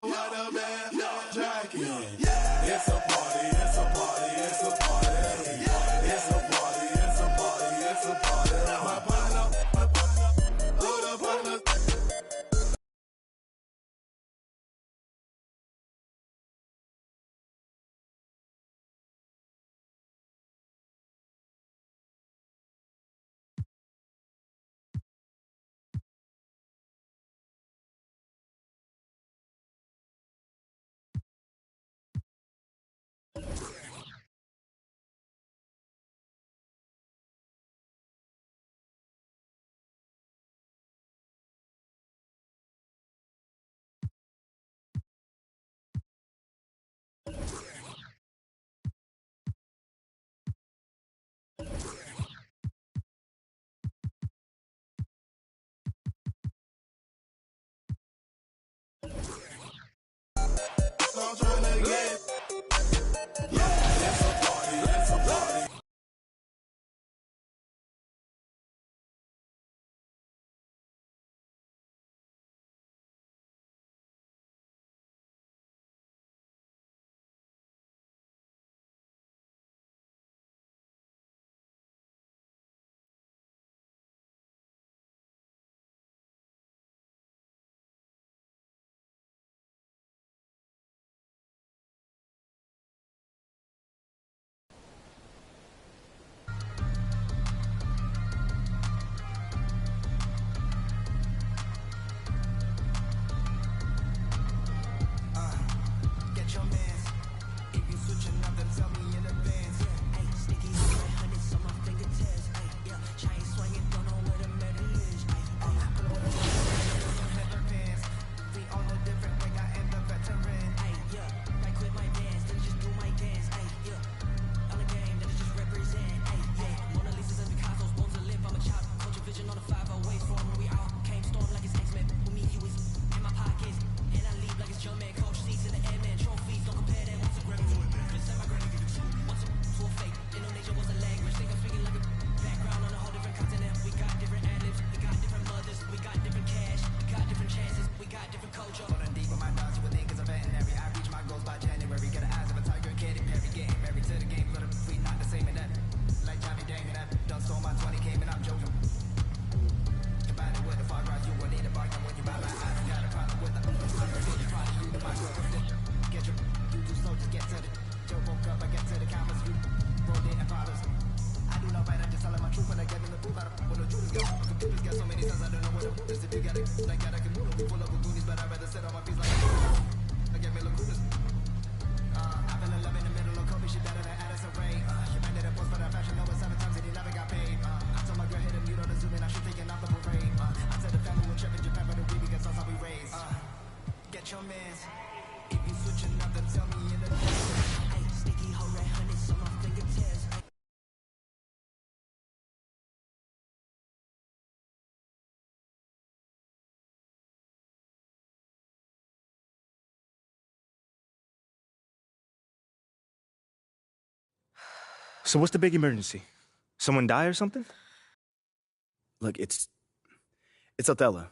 What a man, Jackie. It's a party, it's a party, it's a party. It's a party, it's a party, it's a party. My partner, all the partners. I'm trying to get. It's a party, it's a party. Get your mans. If you switching up, then tell me in advance. Ayy, sticky red hundreds on my fingertips. Ayy, yeah, chain swinging, don't know where the metal is. Ayy, blow the some heather pants. We on a different way, I am the veteran. Ayy, yeah, I quit my dance, then just do my dance. Ayy, yeah, on the game, then just represent. Ayy, yeah, Mona Lisa's and Picasso's, bones to live. I'm a child, culture vision on the 508 form. We all came storm like it's X-Men. With me, you is in my pockets, and I leave like it's Jumpman. Coach seats in the airman trophies. Don't compare that once a Grammy to a man. Just my granny give it two. Once to a fake. Indonesia was a language. Think I'm speaking like a background on a whole different continent. We got different ad-libs. We got different mothers. We got different cash. We got different chances. We got different culture. Rolling deep with my dogs. You would think it's a veterinary. I reach my goals by January. Got the eyes of a tiger, Katy Perry. Getting married to the game. But we not the same in that. Like Johnny Dang and that. Done stole my 20 came and I'm joking. Combine it with the far right. You will need a bargain when you buy my eyes. Got a problem with the you the box. Get your you too slow to get to the Joe woke up, I get to the comments, you rolled it and problems. I do not write, I'm just telling my truth when I get in the booth. I don't know Judas go. Computers got so many sons, I don't know what the boot is. If you got it, like that, I can move them. Full of goonies, but I'd rather sit on my feet like I get me lacunas. I've been in love in the middle of Kobe, she better than Addison Rae. She been in a post for that fashion over 7 times and he never got paid. I told my girl, hit him, you know the zoom in, I should taking off the parade. I said the family will trip in Japan for the week because that's how we raised. Get your mans. If you switching up, then tell me in advance. Ayy, sticky hoe red hundreds on my fingertips. So what's the big emergency? Someone die or something? Look, it's Othello.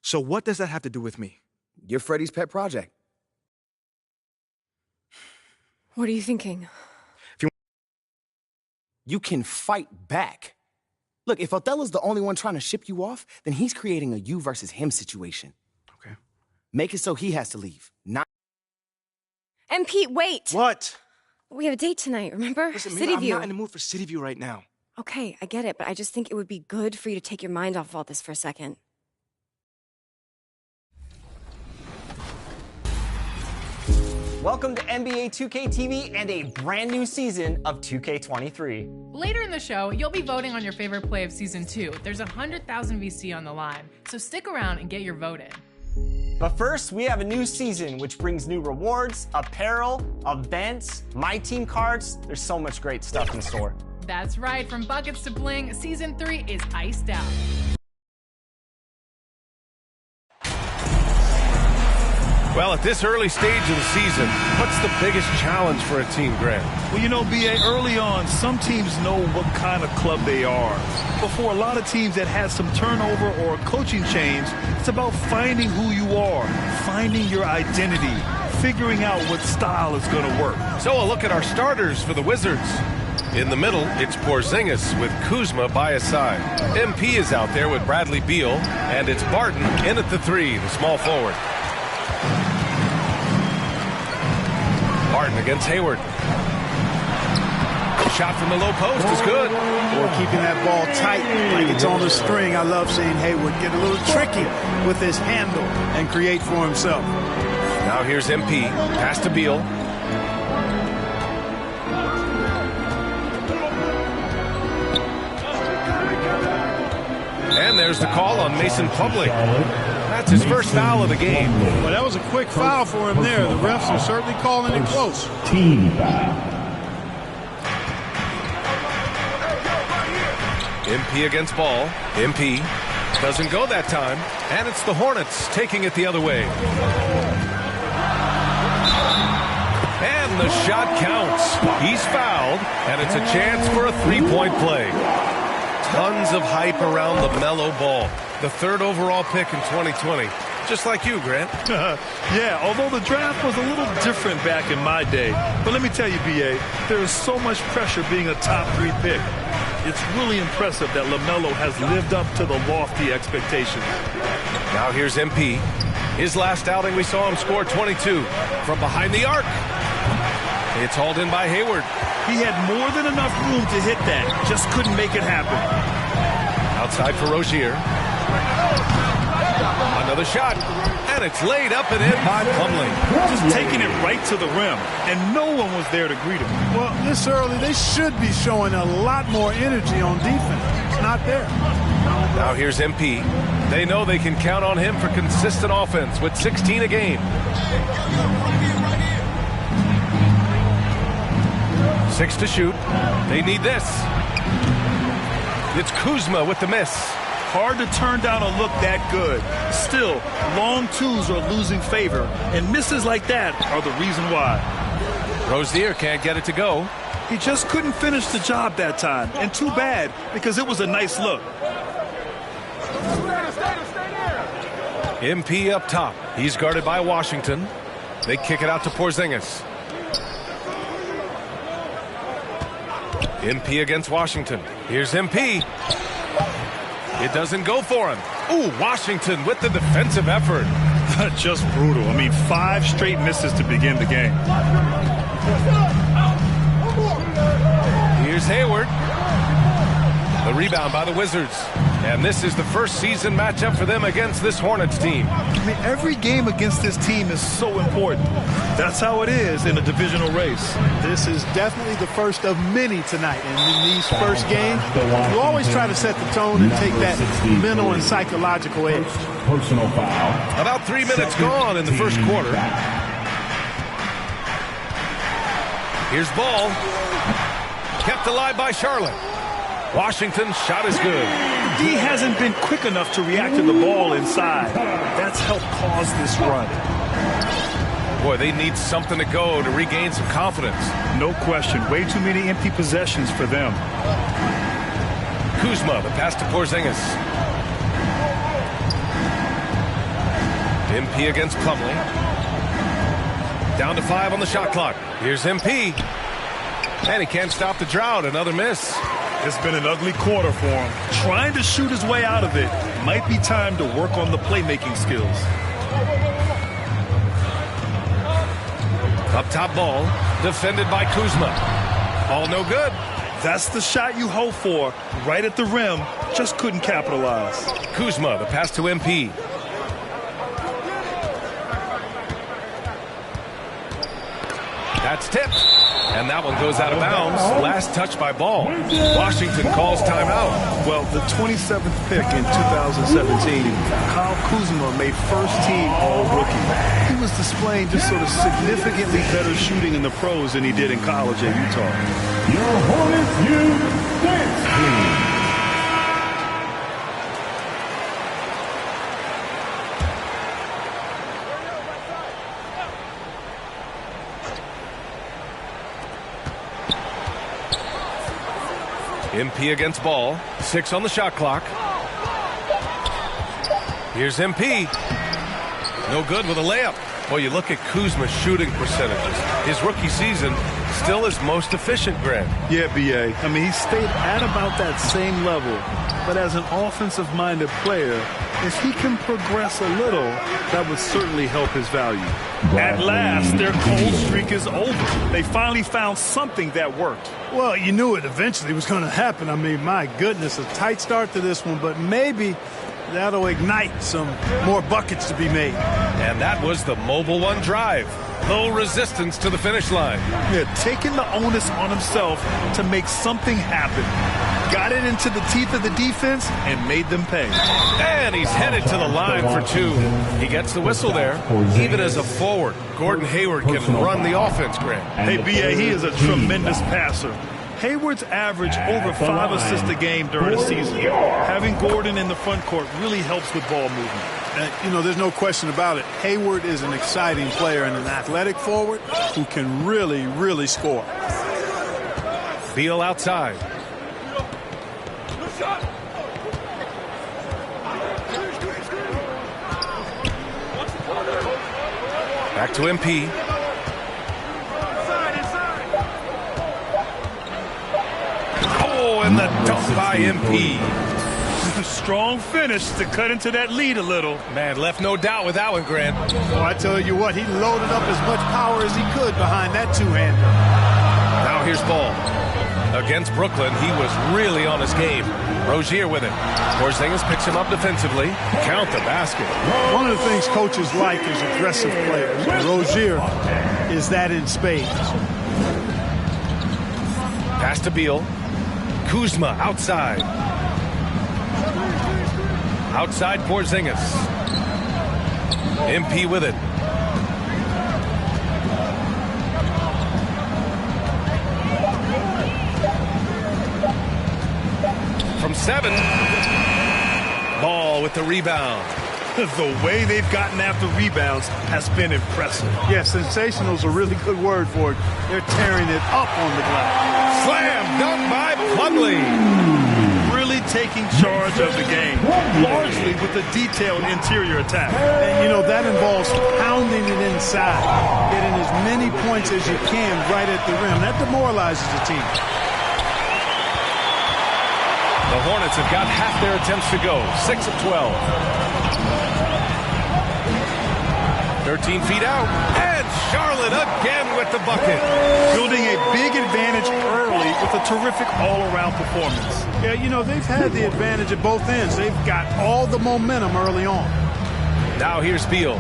So what does that have to do with me? You're Freddie's pet project. What are you thinking? You can fight back. Look, if Othello's the only one trying to ship you off, then he's creating a you versus him situation. Okay. Make it so he has to leave. Not. And Pete, wait! What? We have a date tonight, remember? Listen, City Mira, I'm View. not in the mood for City View right now. Okay, I get it, but I just think it would be good for you to take your mind off all this for a second. Welcome to NBA 2K TV and a brand new season of 2K23. Later in the show, you'll be voting on your favorite play of Season 2. There's 100,000 VC on the line, so stick around and get your vote in. But first, we have a new season, which brings new rewards, apparel, events, My Team cards. There's so much great stuff in store. That's right, from buckets to bling, Season 3 is iced out. Well, at this early stage of the season, what's the biggest challenge for a team, Grant? Well, you know, B.A., early on, some teams know what kind of club they are. But for a lot of teams that had some turnover or coaching change, it's about finding who you are, finding your identity, figuring out what style is going to work. So a look at our starters for the Wizards. In the middle, it's Porzingis with Kuzma by his side. MP is out there with Bradley Beal, and it's Barton in at the 3, the small forward. Barton against Hayward. Shot from the low post is good. Or keeping that ball tight like it's on the string. I love seeing Hayward get a little tricky with his handle and create for himself. Now here's MP. Pass to Beal. And there's the call on Mason Plumlee. That's his first foul of the game. Well, that was a quick foul for him there. The refs are certainly calling it close. Team foul. MP against Ball. MP doesn't go that time. And it's the Hornets taking it the other way. And the shot counts. He's fouled, and it's a chance for a three-point play. Tons of hype around LaMelo Ball, the 3rd overall pick in 2020. Just like you, Grant. Yeah, although the draft was a little different back in my day. But let me tell you, B.A., there is so much pressure being a top 3 pick. It's really impressive that LaMelo has lived up to the lofty expectations. Now here's MP. His last outing, we saw him score 22 from behind the arc. It's hauled in by Hayward. He had more than enough room to hit that, just couldn't make it happen. Outside for Rozier. Another shot, and it's laid up and in by Plumlee. Just taking it right to the rim, and no one was there to greet him. Well, this early, they should be showing a lot more energy on defense. It's not there. Now here's MP. They know they can count on him for consistent offense with 16 a game. 6 to shoot. They need this. It's Kuzma with the miss. Hard to turn down a look that good. Still, long twos are losing favor, and misses like that are the reason why. Rozier can't get it to go. He just couldn't finish the job that time, and too bad, because it was a nice look. MP up top. He's guarded by Washington. They kick it out to Porzingis. MP against Washington. Here's MP. It doesn't go for him. Ooh, Washington with the defensive effort. Just brutal. I mean, 5 straight misses to begin the game. Here's Hayward. The rebound by the Wizards. And this is the first season matchup for them against this Hornets team. I mean, every game against this team is so important. That's how it is in a divisional race. This is definitely the first of many tonight. And in these first games, you always try to set the tone and take that mental and psychological edge. Personal foul. About 3 minutes gone in the first quarter. Here's Ball. Kept alive by Charlotte. Washington's shot is good. D hasn't been quick enough to react to the ball inside. That's helped cause this run. Boy, they need something to go to regain some confidence. No question. Way too many empty possessions for them. Kuzma, the pass to Porzingis. MP against Plumlee. Down to 5 on the shot clock. Here's MP. And he can't stop the drought. Another miss. It's been an ugly quarter for him. Trying to shoot his way out of it. Might be time to work on the playmaking skills. Up top Ball. Defended by Kuzma. Ball no good. That's the shot you hope for. Right at the rim. Just couldn't capitalize. Kuzma, the pass to MP. That's tipped. And that one goes out of bounds. Last touch by Ball. Washington calls timeout. Well, the 27th pick in 2017, Kyle Kuzma made first team All-Rookie. He was displaying just sort of significantly better shooting in the pros than he did in college at Utah. Your Hornets Youth Dance Team. MP against ball. 6 on the shot clock. Here's MP. No good with a layup. Well, you look at Kuzma's shooting percentages. His rookie season still his most efficient, Grant. Yeah, B.A. I mean, he stayed at about that same level. But as an offensive-minded player, if he can progress a little, that would certainly help his value. At last, their cold streak is over. They finally found something that worked. Well, you knew it eventually was going to happen. I mean, my goodness, a tight start to this one, but maybe that'll ignite some more buckets to be made. And that was the Mobile One drive. Low resistance to the finish line. Yeah, taking the onus on himself to make something happen. Got it into the teeth of the defense and made them pay. And he's headed to the line for 2. He gets the whistle there. Even as a forward, Gordon Hayward can run the offense, Grant. Hey, B.A., he is a tremendous passer. Hayward's averaged over 5 assists a game during the season. Having Gordon in the front court really helps with ball movement. You know, there's no question about it. Hayward is an exciting player and an athletic forward who can really, really score. Beal outside. Back to MP. Oh, and the dunk by MP. Strong finish to cut into that lead a little. Man, left no doubt with that one, Grant. Oh, I tell you what, he loaded up as much power as he could behind that two-hander. Now here's ball. Against Brooklyn, he was really on his game. Rozier with it. Porzingis picks him up defensively. Count the basket. One of the things coaches like is aggressive players. And Rozier is that in spades. Pass to Beal. Kuzma outside. Outside Porzingis. MP with it. From 7. Ball with the rebound. The way they've gotten after rebounds has been impressive. Yeah, sensational is a really good word for it. They're tearing it up on the glass. Slam dunk by Plumlee. Really taking charge of the game, largely with a detailed interior attack. And, you know, that involves pounding it inside, getting as many points as you can right at the rim. That demoralizes the team. The Hornets have got half their attempts to go. 6 of 12. 13 feet out. And Charlotte again with the bucket. Building a big advantage early with a terrific all-around performance. Yeah, you know, they've had the advantage at both ends. They've got all the momentum early on. Now here's Beal.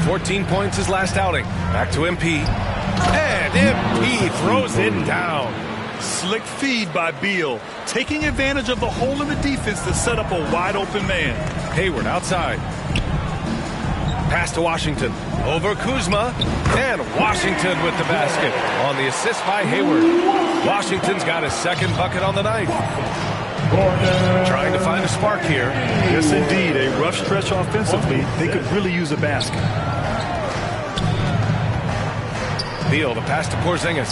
14 points his last outing. Back to MP. And MP throws it down. Slick feed by Beal, taking advantage of the hole in the defense to set up a wide-open man. Hayward outside. Pass to Washington. Over Kuzma. And Washington with the basket on the assist by Hayward. Washington's got his second bucket on the night. Trying to find a spark here. Yes, indeed. A rough stretch offensively. They could really use a basket. Beal, the pass to Porzingis.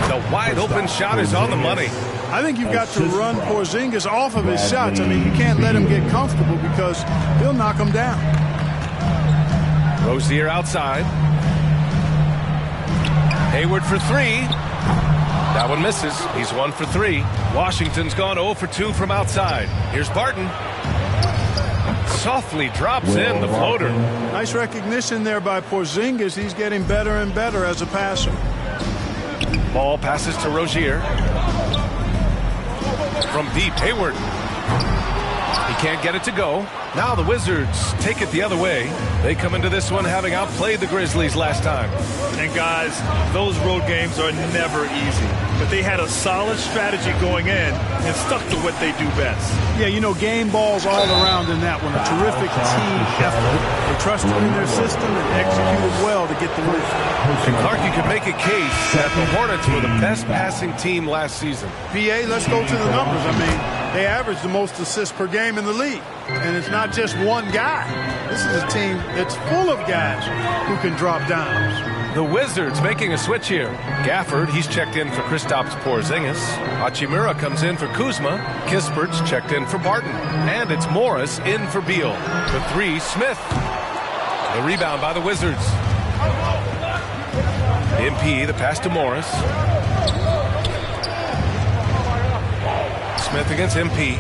The wide open shot is on the money. I think you've got to run Porzingis off of his shots. I mean, you can't let him get comfortable because he'll knock him down. Rozier outside. Hayward for 3. That one misses. He's 1 for 3. Washington's gone 0 for 2 from outside. Here's Barton. Softly drops in the floater. Nice recognition there by Porzingis. He's getting better and better as a passer. Ball passes to Rozier. From deep, Hayward. He can't get it to go. Now the Wizards take it the other way. They come into this one having outplayed the Grizzlies last time. And guys, those road games are never easy. But they had a solid strategy going in and stuck to what they do best. Yeah, you know, game balls all around in that one. A terrific team effort. They trusted in their system and executed well to get the win. And Clark, you can make a case that the Hornets were the best passing team last season. PA, let's go to the numbers. I mean, They average the most assists per game in the league. And it's not just one guy. This is a team that's full of guys who can drop dimes. The Wizards making a switch here. Gafford, he's checked in for Kristaps Porzingis. Hachimura comes in for Kuzma. Kispert's checked in for Barton. And it's Morris in for Beal. The three, Smith. The rebound by the Wizards. MP, the pass to Morris. Smith against MP.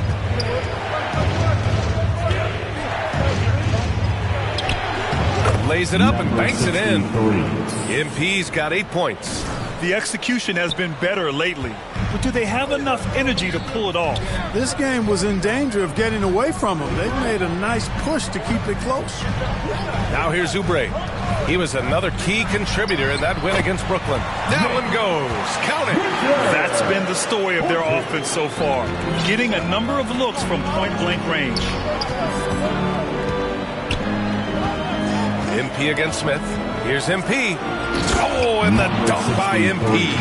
Lays it up and banks it in. MP's got 8 points. The execution has been better lately, but do they have enough energy to pull it off? This game was in danger of getting away from them. They made a nice push to keep it close. Now here's Oubre. He was another key contributor in that win against Brooklyn. That one goes. Count it. That's been the story of their offense so far, getting a number of looks from point-blank range. MP against Smith. Here's MP. Oh, and the dunk by MP.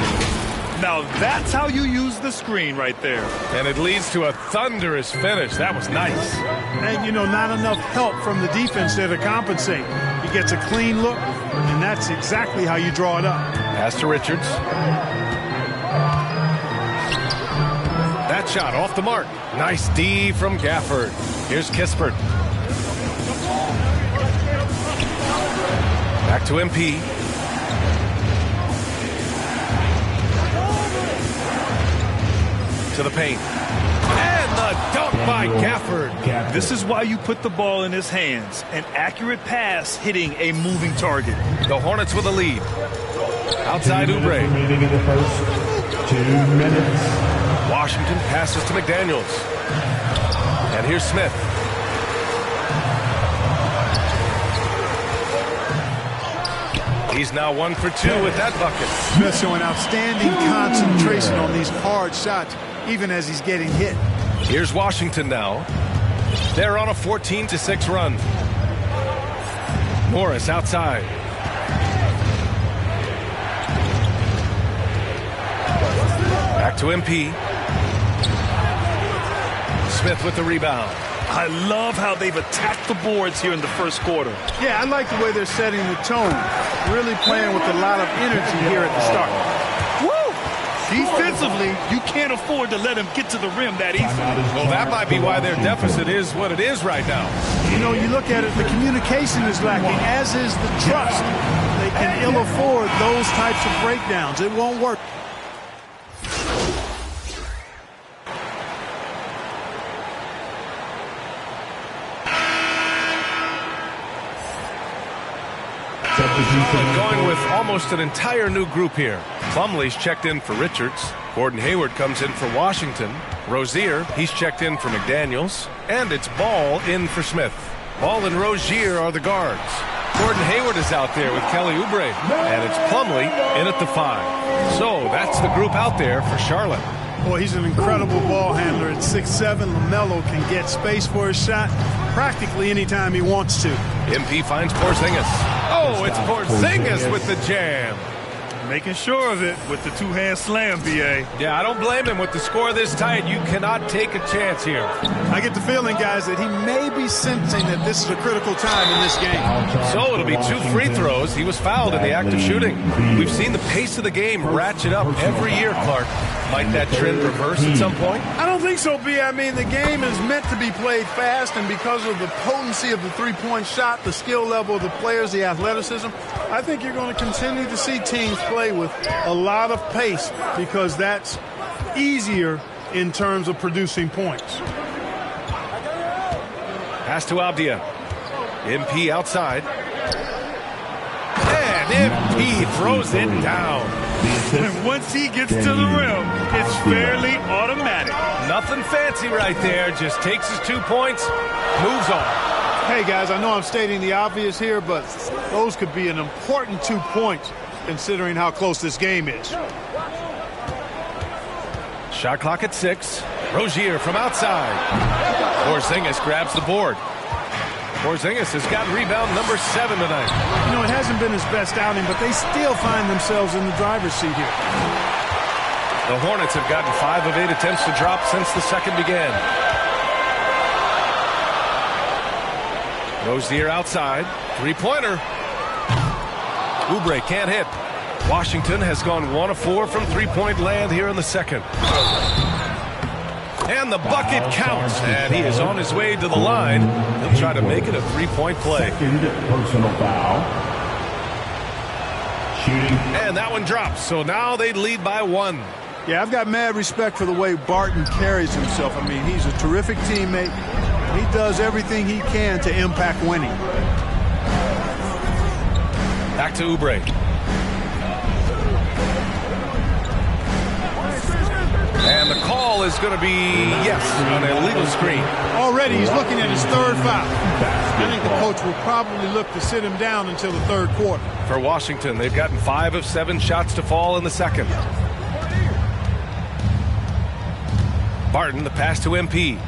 Now that's how you use the screen right there. And it leads to a thunderous finish. That was nice. And, you know, not enough help from the defense there to compensate. He gets a clean look, and that's exactly how you draw it up. Pass to Richards. That shot off the mark. Nice D from Gafford. Here's Kispert. Back to MP. To the paint. And the dunk by Gafford. This is why you put the ball in his hands. An accurate pass hitting a moving target. The Hornets with a lead. Outside Oubre. Remaining in the first 2 minutes. Washington passes to McDaniels. And here's Smith. He's now 1 for 2 with that bucket. Smith showing outstanding concentration on these hard shots, even as he's getting hit. Here's Washington now. They're on a 14-6 run. Morris outside. Back to MP. Smith with the rebound. I love how they've attacked the boards here in the first quarter. Yeah, I like the way they're setting the tone. Really playing with a lot of energy here at the start. Woo! Defensively, you can't afford to let him get to the rim that easily. Well, that might be why their deficit is what it is right now. You know, you look at it, the communication is lacking, as is the trust. They can ill afford those types of breakdowns. It won't work. Going with almost an entire new group here. Plumlee's checked in for Richards. Gordon Hayward comes in for Washington. Rozier, he's checked in for McDaniels. And it's Ball in for Smith. Ball and Rozier are the guards. Gordon Hayward is out there with Kelly Oubre. And it's Plumlee in at the 5. So that's the group out there for Charlotte. Boy, he's an incredible ball handler at 6'7". LaMelo can get space for his shot practically anytime he wants to. MP finds Porzingis. Oh, it's Porzingis with the jam. Making sure of it with the two-hand slam, B.A. Yeah, I don't blame him with the score this tight. You cannot take a chance here. I get the feeling, guys, that he may be sensing that this is a critical time in this game. So it'll be 2 free throws. He was fouled in the act of shooting. We've seen the pace of the game ratchet up every year, Clark. Might that trend reverse at some point? I don't think so, B. I mean, the game is meant to be played fast, and because of the potency of the three-point shot, the skill level of the players, the athleticism, I think you're going to continue to see teams play with a lot of pace because that's easier in terms of producing points. Pass to Abdia. MP outside. And MP throws it down. And once he gets to the rim, it's fairly automatic. Nothing fancy right there. Just takes his 2 points, moves on. Hey, guys, I know I'm stating the obvious here, but those could be an important 2 points considering how close this game is. Shot clock at 6. Rozier from outside. Porzingis grabs the board. Porzingis has got rebound number 7 tonight. You know, it hasn't been his best outing, but they still find themselves in the driver's seat here. The Hornets have gotten 5 of 8 attempts to drop since the second began. Rozier outside. Three-pointer. Oubre can't hit. Washington has gone 1 of 4 from three-point land here in the second. And the bucket counts. And he is on his way to the line. He'll try to make it a three-point play. Second personal foul. Shooting. And that one drops. So now they lead by 1. Yeah, I've got mad respect for the way Barton carries himself. I mean, he's a terrific teammate. He does everything he can to impact winning. Back to Oubre. And the call is going to be, yes, an illegal screen. Already he's looking at his third foul. I think the coach will probably look to sit him down until the third quarter. For Washington, they've gotten 5 of 7 shots to fall in the second. Barton, the pass to MP.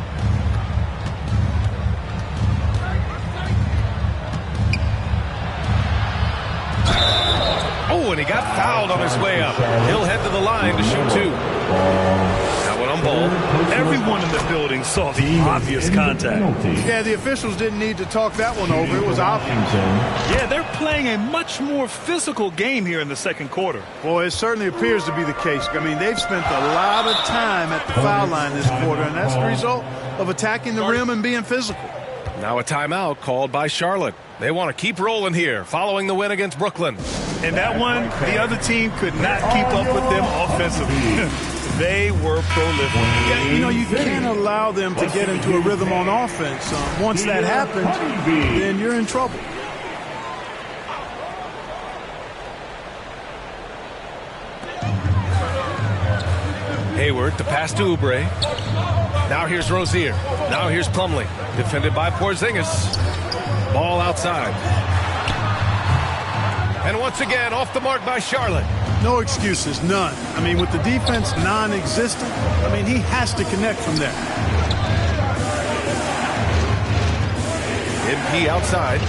Oh, and he got fouled on his way up. He'll head to the line to shoot 2. That one on ball. Everyone in the building saw the obvious contact. Yeah, the officials didn't need to talk that one over. It was obvious. Yeah, they're playing a much more physical game here in the second quarter. Well, it certainly appears to be the case. I mean, they've spent a lot of time at the foul line this quarter, and that's the result of attacking the rim and being physical. Now a timeout called by Charlotte. They want to keep rolling here following the win against Brooklyn. And that one, the other team could not keep up with them offensively. They were prolific. Yeah, you know, you can't allow them to get into a rhythm on offense. Once that happens, then you're in trouble. Hayward, the pass to Oubre. Now here's Rozier. Now here's Plumlee. Defended by Porzingis. Ball outside. And once again, off the mark by Charlotte. No excuses, none. I mean, with the defense non-existent, I mean, he has to connect from there. MP outside.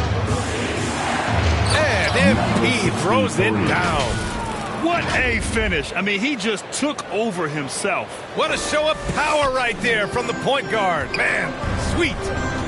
And MP throws it down. What a finish. I mean, he just took over himself. What a show of power right there from the point guard. Man, sweet.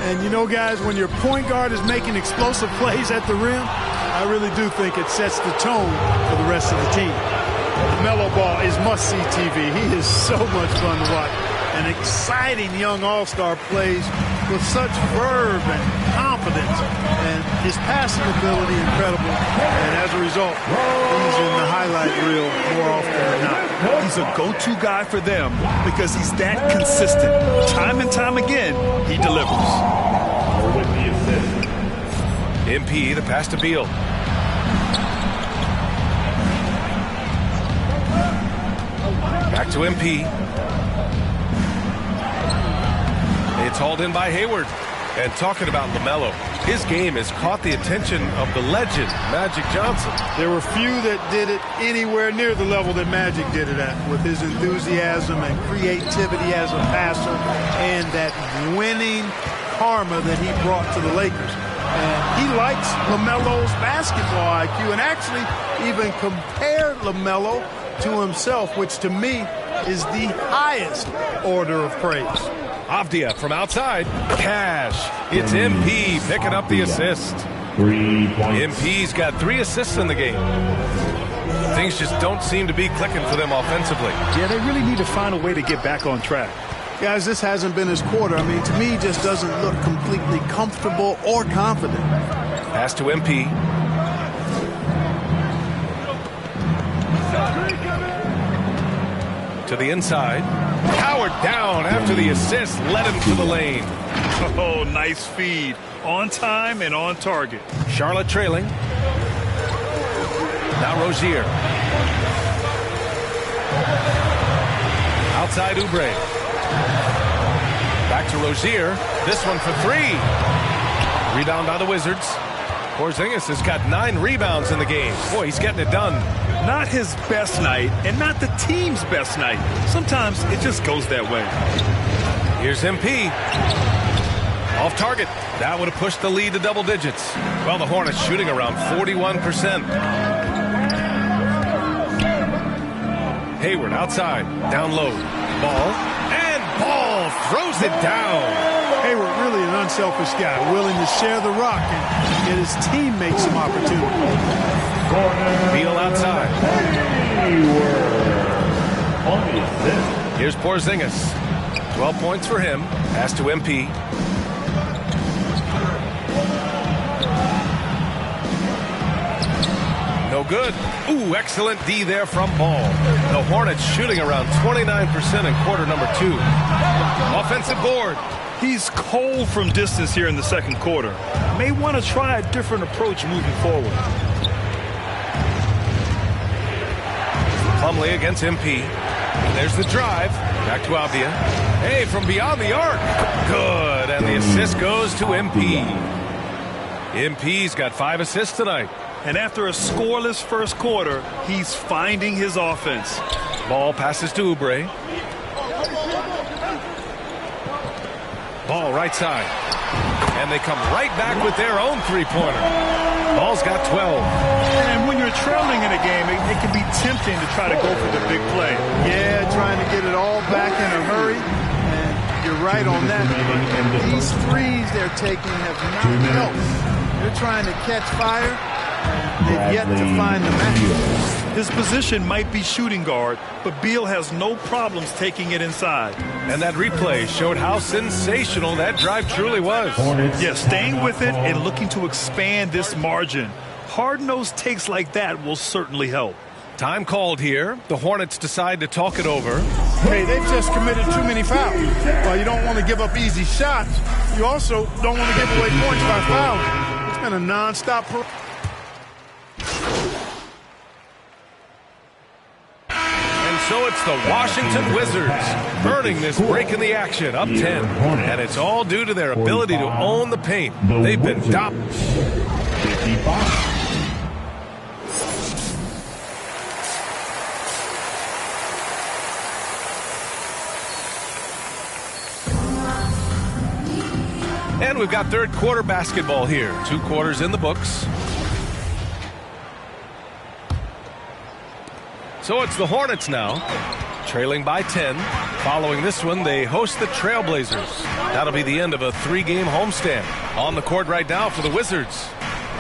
And you know, guys, when your point guard is making explosive plays at the rim, I really do think it sets the tone for the rest of the team. The Melo Ball is must-see TV. He is so much fun to watch. An exciting young all-star plays with such verve and confidence. And his passing ability incredible. And as a result, he's in the highlight reel more often than not. He's a go-to guy for them because he's that consistent. Time and time again, he delivers. MP, the pass to Beal. Back to MP. It's hauled in by Hayward. And talking about LaMelo, his game has caught the attention of the legend, Magic Johnson. There were few that did it anywhere near the level that Magic did it at, with his enthusiasm and creativity as a passer and that winning karma that he brought to the Lakers. And he likes LaMelo's basketball IQ and actually even compared LaMelo to himself, which to me is the highest order of praise. Avdia from outside. Cash. It's MP picking up the assist. 3 points. MP's got 3 assists in the game. Things just don't seem to be clicking for them offensively. Yeah, they really need to find a way to get back on track. Guys, this hasn't been his quarter. I mean, to me, he just doesn't look completely comfortable or confident. Pass to MP. To the inside. Howard down after the assist led him to the lane. Oh, nice feed. On time and on target. Charlotte trailing. Now Rozier. Outside Oubre. Back to Rozier. This one for 3. Rebound by the Wizards. Porzingis has got 9 rebounds in the game. Boy, he's getting it done. Not his best night and not the team's best night. Sometimes it just goes that way. Here's MP. Off target. That would have pushed the lead to double digits. Well, the Hornets shooting around 41%. Hayward outside, down low, ball, and Ball throws it down. Hayward really an unselfish guy, willing to share the rock and get his teammates some opportunity. Beal outside. Here's Porzingis. 12 points for him. Pass to MP. No good. Ooh, excellent D there from Ball. The Hornets shooting around 29% in quarter number 2. Offensive board. He's cold from distance here in the second quarter. May want to try a different approach moving forward. Plumlee against MP. And there's the drive. Back to Avdia. Hey, from beyond the arc. Good. And the assist goes to MP. MP's got 5 assists tonight. And after a scoreless first quarter, he's finding his offense. Ball passes to Oubre. Ball right side. And they come right back with their own three-pointer. Ball's got 12. And when you're trailing in a game, it can be tempting to try to go for the big play. Yeah, trying to get it all back in a hurry. And you're right on that. These threes they're taking have not helped. They're trying to catch fire. They've yet to find the match. His position might be shooting guard, but Beal has no problems taking it inside. And that replay showed how sensational that drive truly was. Yeah, staying with it and looking to expand this margin. Hard-nosed takes like that will certainly help. Time called here. The Hornets decide to talk it over. Hey, they've just committed too many fouls. Well, you don't want to give up easy shots. You also don't want to give away points by fouling. It's been a non-stop parade. So it's the Washington Wizards earning this break in the action, up 10. And it's all due to their ability to own the paint. They've been dominant. And we've got third quarter basketball here. 2 quarters in the books. So it's the Hornets now, trailing by 10. Following this one, they host the Trailblazers. That'll be the end of a 3-game homestand. On the court right now for the Wizards.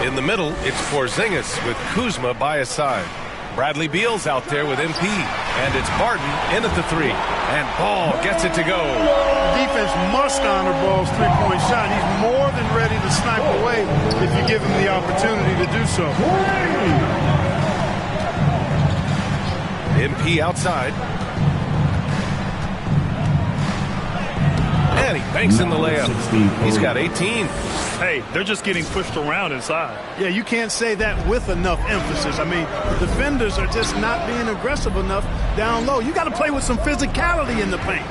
In the middle, it's Porzingis with Kuzma by his side. Bradley Beal's out there with MP. And it's Barton in at the 3. And Ball gets it to go. Defense must honor Ball's three-point shot. He's more than ready to snipe away if you give him the opportunity to do so. MP outside. And he banks in the layup. He's got 18. Hey, they're just getting pushed around inside. Yeah, you can't say that with enough emphasis. I mean, the defenders are just not being aggressive enough down low. You got to play with some physicality in the paint.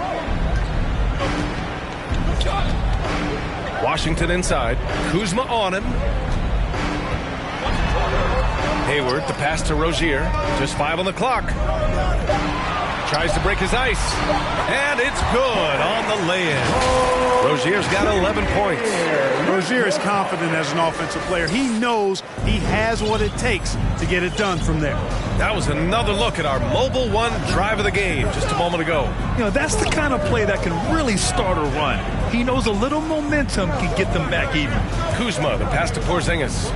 Washington inside. Kuzma on him. Hayward, the pass to Rozier. Just 5 on the clock. Tries to break his ice. And it's good on the lay-in. Rozier's got 11 points. Rozier is confident as an offensive player. He knows he has what it takes to get it done from there. That was another look at our Mobile One drive of the game just a moment ago. You know, that's the kind of play that can really start a run. He knows a little momentum can get them back even. Kuzma, the pass to Porzingis.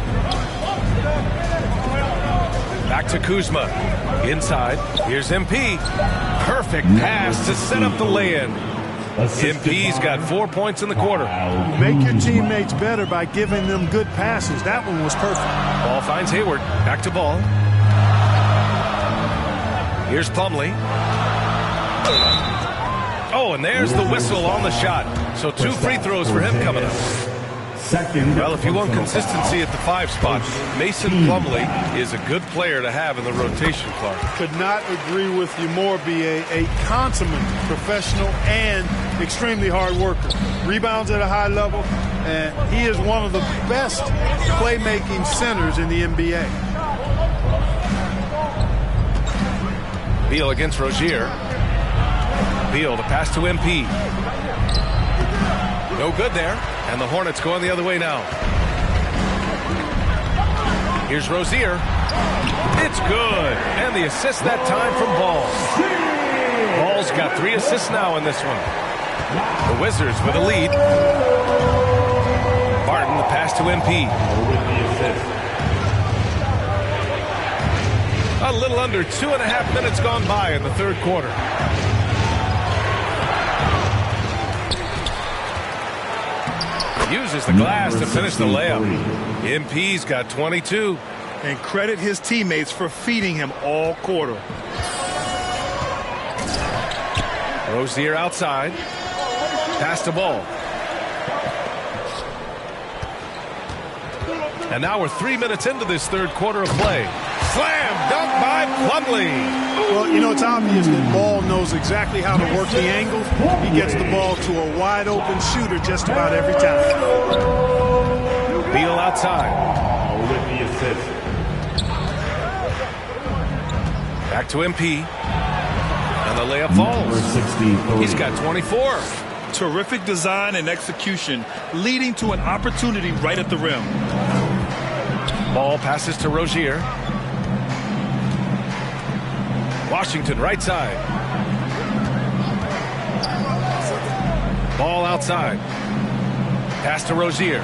Back to Kuzma. Inside. Here's MP. Perfect pass to set up the lay-in. MP's got 4 points in the quarter. You make your teammates better by giving them good passes. That one was perfect. Ball finds Hayward. Back to Ball. Here's Plumlee. Oh, and there's the whistle on the shot. So 2 free throws for him coming up. Well, if you want consistency at the 5 spot, Mason Plumlee is a good player to have in the rotation, Clark. Could not agree with you more, B.A. A consummate professional and extremely hard worker. Rebounds at a high level, and he is one of the best playmaking centers in the NBA. Beal against Rozier. Beal to pass to MP. No good there. And the Hornets going the other way now. Here's Rozier. It's good. And the assist that time from Ball. Ball's got 3 assists now in this one. The Wizards with a lead. Barton, the pass to MP. A little under 2.5 minutes gone by in the third quarter. Uses the glass to finish the layup. MP's got 22. And credit his teammates for feeding him all quarter. Rozier outside. Pass to Ball. And now we're 3 minutes into this third quarter of play. Slam dunk by Plumlee. Well, you know, it's obvious that Ball knows exactly how to work the angles. He gets the ball to a wide-open shooter just about every time. Beal outside. With the assist. Back to MP. And the layup falls. He's got 24. Terrific design and execution, leading to an opportunity right at the rim. Ball passes to Rozier. Washington right side. Ball outside. Pass to Rozier.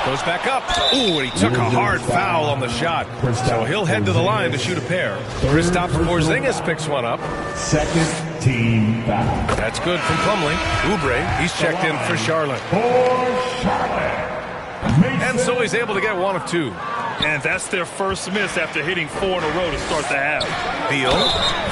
Goes back up. Ooh, and he took a hard foul on the shot. So he'll head to the line to shoot a pair. Kristaps Porzingis picks one up. Second team foul. That's good from Plumlee. Oubre, he's checked in for Charlotte. And so he's able to get 1 of 2. And that's their first miss after hitting 4 in a row to start the half. Beal,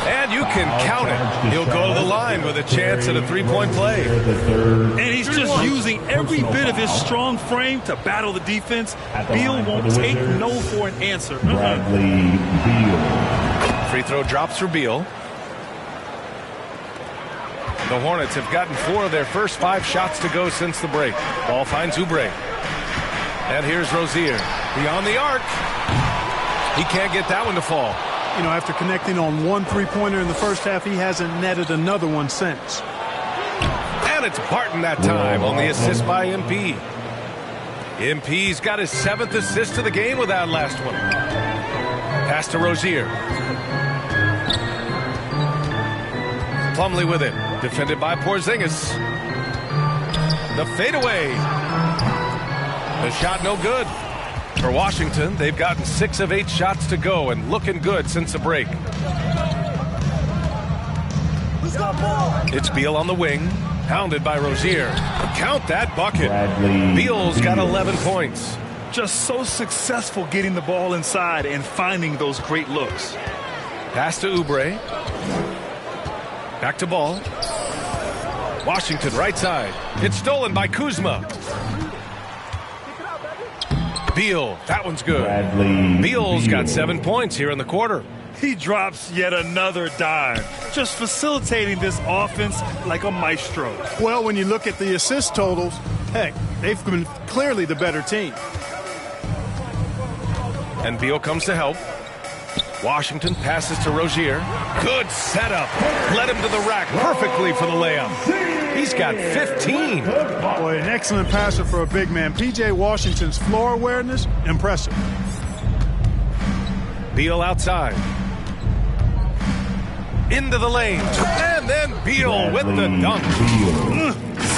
and you can count it. He'll go to the line with a chance at a 3-point play. And he's just using every bit of his strong frame to battle the defense. Beal won't take no for an answer. Bradley Beal. Free throw drops for Beal. The Hornets have gotten 4 of their first 5 shots to go since the break. Ball finds Oubre. And here's Rozier. Beyond the arc. He can't get that one to fall. You know, after connecting on 1 3-pointer in the first half, he hasn't netted another one since. And it's Barton that time on the assist by MP. MP's got his 7th assist of the game with that last one. Pass to Rozier. Plumlee with it. Defended by Porzingis. The fadeaway. The shot no good. For Washington, they've gotten 6 of 8 shots to go and looking good since the break. It's Beal on the wing, hounded by Rozier. Count that bucket. Beal's got 11 points. Just so successful getting the ball inside and finding those great looks. Pass to Oubre. Back to Ball. Washington right side. It's stolen by Kuzma. Beal, that one's good. Beal's got 7 points here in the quarter. He drops yet another dime, just facilitating this offense like a maestro. Well, when you look at the assist totals, heck, they've been clearly the better team. And Beal comes to help. Washington passes to Rozier. Good setup. Led him to the rack perfectly for the layup. He's got 15. Boy, an excellent passer for a big man. P.J. Washington's floor awareness, impressive. Beal outside. Into the lane. And then Beal with the dunk.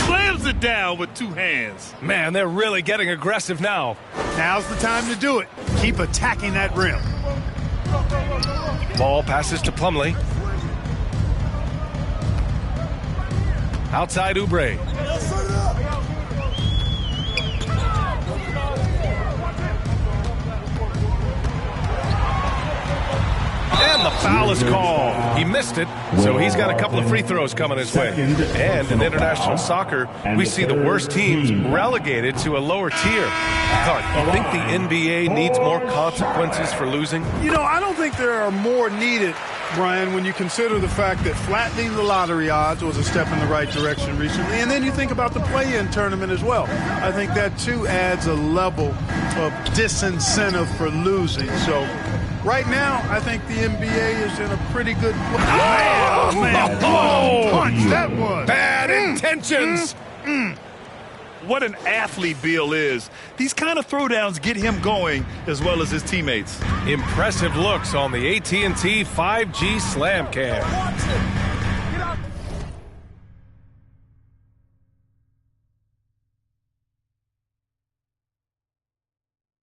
Slams it down with 2 hands. Man, they're really getting aggressive now. Now's the time to do it. Keep attacking that rim. Ball passes to Plumlee. Outside Oubre. And the foul is called. He missed it, so he's got a couple of free throws coming his way. And in international soccer, we see the worst teams relegated to a lower tier. Clark, you think the NBA needs more consequences for losing? You know, I don't think there are more needed, Brian, when you consider the fact that flattening the lottery odds was a step in the right direction recently. And then you think about the play-in tournament as well. I think that, too, adds a level of disincentive for losing. So right now, I think the NBA is in a pretty good place. Oh, man. Punch, that was. Bad intentions. what an athlete Beal is. These kind of throwdowns get him going as well as his teammates. Impressive looks on the AT&T 5G Slam Cam.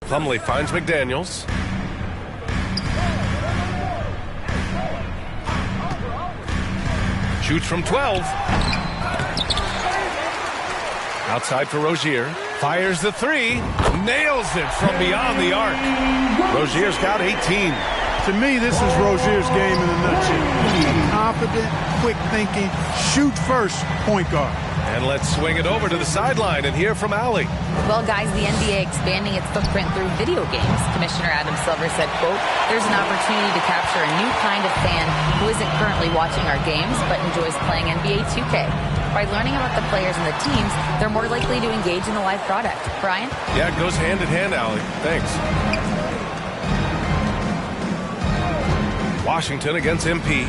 Plumlee finds McDaniels. Shoots from 12. Outside for Rozier. Fires the three. Nails it from beyond the arc. Rozier's got 18. To me, this is Rozier's game in a nutshell. Confident, quick-thinking, shoot-first point guard. And let's swing it over to the sideline and hear from Allie. Well, guys, the NBA expanding its footprint through video games. Commissioner Adam Silver said, quote, there's an opportunity to capture a new kind of fan who isn't currently watching our games but enjoys playing NBA 2K. By learning about the players and the teams, they're more likely to engage in the live product. Brian? Yeah, it goes hand in hand, Allie. Thanks. Washington against MP.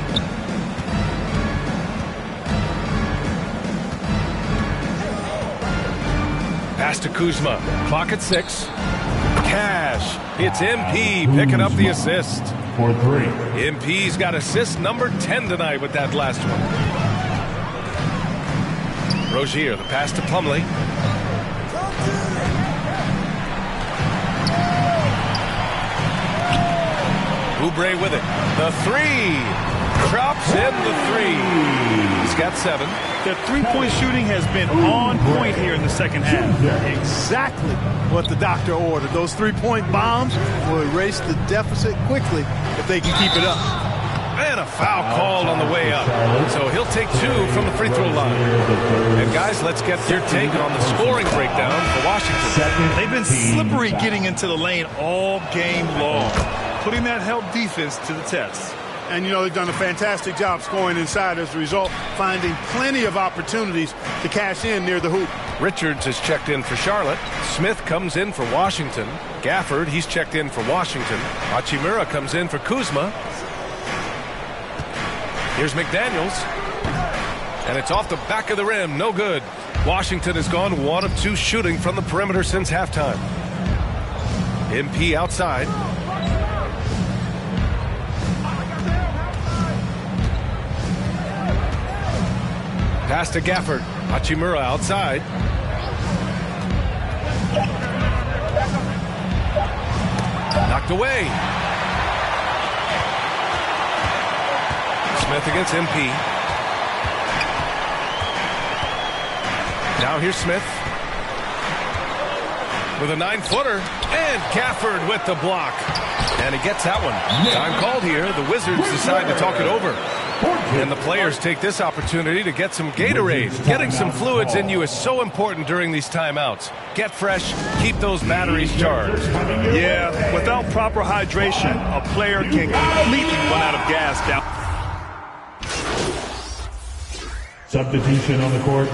Pass to Kuzma. Clock at 6. Cash. It's MP picking up the assist. For 3. MP's got assist number 10 tonight with that last one. Rozier, the pass to Plumlee. Oubre with it. The three. Drops in the three. He's got 7. Their three-point shooting has been on point here in the second half. Exactly what the doctor ordered. Those three-point bombs will erase the deficit quickly if they can keep it up. And a foul called on the way up. So he'll take 2 from the free throw line. And guys, let's get your take on the scoring breakdown for Washington. They've been slippery getting into the lane all game long, putting that help defense to the test. And, you know, they've done a fantastic job scoring inside as a result, finding plenty of opportunities to cash in near the hoop. Richards is checked in for Charlotte. Smith comes in for Washington. Gafford, he's checked in for Washington. Hachimura comes in for Kuzma. Here's McDaniels. And it's off the back of the rim. No good. Washington has gone 1 of 2 shooting from the perimeter since halftime. MP outside. Pass to Gafford. Hachimura outside. Knocked away. Smith against MP. Now here's Smith. With a 9-footer. And Gafford with the block. And he gets that one. Time called here. The Wizards decide to talk it over. And the players take this opportunity to get some Gatorade. Getting some fluids in you is so important during these timeouts. Get fresh, keep those batteries charged. Yeah, without proper hydration, a player can completely run out of gas down. Substitution on the court.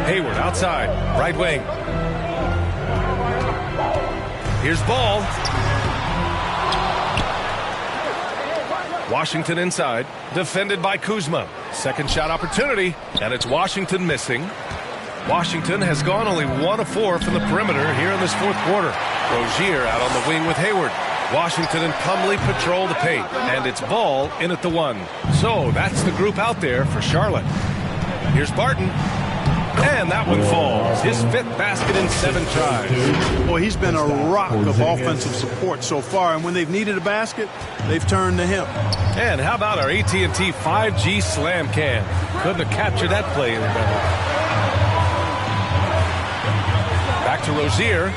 Hayward outside, right wing. Here's Ball. Washington inside, defended by Kuzma. Second shot opportunity, and it's Washington missing. Washington has gone only 1 of 4 from the perimeter here in this fourth quarter. Rozier out on the wing with Hayward. Washington and Plumlee patrol the paint, and it's Ball in at the 1. So that's the group out there for Charlotte. Here's Barton. And that one falls. His 5th basket in 7 tries. Boy, he's been a rock of offensive support so far, and when they've needed a basket, they've turned to him. And how about our AT&T 5G Slam Cam? Couldn't have captured that play any better. Back to Rozier.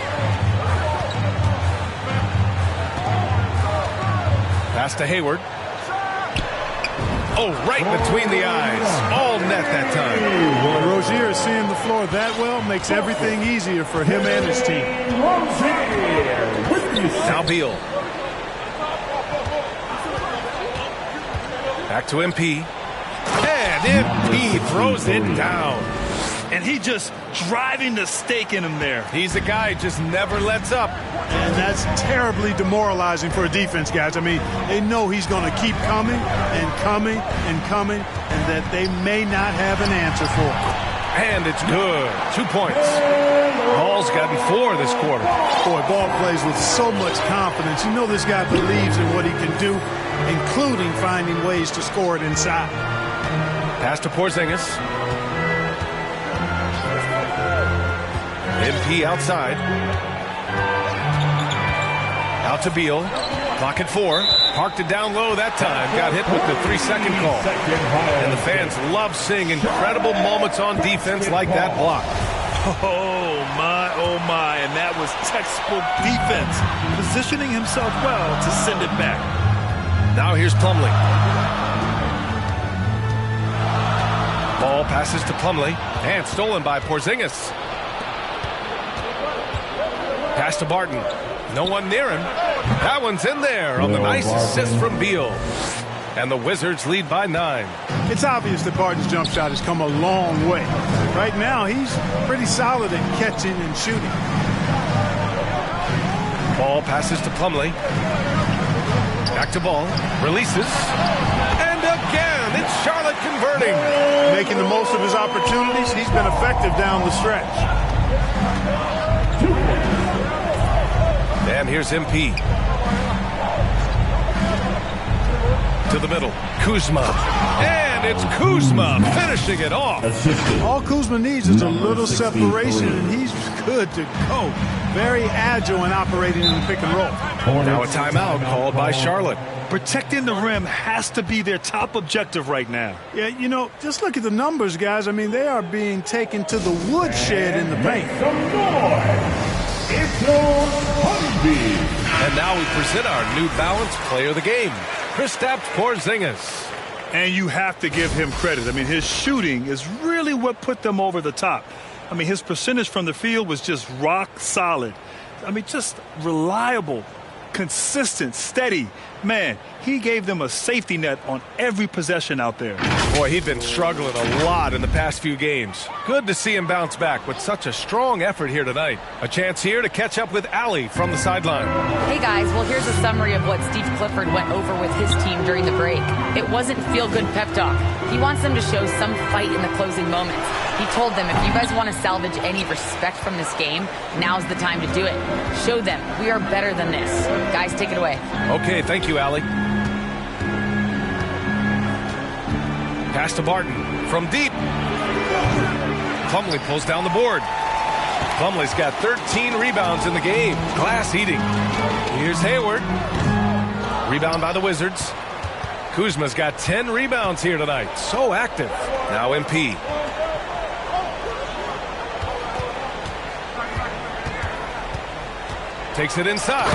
Pass to Hayward. Oh, right between the eyes. All net that time. Well, Rozier is seeing the floor that well, makes everything easier for him and his team. Now Beal. Back to MP. And MP throws it down. And he just driving the stake in him there. He's a guy just never lets up. And that's terribly demoralizing for a defense, guys. I mean, they know he's going to keep coming and coming and coming, and that they may not have an answer for it. And it's good. 2 points. Ball's gotten 4 this quarter. Boy, Ball plays with so much confidence. You know this guy believes in what he can do, including finding ways to score it inside. Pass to Porzingis. MP outside. Out to Beal. Clock at 4. Parked it down low that time. Got hit with the 3-second call. And the fans love seeing incredible moments on defense like that block. Oh, my. And that was textbook defense. Positioning himself well to send it back. Now here's Plumlee. Ball passes to Plumlee. And stolen by Porzingis. Pass to Barton. No one near him. That one's in there on the nice assist from Beal. And the Wizards lead by 9. It's obvious that Barton's jump shot has come a long way. Right now, he's pretty solid at catching and shooting. Ball passes to Plumlee. Back to Ball. Releases. And again, it's Charlotte converting. Making the most of his opportunities. He's been effective down the stretch. And here's MP. To the middle. Kuzma. And it's Kuzma finishing it off. All Kuzma needs is a little separation, and he's good to go. Very agile in operating in the pick and roll. Now a timeout called by Charlotte. Protecting the rim has to be their top objective right now. Yeah, you know, just look at the numbers, guys. I mean, they are being taken to the woodshed in the paint. And now we present our New Balance Player of the Game, Kristaps Porzingis. And you have to give him credit. I mean, his shooting is really what put them over the top. I mean, his percentage from the field was just rock solid. I mean, just reliable, consistent, steady. Man, he gave them a safety net on every possession out there. Boy, he'd been struggling a lot in the past few games. Good to see him bounce back with such a strong effort here tonight. A chance here to catch up with Allie from the sideline. Hey guys, well here's a summary of what Steve Clifford went over with his team during the break. It wasn't feel-good pep talk. He wants them to show some fight in the closing moments. He told them, if you guys want to salvage any respect from this game, now's the time to do it. Show them we are better than this. Guys, take it away. Okay, thank you, Allie. Pass to Barton from deep. Plumlee pulls down the board. Plumlee's got 13 rebounds in the game. Glass eating. Here's Hayward. Rebound by the Wizards. Kuzma's got 10 rebounds here tonight. So active. Now MP. Takes it inside.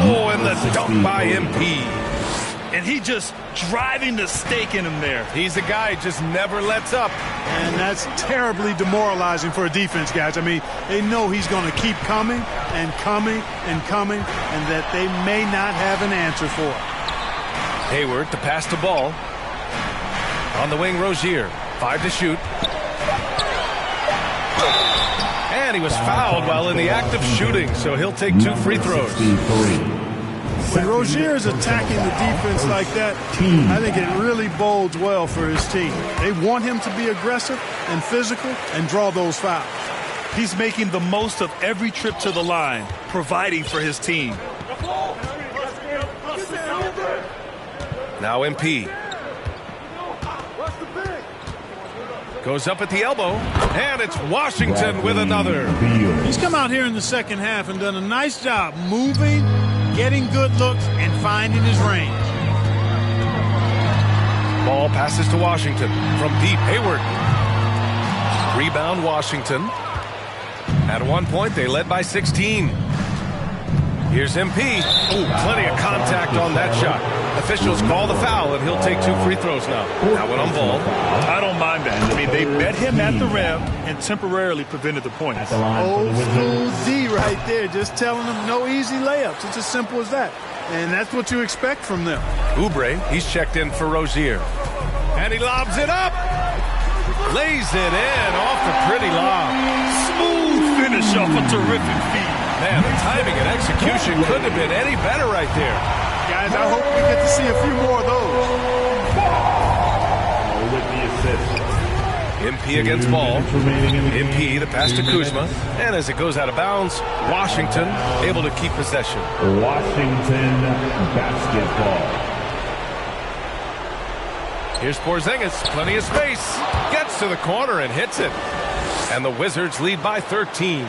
Oh, and the dunk by MP. And he just driving the stake in him there. He's a guy just never lets up. And that's terribly demoralizing for a defense, guys. I mean, they know he's going to keep coming and coming and coming, and that they may not have an answer for it. Hayward to pass the ball. On the wing, Rozier. 5 to shoot. And he was fouled while in the act of shooting, so he'll take 2 free throws. When Rozier is attacking the defense like that, I think it really bodes well for his team. They want him to be aggressive and physical and draw those fouls. He's making the most of every trip to the line, providing for his team. Now MP. Goes up at the elbow, and it's Washington with another. He's come out here in the second half and done a nice job moving, getting good looks, and finding his range. Ball passes to Washington from deep. Hayward. Rebound Washington. At one point, they led by 16. Here's MP. Ooh, plenty of contact on that shot. Officials call the foul, and he'll take 2 free throws now. Now when on ball. I don't mind that. I mean, they met him at the rim and temporarily prevented the points. Old school Z right there, just telling them no easy layups. It's as simple as that. And that's what you expect from them. Oubre, he's checked in for Rozier. And he lobs it up. Lays it in off the pretty lob. Smooth finish off a terrific feed. Man, the timing and execution couldn't have been any better right there. Guys, I hope we get to see a few more of those. With the assist. MP against ball. MP, the pass to Kuzma. And as it goes out of bounds, Washington able to keep possession. Washington basketball. Here's Porzingis, plenty of space. Gets to the corner and hits it. And the Wizards lead by 13.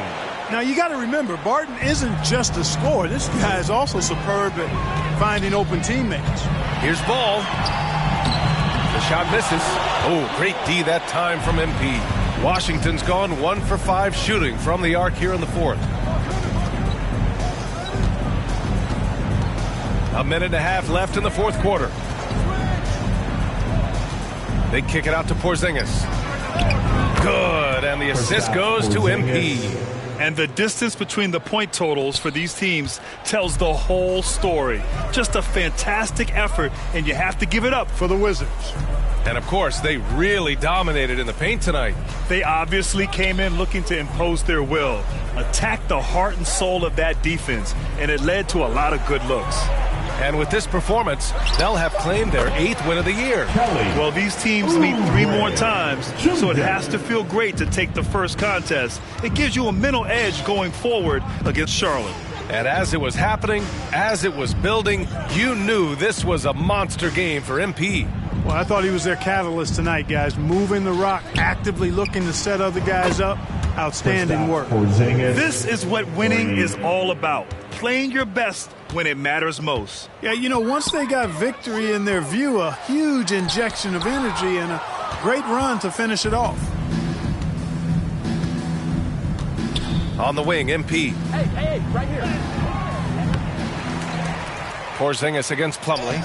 Now, you got to remember, Barton isn't just a scorer. This guy is also superb at finding open teammates. Here's Ball. The shot misses. Oh, great D that time from MP. Washington's gone 1 for 5 shooting from the arc here in the fourth. A minute and a half left in the fourth quarter. They kick it out to Porzingis. Good, and the assist goes to MP. And the distance between the point totals for these teams tells the whole story. Just a fantastic effort, and you have to give it up for the Wizards. And, of course, they really dominated in the paint tonight. They obviously came in looking to impose their will, attack the heart and soul of that defense, and it led to a lot of good looks. And with this performance, they'll have claimed their 8th win of the year. Well, these teams meet 3 more times, so it has to feel great to take the first contest. It gives you a mental edge going forward against Charlotte. And as it was happening, as it was building, you knew this was a monster game for MP. Well, I thought he was their catalyst tonight, guys. Moving the rock, actively looking to set other guys up. Outstanding work. This is what winning is all about. Playing your best when it matters most. Yeah, you know, once they got victory in their view, a huge injection of energy and a great run to finish it off. On the wing, MP. Hey, right here. Porzingis against Plumlee.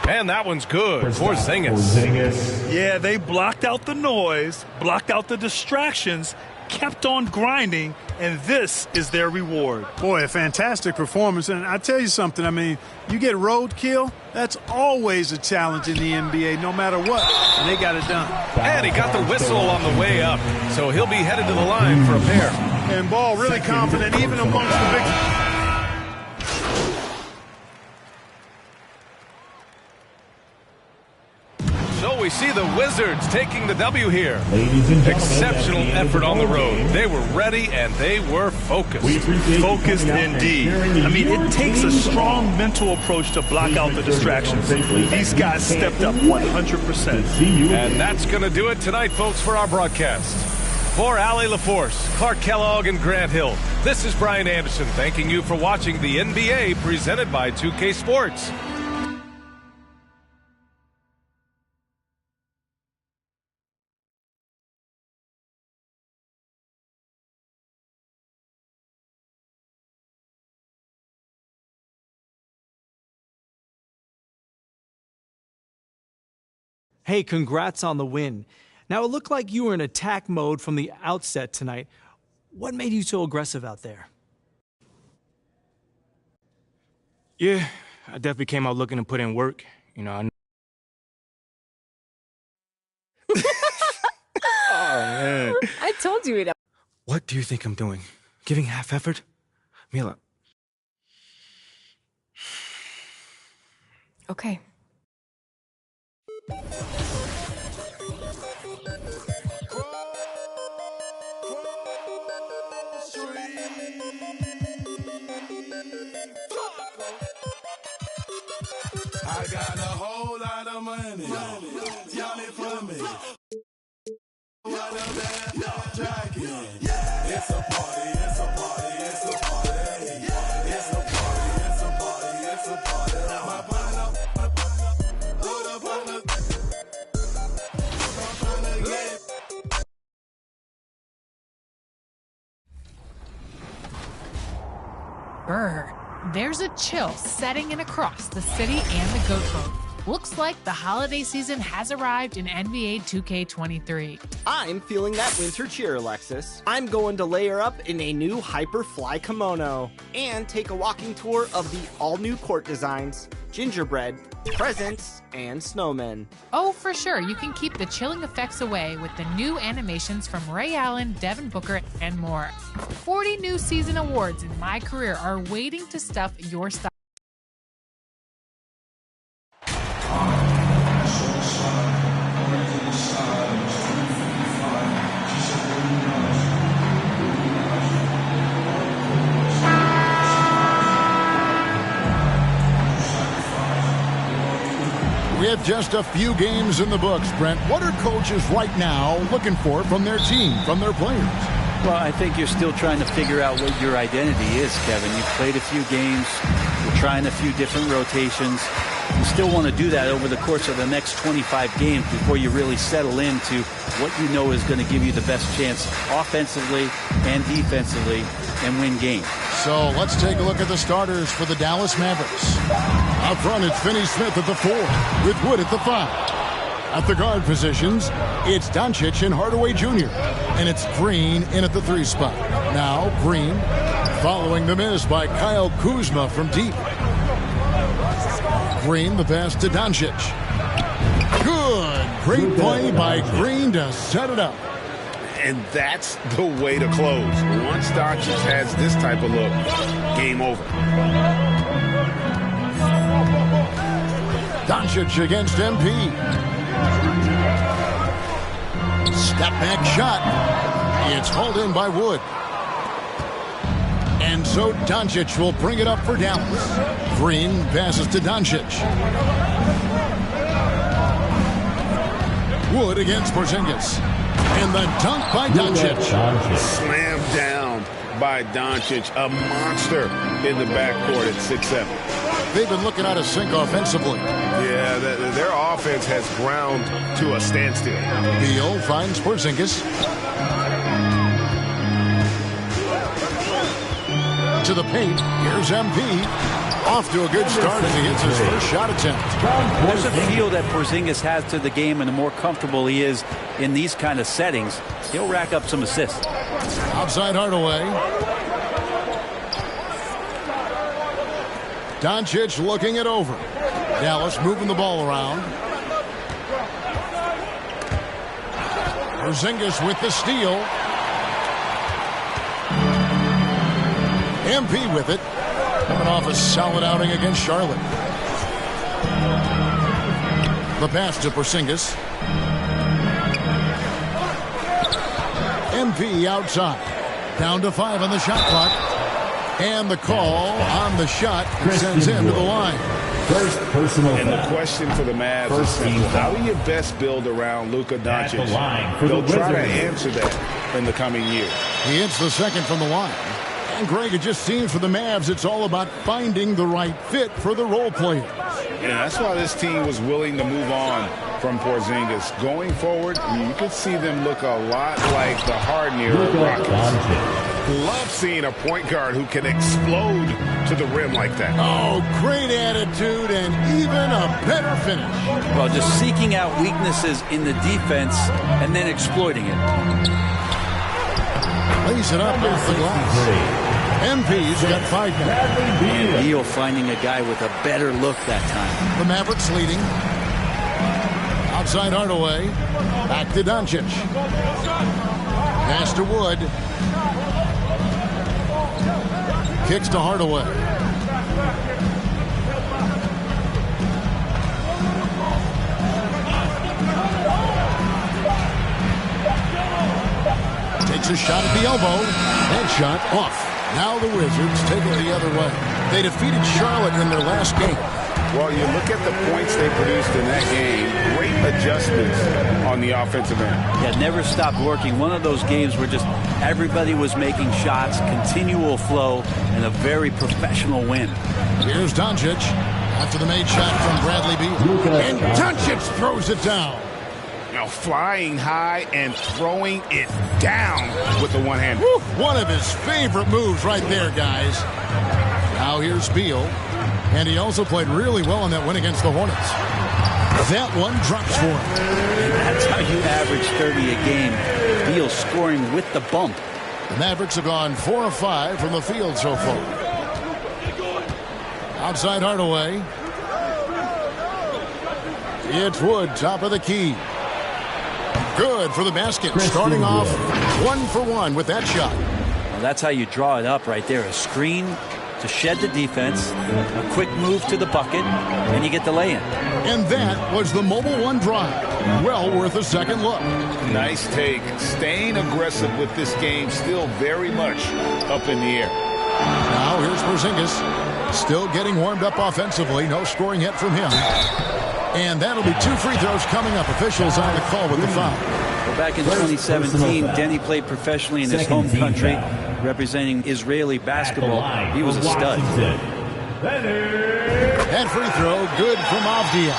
And that one's good. Porzingis. Yeah, they blocked out the noise, blocked out the distractions, kept on grinding, and this is their reward. Boy, a fantastic performance. And I tell you something, I mean, you get roadkill, that's always a challenge in the NBA, no matter what. And they got it done. And he got the whistle on the way up, so he'll be headed to the line for a pair. And Ball really confident even amongst the big... So we see the Wizards taking the W here. Exceptional effort on the road. They were ready and they were focused. Focused indeed. I mean, it takes a strong mental approach to block out the distractions. These guys stepped up 100%. And that's going to do it tonight, folks, for our broadcast. For Allie LaForce, Clark Kellogg, and Grant Hill, this is Brian Anderson thanking you for watching the NBA presented by 2K Sports. Hey, congrats on the win. Now, it looked like you were in attack mode from the outset tonight. What made you so aggressive out there? Yeah, I definitely came out looking to put in work. You know, Oh, man. I told you it. What do you think I'm doing? Giving half effort? Mila. Okay. I got a whole lot of money. Y'all it for me. What a bad jacket. It's a party, it's a party, it's a party. It's a party, it's a party, it's a party. My partner, load up on the. I'm trying to get. Brr. There's a chill setting in across the city and the Goat Boat. Looks like the holiday season has arrived in NBA 2K23. I'm feeling that winter cheer, Alexis. I'm going to layer up in a new Hyperfly kimono and take a walking tour of the all-new court designs, gingerbread, presents, and snowmen. Oh, for sure, you can keep the chilling effects away with the new animations from Ray Allen, Devin Booker, and more. 40 new season awards in my career are waiting to stuff your style. We have just a few games in the books, Brent. What are coaches right now looking for from their team, from their players? Well, I think you're still trying to figure out what your identity is, Kevin. You've played a few games. You're trying a few different rotations. You still want to do that over the course of the next 25 games before you really settle into what you know is going to give you the best chance offensively and defensively and win games. So let's take a look at the starters for the Dallas Mavericks. Up front, it's Finney Smith at the 4, with Wood at the 5. At the guard positions, it's Doncic and Hardaway Jr., and it's Green in at the 3 spot. Now Green, following the miss by Kyle Kuzma from deep. Green, the pass to Doncic. Good. Great play by Green to set it up. And that's the way to close. Once Doncic has this type of look, game over. Doncic against MP. Step back shot. It's hauled in by Wood. And so Doncic will bring it up for Dallas. Green passes to Doncic. Wood against Porzingis. And the dunk by Doncic. Slammed down by Doncic. A monster in the backcourt at 6'7". They've been looking out of sync offensively. Yeah, their offense has ground to a standstill. Beal finds Porzingis. To the paint. Here's MP. Off to a good start as he hits his first shot attempt. There's a feel that Porzingis has to the game, and the more comfortable he is in these kind of settings, he'll rack up some assists. Outside Hardaway. Doncic looking it over. Dallas moving the ball around. Porzingis with the steal. MP with it. Coming off a solid outing against Charlotte. The pass to Porzingis. MP outside. Down to 5 on the shot clock. And the call on the shot sends him to the line. First personal and the question for the Mavs is simple. How do you best build around Luka Doncic? They'll try to answer that in the coming year. He hits the second from the line. And Greg, it just seems for the Mavs it's all about finding the right fit for the role players. And that's why this team was willing to move on from Porzingis. Going forward, you could see them look a lot like the Harden era Rockets. Love seeing a point guard who can explode to the rim like that. Oh, great attitude and even a better finish. Well, just seeking out weaknesses in the defense and then exploiting it. Lays it up off the glass. MP's got 5 now. And Beal finding a guy with a better look that time. The Mavericks leading. Outside Hardaway. Back to Doncic. Pass to Wood. Kicks to Hardaway. Takes a shot at the elbow. That shot off. Now the Wizards take it the other way. They defeated Charlotte in their last game. Well, you look at the points they produced in that game. Great adjustments on the offensive end. Yeah, never stopped working. One of those games where just everybody was making shots, continual flow, and a very professional win. Here's Doncic after the made shot from Bradley Beal. And Doncic throws it down. Now flying high and throwing it down with the one hand. Woo, one of his favorite moves right there, guys. Now here's Beal. And he also played really well in that win against the Hornets. That one drops for him. And that's how you average 30 a game. Beal scoring with the bump. The Mavericks have gone 4 of 5 from the field so far. Outside Hardaway. It's Wood, top of the key. Good for the basket. Starting off 1 for 1 with that shot. Well, that's how you draw it up right there. A screen to shed the defense, a quick move to the bucket, and you get the lay-in. And that was the Mobile One drive. Well worth a second look. Nice take. Staying aggressive with this game, still very much up in the air. Now here's Porzingis. Still getting warmed up offensively. No scoring yet from him. And that'll be 2 free throws coming up. Officials on the call with the foul. Well, back in 2017, Denny played professionally in his home country, representing Israeli basketball. He was a stud. That free throw, good from Avdia.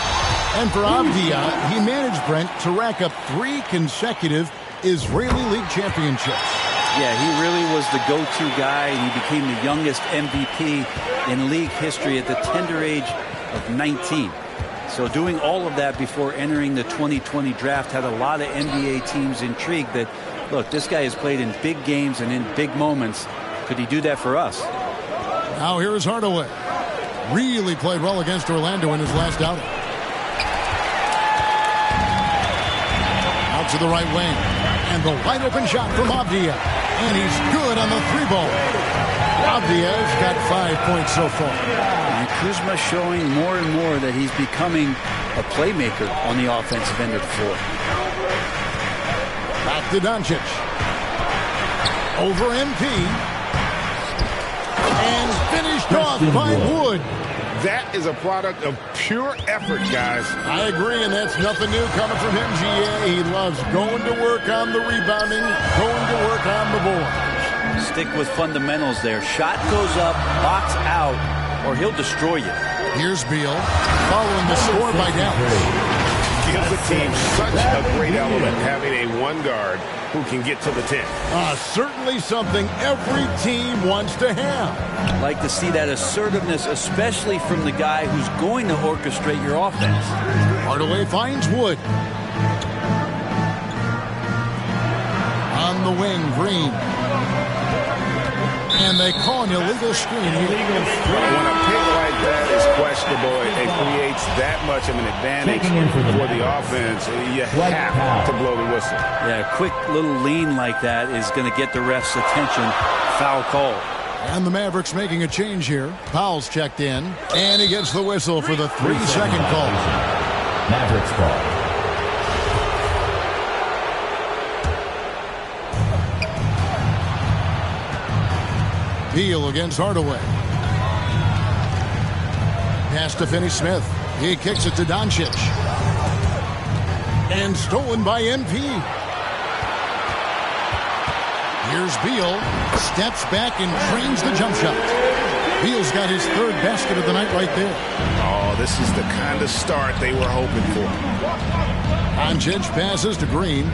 And for Avdia, he managed, Brent, to rack up 3 consecutive Israeli League championships. Yeah, he really was the go-to guy, and he became the youngest MVP in league history at the tender age of 19. So doing all of that before entering the 2020 draft had a lot of NBA teams intrigued that, look, this guy has played in big games and in big moments. Could he do that for us? Now here is Hardaway. Really played well against Orlando in his last outing. Out to the right wing. And the wide open shot from Avdia. And he's good on the 3-ball. Avdia's got 5 points so far. And Kuzma showing more and more that he's becoming a playmaker on the offensive end of the floor. Back to Doncic. Over MP. And finished off by Wood. That is a product of pure effort, guys. I agree, and that's nothing new coming from him, GA. He loves going to work on the rebounding, going to work on the board. Stick with fundamentals there. Shot goes up, box out, or he'll destroy you. Here's Beal, following the score by Dallas. Gives the team such a great element having a 1 guard who can get to the 10. Certainly something every team wants to have. Like to see that assertiveness, especially from the guy who's going to orchestrate your offense. Hardaway finds Wood. On the wing, Green. And they call an illegal screen. When a pick like that is questionable, it creates that much of an advantage for the offense. You have to blow the whistle. Yeah, a quick little lean like that is going to get the ref's attention. Foul call. And the Mavericks making a change here. Powell's checked in. And he gets the whistle for the 3-second call. Mavericks ball. Beal against Hardaway. Pass to Finney-Smith. He kicks it to Doncic. And stolen by MP. Here's Beal. Steps back and trains the jump shot. Beal's got his 3rd basket of the night right there. Oh, this is the kind of start they were hoping for. Doncic passes to Green.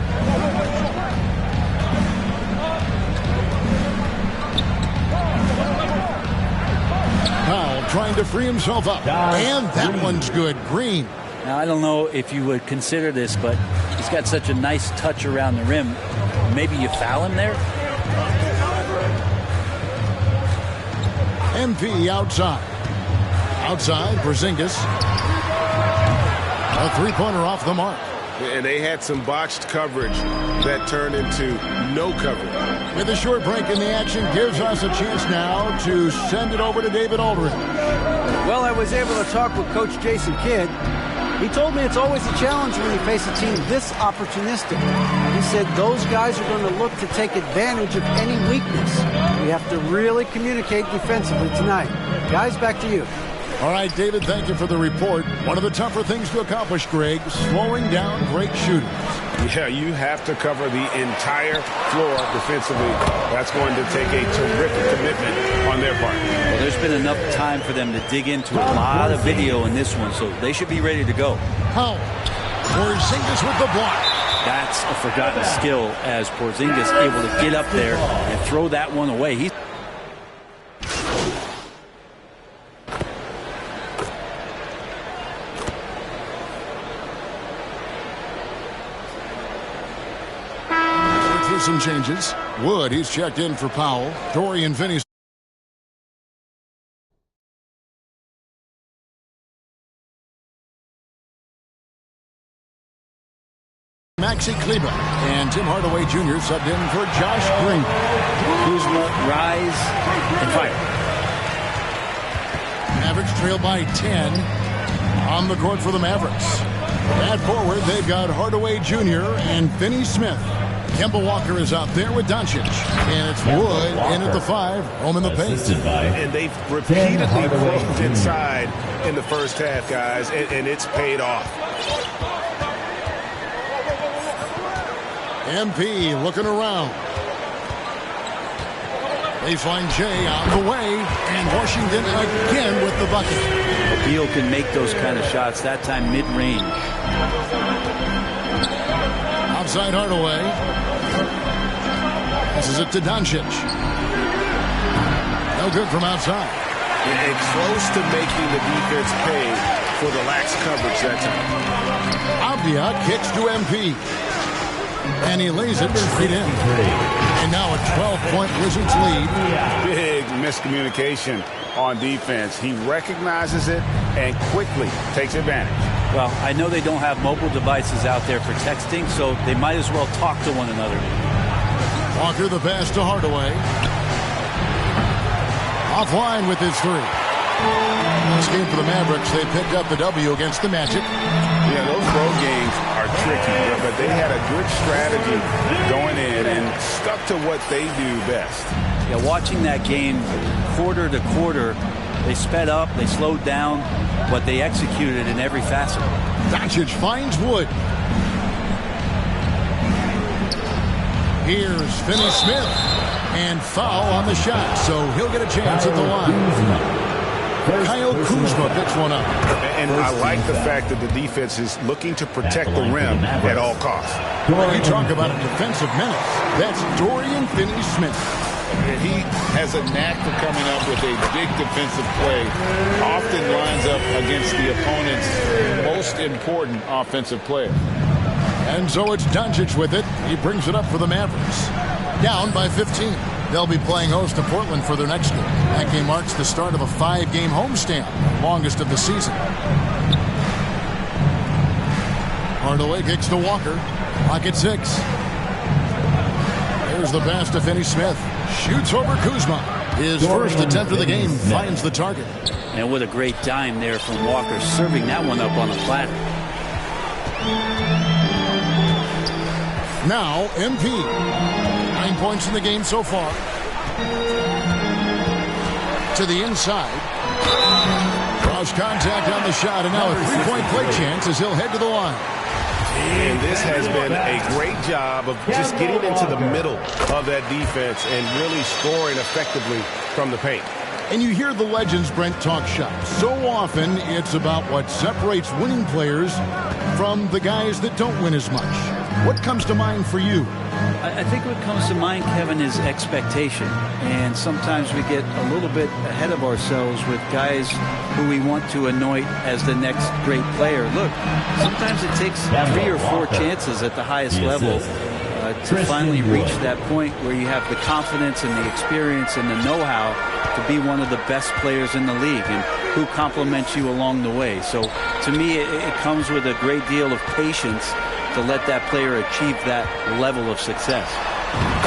Powell trying to free himself up. And that one's good. Green. Now, I don't know if you would consider this, but he's got such a nice touch around the rim. Maybe you foul him there? MP outside. Outside, Porzingis. A 3-pointer off the mark. And they had some botched coverage that turned into no coverage. With a short break in the action, gives us a chance now to send it over to David Aldridge. Well, I was able to talk with Coach Jason Kidd. He told me it's always a challenge when you face a team this opportunistic. He said those guys are going to look to take advantage of any weakness. We have to really communicate defensively tonight. Guys, back to you. All right, David, thank you for the report. One of the tougher things to accomplish, Greg, slowing down great shooters. Yeah, you have to cover the entire floor defensively. That's going to take a terrific commitment on their part. Well, there's been enough time for them to dig into a lot of video in this one, so they should be ready to go. Powell. Porzingis with the block. That's a forgotten skill as Porzingis able to get up there and throw that one away. some changes. Wood, he's checked in for Powell. Dorian Finney. Maxi Kleba and Tim Hardaway Jr. subbed in for Josh Green. Kuzma, rise and fire. Mavericks trail by 10 on the court for the Mavericks. At forward, they've got Hardaway Jr. and Finney Smith. Kemba Walker is out there with Doncic. And it's Wood in at the 5, home in the paint. And they've repeatedly closed inside in the first half, guys, and it's paid off. MP looking around. Baseline Jay out of the way, and Washington again with the bucket. Beal can make those kind of shots, that time mid-range. Outside Hardaway. Passes it to Doncic. No good from outside. And close to making the defense pay for the lax coverage that time. Avdia kicks to MP. And he lays it straight in. And now a 12-point Wizards lead. Big miscommunication on defense. He recognizes it and quickly takes advantage. Well, I know they don't have mobile devices out there for texting, so they might as well talk to one another. Walker the pass to Hardaway. Offline with his 3. This game for the Mavericks, they picked up the W against the Magic. Yeah, those road games are tricky, but they had a good strategy going in and stuck to what they do best. Yeah, watching that game quarter to quarter, they sped up, they slowed down, but they executed in every facet. Doncic finds Wood. Here's Finney Smith. And foul on the shot, so he'll get a chance at the line. Kyle Kuzma picks one up. And I like the fact that the defense is looking to protect the rim at all costs. When you talk about a defensive menace, that's Dorian Finney-Smith. He has a knack for coming up with a big defensive play. Often lines up against the opponent's most important offensive player. And so it's Doncic with it. He brings it up for the Mavericks. Down by 15. They'll be playing host to Portland for their next game. That game marks the start of a 5-game homestand, longest of the season. Hardaway kicks to Walker. Clock at 6. Here's the pass to Finney-Smith. Shoots over Kuzma. His first attempt of the game finds the target. And what a great dime there from Walker, serving that one up on a platter. Now, MP. 9 points in the game so far. To the inside. Cross contact on the shot, and now a 3-point play chance as he'll head to the line. And this has been a great job of just getting into the middle of that defense and really scoring effectively from the paint. And you hear the legends, Brent, talk shop. So often, it's about what separates winning players from the guys that don't win as much. What comes to mind for you? I think what comes to mind, Kevin, is expectation. And sometimes we get a little bit ahead of ourselves with guys who we want to anoint as the next great player. Look, sometimes it takes 3 or 4 chances at the highest level to finally reach that point where you have the confidence and the experience and the know-how to be one of the best players in the league, and who compliments you along the way. So to me, it comes with a great deal of patience to let that player achieve that level of success.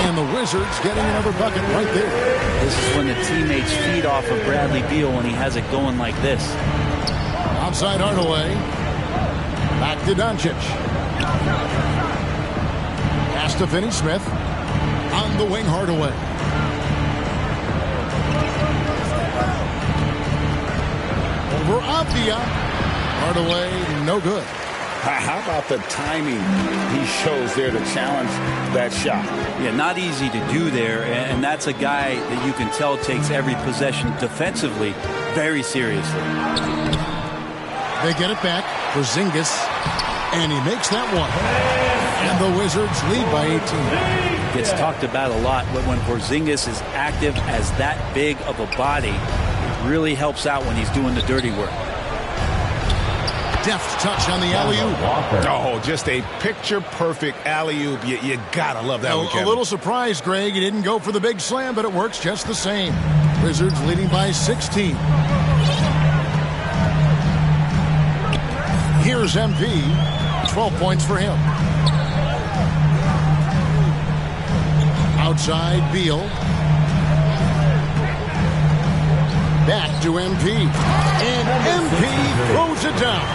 And the Wizards getting another bucket right there. This is when the teammates feed off of Bradley Beal when he has it going like this. Outside Hardaway. Back to Doncic. Pass to Finney-Smith. On the wing, Hardaway. Over Avdia. Hardaway, no good. How about the timing he shows there to challenge that shot? Yeah, not easy to do there, and that's a guy that you can tell takes every possession defensively very seriously. They get it back for Porzingis, and he makes that one. And the Wizards lead by 18. Gets talked about a lot, but when Porzingis is active as that big of a body, it really helps out when he's doing the dirty work. deft touch on the alley-oop. Oh, just a picture-perfect alley-oop. You gotta love that one, Kevin. A little surprised, Greg. He didn't go for the big slam, but it works just the same. Wizards leading by 16. Here's MP. 12 points for him. Outside, Beal. Back to MP. And MP throws it down.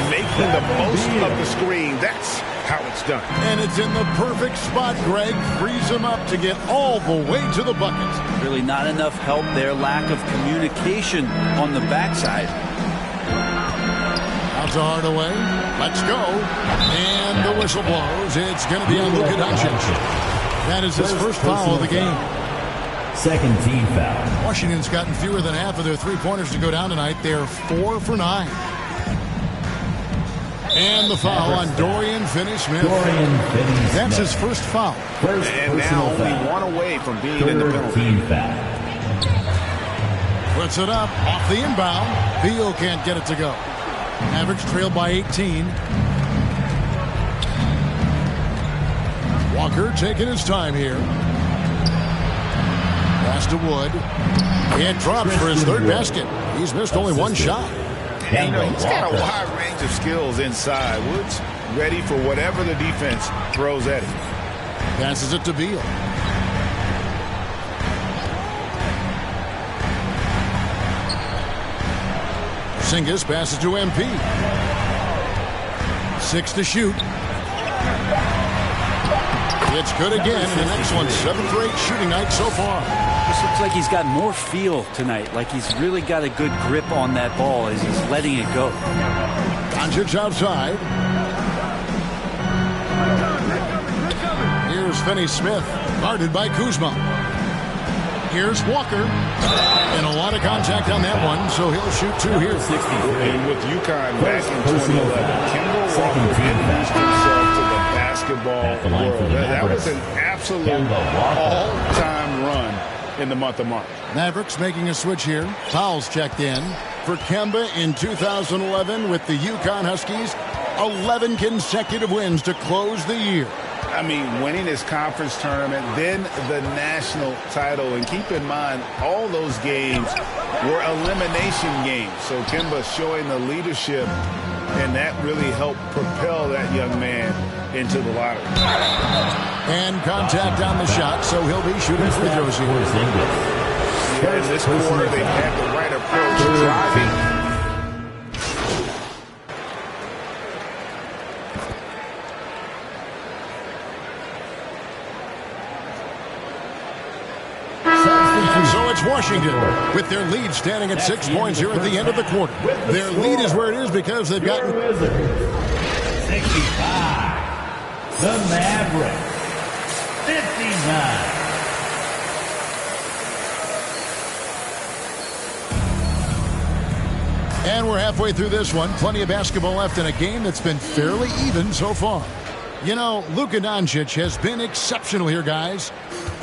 Making the most of the screen. That's how it's done. And it's in the perfect spot. Greg frees him up to get all the way to the bucket. Really not enough help there. Lack of communication on the backside. Out to Hardaway. Let's go. And the whistle blows. It's going to be on Luka Doncic. That is his first foul of the game. Second team foul. Washington's gotten fewer than half of their three-pointers to go down tonight. They're 4 for 9. And the foul on Dorian Finney-Smith. That's his first foul. And now only one away from being in the penalty. Puts it up off the inbound. Beal can't get it to go. Mavericks trailed by 18. Walker taking his time here. Pass to Wood. It drops for his third basket. He's missed only one shot. And, he's got a wide range of skills inside. Wood's ready for whatever the defense throws at him. Passes it to Beal. Porzingis passes to MP. 6 to shoot. It's good again, and the next one's 7th or 8th shooting night so far. This looks like he's got more feel tonight, like he's really got a good grip on that ball as he's letting it go. Doncic outside. Here's Finney-Smith, guarded by Kuzma. Here's Walker. And a lot of contact on that one, so he'll shoot 2 here. And with UConn back in 2011, Kimball Walker introduced himself to the basketball world. That was an absolute all-time run in the month of March. Mavericks making a switch here. Fouls checked in for Kemba in 2011 with the UConn Huskies. 11 consecutive wins to close the year. I mean, winning his conference tournament, then the national title. And keep in mind, all those games were elimination games. So Kemba showing the leadership, and that really helped propel that young man into the lottery. And contact on the shot, so he'll be shooting free throws here. In this quarter, they've had the right approach, driving. So it's Washington with their lead standing at 6 points here at the end of the quarter. Their lead is where it is because they've gotten 65. The Mavericks 59. And we're halfway through this one. Plenty of basketball left in a game that's been fairly even so far. You know, Luka Doncic has been exceptional here, guys.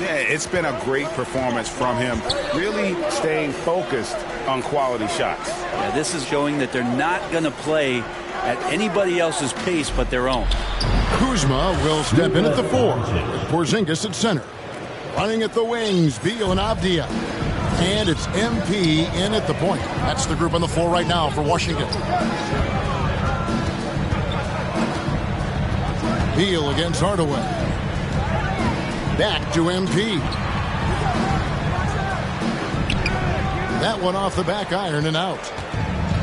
Yeah, it's been a great performance from him, really staying focused on quality shots. Yeah, this is showing that they're not going to play at anybody else's pace but their own. Kuzma will step in at the 4. Porzingis at center. Running at the wings, Beal and Avdia. And it's MP in at the point. That's the group on the floor right now for Washington. Beal against Hardaway. Back to MP. That one off the back iron and out.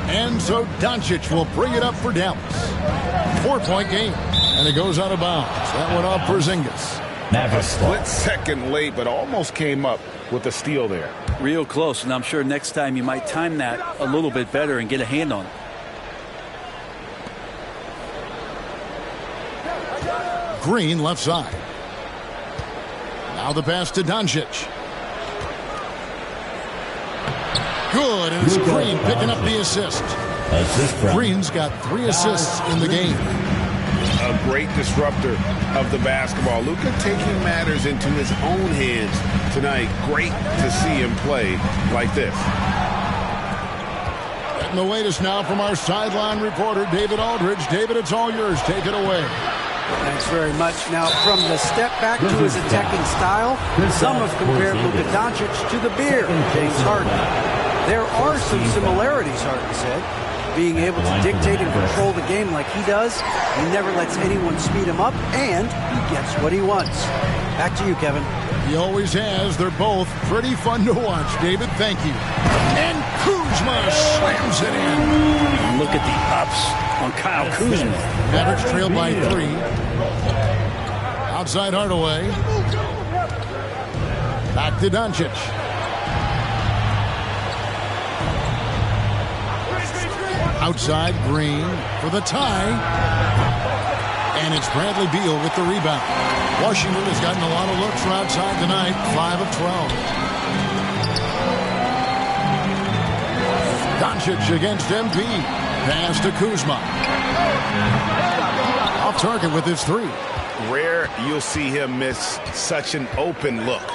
And so Doncic will bring it up for Dallas. 4-point game. And it goes out of bounds. That one off Porzingis. A split second late, but almost came up with a steal there. Real close, and I'm sure next time you might time that a little bit better and get a hand on it. Green left side. Now the pass to Doncic. Good, and it's Green picking up the assist. Green's got 3 assists in the game. A great disruptor of the basketball. Luka taking matters into his own hands tonight. Great to see him play like this. Getting the latest now from our sideline reporter, David Aldridge. David, it's all yours. Take it away. Thanks very much. Now, from the step back to his attacking style, some have compared Luka Doncic to the bear, James Harden. There are some similarities, Harden said. Being able to dictate and control the game like he does, he never lets anyone speed him up, and he gets what he wants. Back to you, Kevin. He always has. They're both pretty fun to watch. David, thank you. And Kuzma slams it in. Look at the ups on Kyle Kuzma. Mavericks trailed by 3. Outside Hardaway. Back to Doncic. Outside Green for the tie. And it's Bradley Beal with the rebound. Washington has gotten a lot of looks from outside tonight, 5 of 12. Doncic against MP. Pass to Kuzma. Off target with his 3. Rare you'll see him miss such an open look.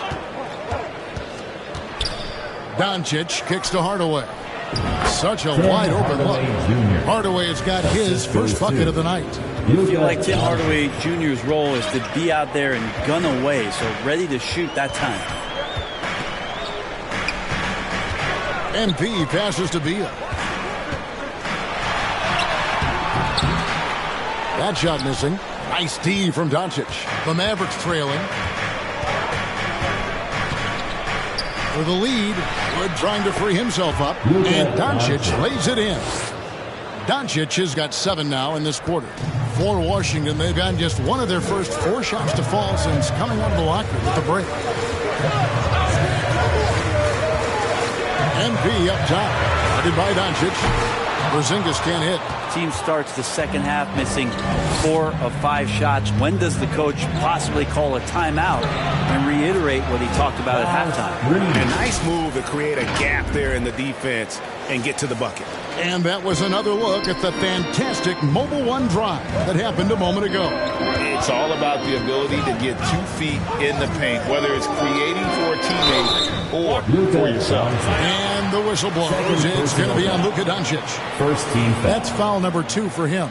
Doncic kicks to Hardaway. Such a wide open look. Hardaway has got his first bucket of the night. I feel like Tim Hardaway Jr.'s role is to be out there and gun away, so ready to shoot that time. MP passes to Beal. That shot missing. Nice D from Doncic. The Mavericks trailing. For the lead, Wood trying to free himself up, and Doncic lays it in. Doncic has got 7 now in this quarter. For Washington, they've gotten just one of their first 4 shots to fall since coming out of the locker with the break. MP up top, headed by Doncic. Porzingis can't hit. Team starts the second half missing 4 of 5 shots. When does the coach possibly call a timeout and reiterate what he talked about at halftime? A nice move to create a gap there in the defense and get to the bucket. And that was another look at the fantastic Mobile One drive that happened a moment ago. It's all about the ability to get 2 feet in the paint, whether it's creating for a teammate or for yourself. And the whistle blows. It's going to be on Luka Doncic. First team foul. That's foul number 2 for him.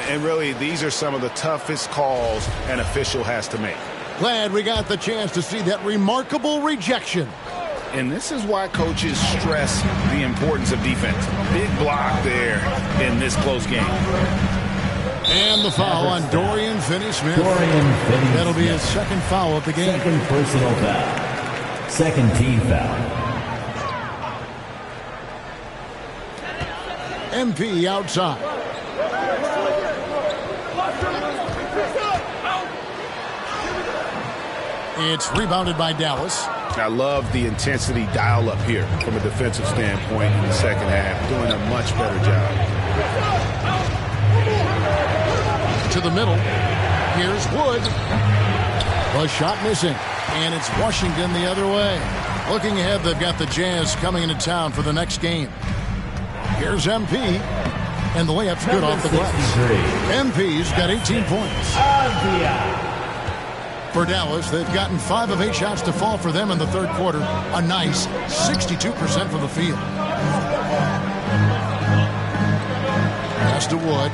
And really, these are some of the toughest calls an official has to make. Glad we got the chance to see that remarkable rejection. And this is why coaches stress the importance of defense. Big block there in this close game. And the foul on Dorian Finney-Smith. That'll be his second foul of the game. Second personal foul. Second team foul. MP outside. It's rebounded by Dallas. I love the intensity dial up here from a defensive standpoint in the second half. Doing a much better job. To the middle. Here's Wood. The shot missing. And it's Washington the other way. Looking ahead, they've got the Jazz coming into town for the next game. Here's MP. And the layup's good off the glass. MP's got 18 points. For Dallas, they've gotten 5 of 8 shots to fall for them in the third quarter. A nice 62% from the field. Pass to Wood.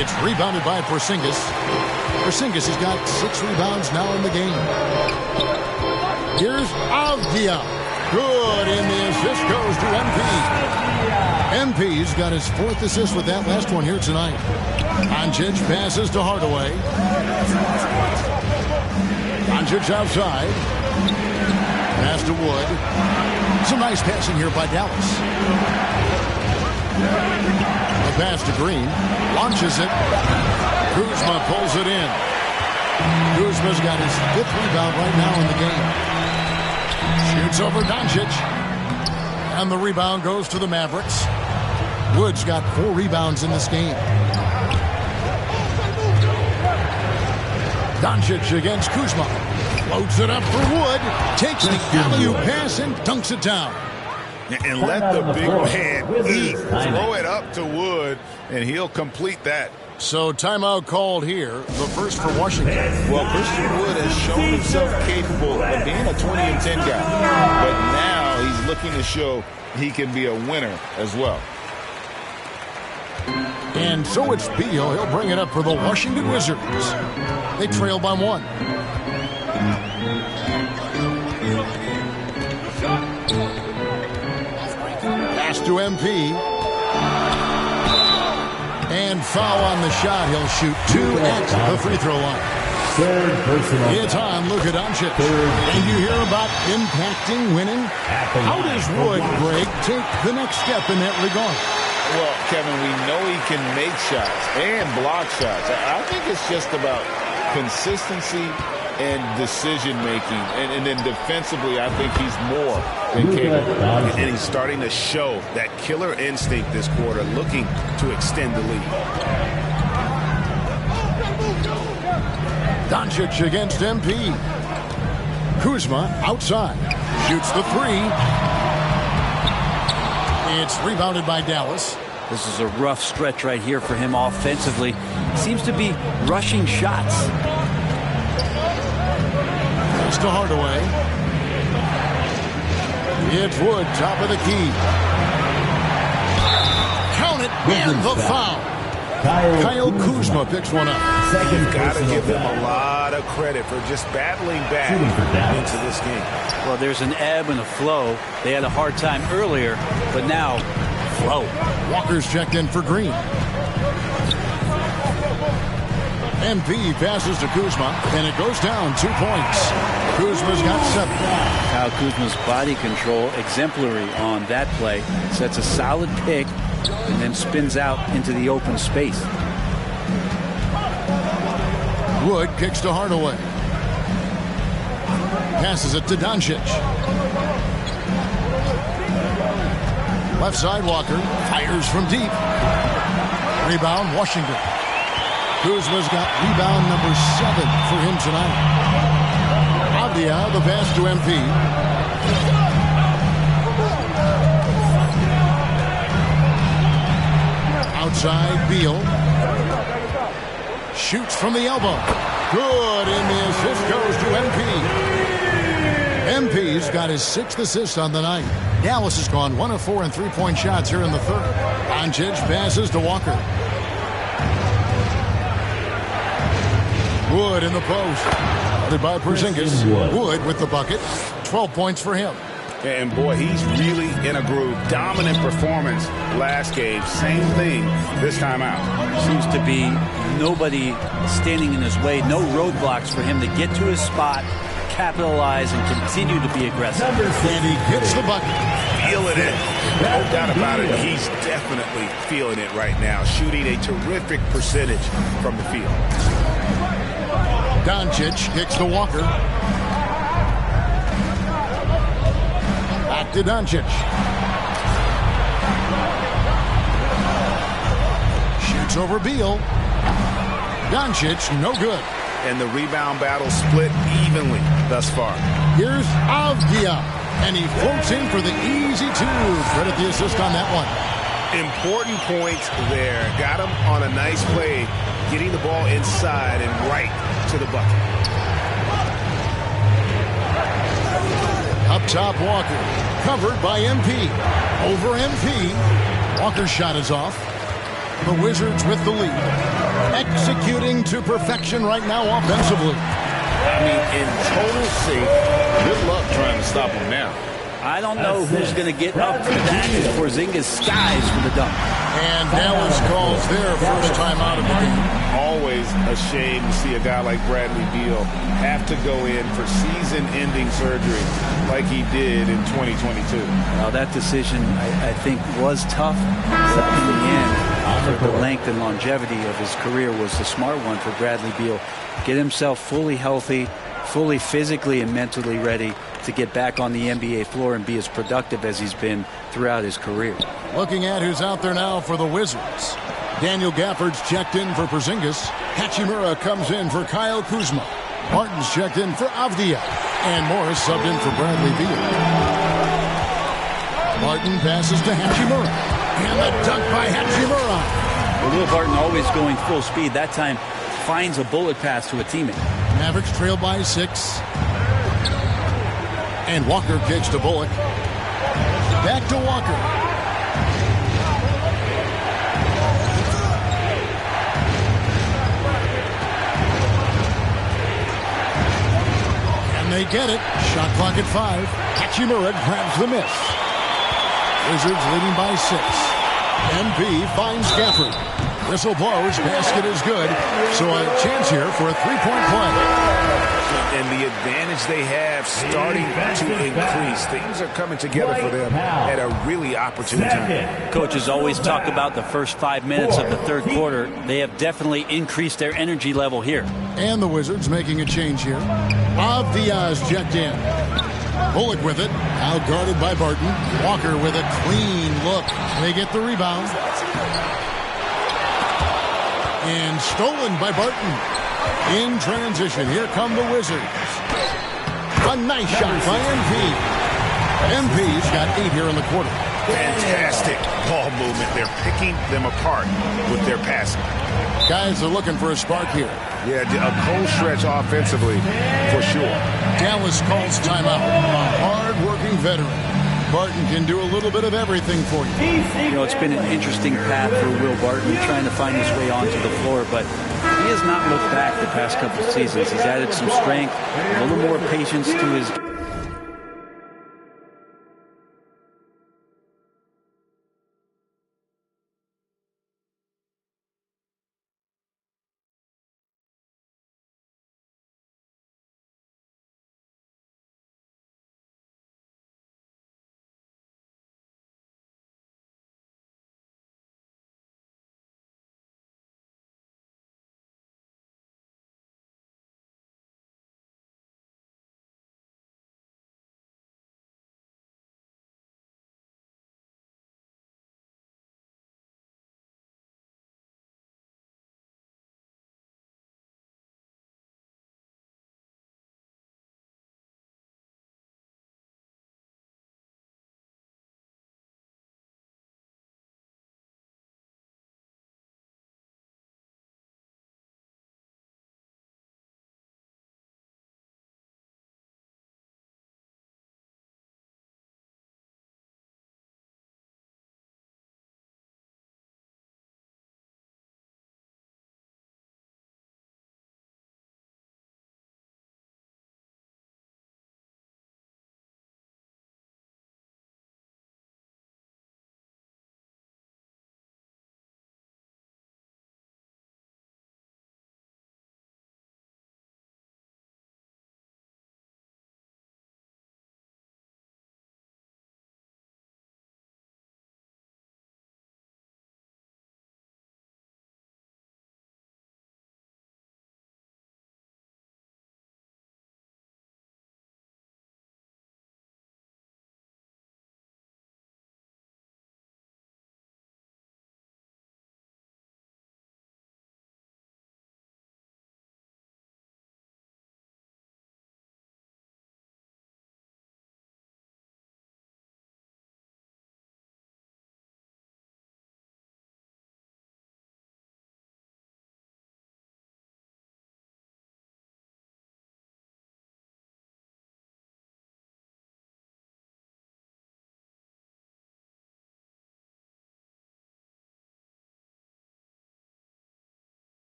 It's rebounded by Porzingis. Porzingis has got 6 rebounds now in the game. Here's Avdia. Good, and the assist goes to MP. MP's got his 4th assist with that last one here tonight. Doncic passes to Hardaway. Doncic outside. Pass to Wood. Some nice passing here by Dallas. The pass to Green. Launches it. Kuzma pulls it in. Kuzma's got his 5th rebound right now in the game. Shoots over Doncic. And the rebound goes to the Mavericks. Wood's got 4 rebounds in this game. Doncic against Kuzma. Floats it up for Wood. Takes the alley-oop pass and dunks it down. And let the big man eat. Throw it up to Wood, and he'll complete that. So timeout called here. The first for Washington. Well, Christian Wood has shown himself capable of being a 20-10 guy. But now he's looking to show he can be a winner as well. And so it's Beal. He'll bring it up for the Washington Wizards. They trail by 1. Pass to MP. And foul on the shot. He'll shoot 2 at the free throw line. Third personal. It's on Luka Doncic. And you hear about impacting winning? How does Wood, Greg, take the next step in that regard? Well, Kevin, we know he can make shots and block shots. I think it's just about consistency and decision-making. And then defensively, I think he's more than capable. And he's starting to show that killer instinct this quarter, looking to extend the lead. Doncic against MP. Kuzma outside. Shoots the 3. It's rebounded by Dallas. This is a rough stretch right here for him offensively. Seems to be rushing shots. Pass to Hardaway. It's Wood, top of the key. Count it, and the foul. Kyle Kuzma picks one up. You've got to give them a lot of credit for just battling back into this game. Well, there's an ebb and a flow. They had a hard time earlier, but now, flow. Walker's checked in for Green. MP passes to Kuzma, and it goes down 2 points. Kuzma's got 7. Kyle Kuzma's body control exemplary on that play. Sets a solid pick and then spins out into the open space. Wood kicks to Hardaway. Passes it to Doncic. Left side, Walker fires from deep. Rebound, Washington. Kuzma's got rebound number 7 for him tonight. Avdia, the pass to MP. Outside, Beal. Shoots from the elbow. Good, and the assist goes to MP. MP's got his 6th assist on the night. Dallas has gone 1 of 4 in 3-point shots here in the 3rd. Doncic passes to Walker. Wood in the post. Guarded by Porzingis. Wood with the bucket. 12 points for him. And boy, he's really in a groove. Dominant performance last game. Same thing this time out. Seems to be nobody standing in his way. No roadblocks for him to get to his spot, capitalize, and continue to be aggressive. And he hits the bucket. Feel it in. No doubt about it. He's definitely feeling it right now. Shooting a terrific percentage from the field. Doncic kicks to Walker. Back to Doncic. Shoots over Beal. Doncic, no good. And the rebound battle split evenly thus far. Here's Avdia. And he floats in for the easy 2. Credit the assist on that one. Important points there. Got him on a nice play, getting the ball inside and right to the bucket. Up top, Walker. Covered by MP. Over MP. Walker's shot is off. The Wizards with the lead. Executing to perfection right now offensively. I mean, in total sync. Good luck trying to stop him now. I don't know who's going to get up to that as Porzingis skies for the dunk. And Dallas calls their first time out of the game. Always a shame to see a guy like Bradley Beal have to go in for season-ending surgery like he did in 2022. Now that decision, I think, was tough. But in the end, for the length and longevity of his career, was the smart one for Bradley Beal. Get himself fully healthy, fully physically and mentally ready to get back on the NBA floor and be as productive as he's been throughout his career. Looking at who's out there now for the Wizards. Daniel Gafford's checked in for Porzingis. Hachimura comes in for Kyle Kuzma. Martin's checked in for Avdia. And Morris subbed in for Bradley Beal. Martin passes to Hachimura. And the dunk by Hachimura. Well, Will Barton always going full speed. That time finds a bullet pass to a teammate. Mavericks trail by 6. And Walker kicks to Bullock. Back to Walker. And they get it. Shot clock at 5. Hachimura grabs the miss. Wizards leading by 6. MP finds Gafford. Whistle blows. Basket is good. So a chance here for a three-point play. And the advantage they have starting to increase. Things are coming together for them at a really opportune time. Coaches always talk about the first 5 minutes of the third quarter. They have definitely increased their energy level here. And the Wizards making a change here. Diaz checked in. Bullock with it. Now guarded by Barton. Walker with a clean look. They get the rebound. And stolen by Barton. In transition, here come the Wizards. A nice shot by MP. MP's got 8 here in the quarter. Fantastic ball movement. They're picking them apart with their passing. Guys are looking for a spark here. Yeah, a cold stretch offensively for sure. Dallas calls timeout. A hard-working veteran. Barton can do a little bit of everything for you. You know, it's been an interesting path for Will Barton trying to find his way onto the floor, but he has not looked back the past couple of seasons. He's added some strength, a little more patience to his game.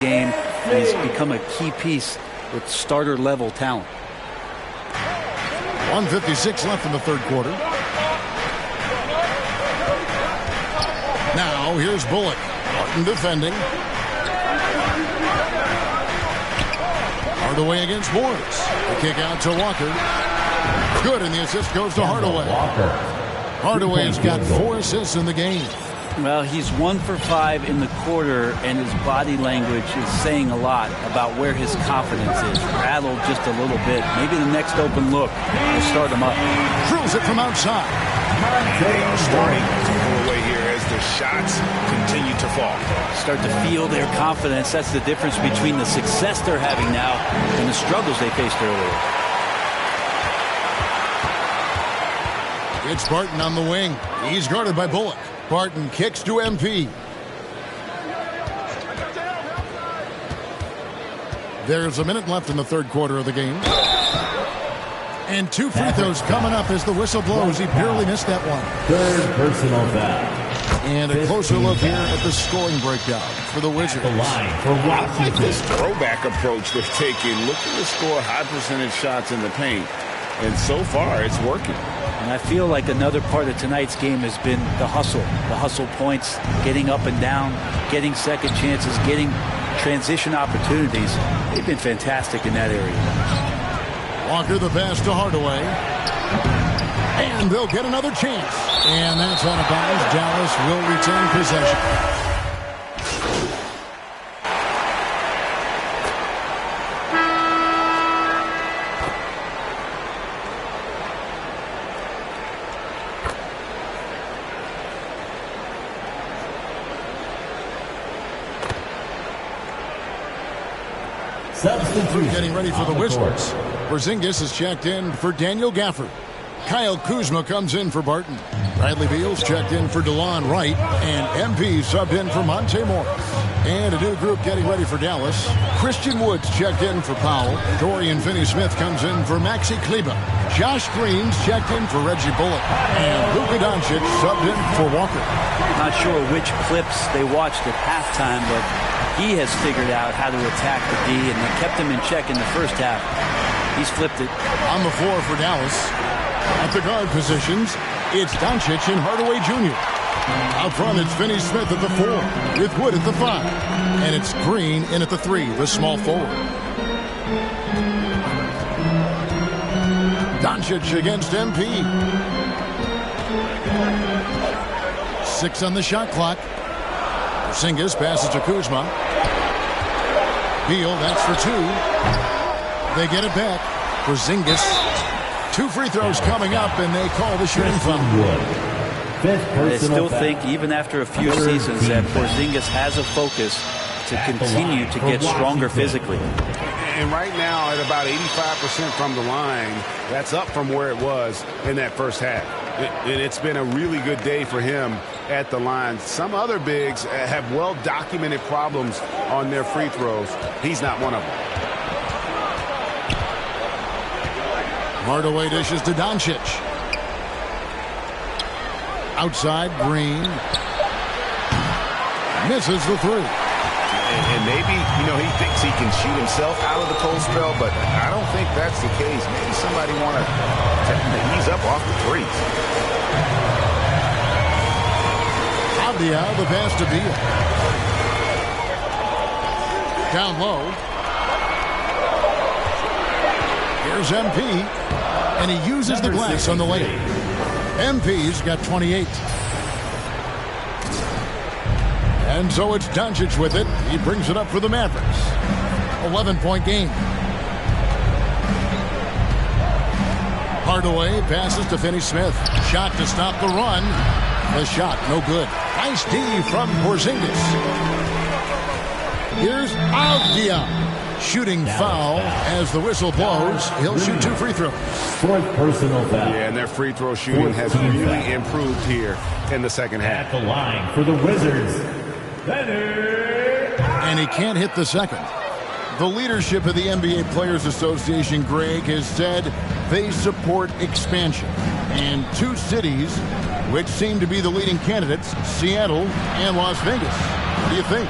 Game, he's become a key piece with starter level talent. 1:56 left in the third quarter. Now here's Bullock. Barton defending. Hardaway against Morris. The kick out to Walker. Good, and the assist goes to Hardaway. Hardaway has got 4 assists in the game. Well, he's 1 for 5 in the quarter, and his body language is saying a lot about where his confidence is. Rattled just a little bit. Maybe the next open look will start him up. Drills it from outside. Starting to pull away here as the shots continue to fall. Start to feel their confidence. That's the difference between the success they're having now and the struggles they faced earlier. It's Barton on the wing. He's guarded by Bullock. Barton kicks to MP. There's a minute left in the third quarter of the game. And 2 free throws coming up as the whistle blows. He barely missed that one. Third personal foul. And a closer look here at the scoring breakdown for the Wizards. The line for I like this throwback approach they're taking. Looking to score high percentage shots in the paint. And so far, it's working. And I feel like another part of tonight's game has been the hustle points, getting up and down, getting second chances, getting transition opportunities. They've been fantastic in that area. Walker the pass to Hardaway. And they'll get another chance. And that's out of bounds. Dallas will retain possession. Substitute getting ready for the Wizards. Porzingis is checked in for Daniel Gafford. Kyle Kuzma comes in for Barton. Bradley Beal's checked in for DeLon Wright. And MP subbed in for Monte Morris. And a new group getting ready for Dallas. Christian Woods checked in for Powell. Dorian Finney-Smith comes in for Maxi Kleber. Josh Green's checked in for Reggie Bullock. And Luka Doncic subbed in for Walker. Not sure which clips they watched at halftime, but he has figured out how to attack the D, and they kept him in check in the first half. He's flipped it. On the floor for Dallas. At the guard positions, it's Doncic and Hardaway Jr. Out front, it's Finney-Smith at the 4, with Wood at the 5. And it's Green in at the 3, the small forward. Doncic against MP. 6 on the shot clock. Porzingis passes to Kuzma. Beal, that's for 2. They get it back. Porzingis. 2 free throws coming up, and they call the shooting foul. I still think, even after a few seasons, that Porzingis has a focus to continue to get stronger physically. And right now, at about 85% from the line, that's up from where it was in that first half. It's been a really good day for him at the line. Some other bigs have well-documented problems on their free throws. He's not one of them. Hardaway dishes to Doncic. Outside, Green. Misses the 3. And maybe, he thinks he can shoot himself out of the cold spell, but I don't think that's the case. Maybe somebody want to tell him to ease up off the threes. Avdia, the pass to Beal. Down low. Here's MP, and he uses the glass on the layup. MP's got 28. And so it's Doncic with it. He brings it up for the Mavericks. 11-point game. Hardaway passes to Finney-Smith. Shot to stop the run. The shot, no good. Nice D from Porzingis. Here's Avdia. Shooting foul as the whistle blows. He'll shoot 2 free throws. Fourth personal foul. Yeah, and their free throw shooting has really improved here in the second half. At the line for the Wizards, and he can't hit the second. The leadership of the NBA Players Association, Greg, has said they support expansion. And 2 cities, which seem to be the leading candidates, Seattle and Las Vegas. What do you think?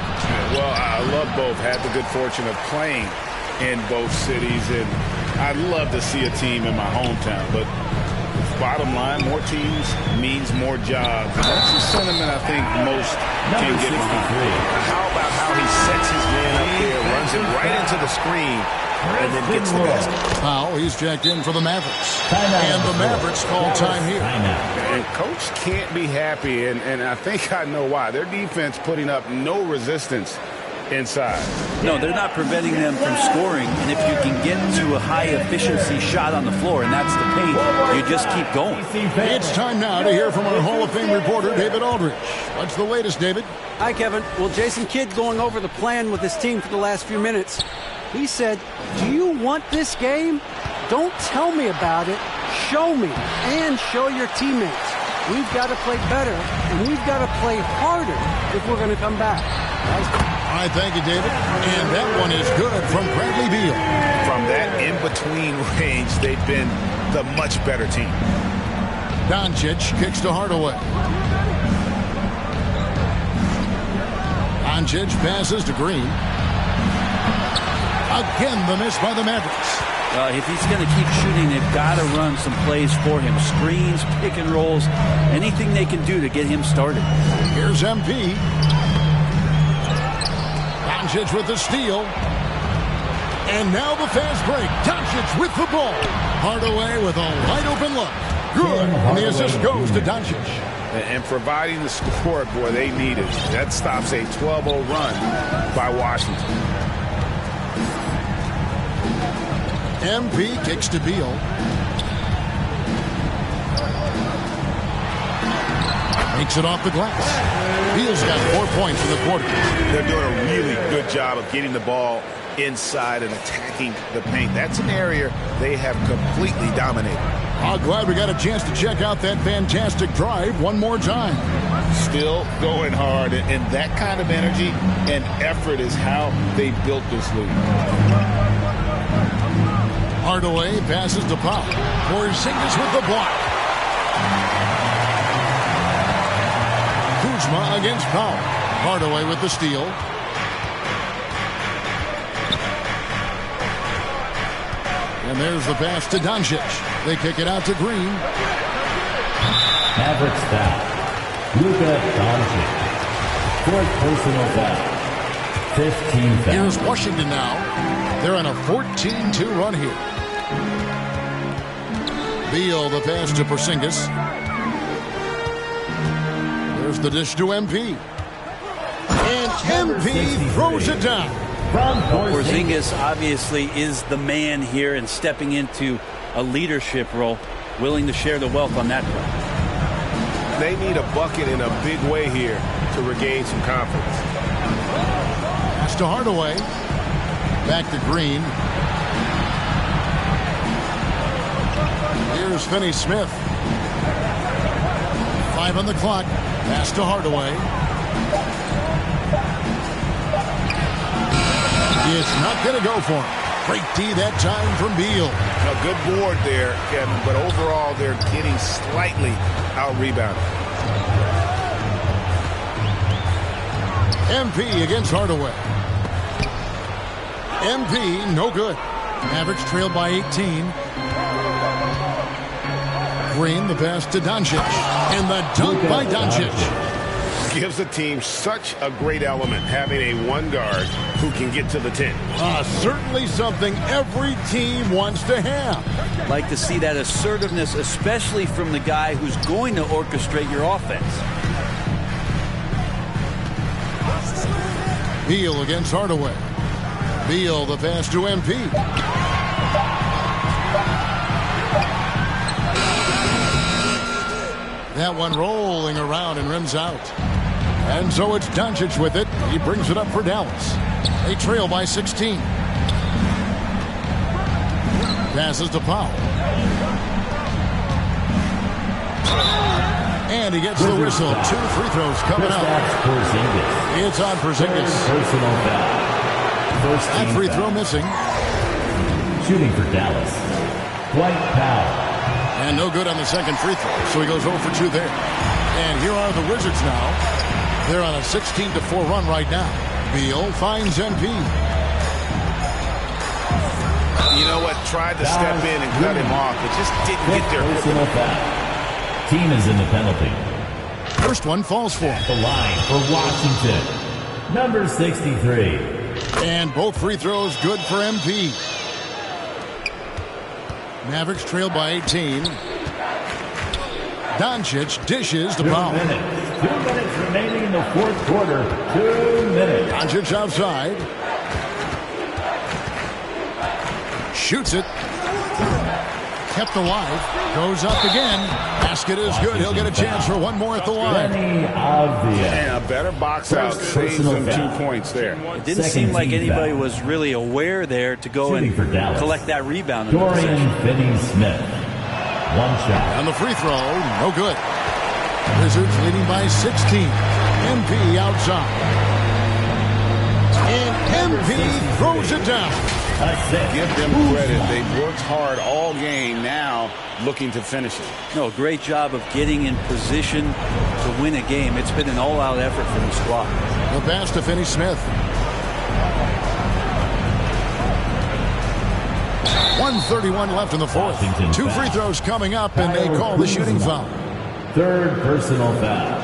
Well, I love both. Had the good fortune of playing in both cities, and I'd love to see a team in my hometown. But bottom line, more teams means more jobs. And that's the sentiment I think most can get behind. How about how he sets his man up there, runs it right into the screen, and then gets the basket. Powell, he's checked in for the Mavericks. And the Mavericks call time here. And Coach can't be happy, and I think I know why. Their defense putting up no resistance inside. No, they're not preventing them from scoring, and if you can get to a high-efficiency shot on the floor, and that's the paint, you just keep going. It's time now to hear from our Hall of Fame reporter, David Aldridge. What's the latest, David? Hi, Kevin. Well, Jason Kidd going over the plan with his team for the last few minutes. He said, do you want this game? Don't tell me about it. Show me and show your teammates. We've got to play better, and we've got to play harder if we're going to come back. All right, thank you, David. And that one is good from Bradley Beal. From that in-between range, they've been the much better team. Doncic kicks to Hardaway. Doncic passes to Green. Again, the miss by the Mavericks. If he's going to keep shooting, they've got to run some plays for him. Screens, pick and rolls, anything they can do to get him started. Here's MP. Doncic with the steal. And now the fast break. Doncic with the ball. Hardaway with a wide open look. Good. And the assist goes to Doncic. And providing the score, boy, they need it. That stops a 12-0 run by Washington. MP kicks to Beal. Makes it off the glass. Beal's got 4 points in the quarter. They're doing a really good job of getting the ball inside and attacking the paint. That's an area they have completely dominated. I'm glad we got a chance to check out that fantastic drive one more time. Still going hard, and that kind of energy and effort is how they built this league. Hardaway passes to Powell. Porzingis with the block. Kuzma against Powell. Hardaway with the steal. And there's the pass to Doncic. They kick it out to Green. Mavericks foul. Luka Doncic. Fourth personal foul. 15 foul. Here's Washington now. They're on a 14-2 run here. Beal, the pass to Porzingis. There's the dish to MP. And MP throws it down. Porzingis obviously is the man here and stepping into a leadership role, willing to share the wealth on that play. They need a bucket in a big way here to regain some confidence. Pass to Hardaway. Back to Green. Here's Finney-Smith. 5 on the clock. Pass to Hardaway. It's not going to go for him. Great D that time from Beal. A good board there, Kevin, but overall they're getting slightly out-rebounded. MP against Hardaway. MP, no good. Mavericks trail by 18. Green, the pass to Doncic. And the dunk by Doncic. Gives the team such a great element, having a one guard who can get to the 10. Certainly something every team wants to have. Like to see that assertiveness, especially from the guy who's going to orchestrate your offense. Beal against Hardaway. Beal, the pass to MP. That one rolling around and rims out. And so it's Doncic with it. He brings it up for Dallas. They trail by 16. Passes to Powell. And he gets the whistle. 2 free throws coming up. It's on Porzingis. That free throw missing. Shooting for Dallas. Dwight Powell. And no good on the second free throw. So he goes 0 for 2 there. And here are the Wizards now. They're on a 16-4 run right now. Beal finds MP. you know what, tried to step in and cut him off, but just didn't get there. Personal foul. Team is in the penalty. First one falls for him. The line for Washington, number 63. And both free throws good for MP. Mavericks trail by 18. Doncic dishes to Powell. 2 minutes remaining in the fourth quarter. 2 minutes. Doncic outside. Shoots it. Kept alive. Goes up again. Basket is good. He'll get a chance for one more at the line. And a better box out saves them 2 points there. It didn't seem like anybody was really aware there to go and collect that rebound. Dorian Finney-Smith. One shot. And the free throw, no good. Wizards leading by 16. MP outside. And MP throws it down. Give them credit. They've worked hard all game, now looking to finish it. No, great job of getting in position to win a game. It's been an all-out effort from the squad. The pass to Finney-Smith. 1:31 left in the fourth. 2 free throws coming up, and they call the shooting foul. Third personal foul.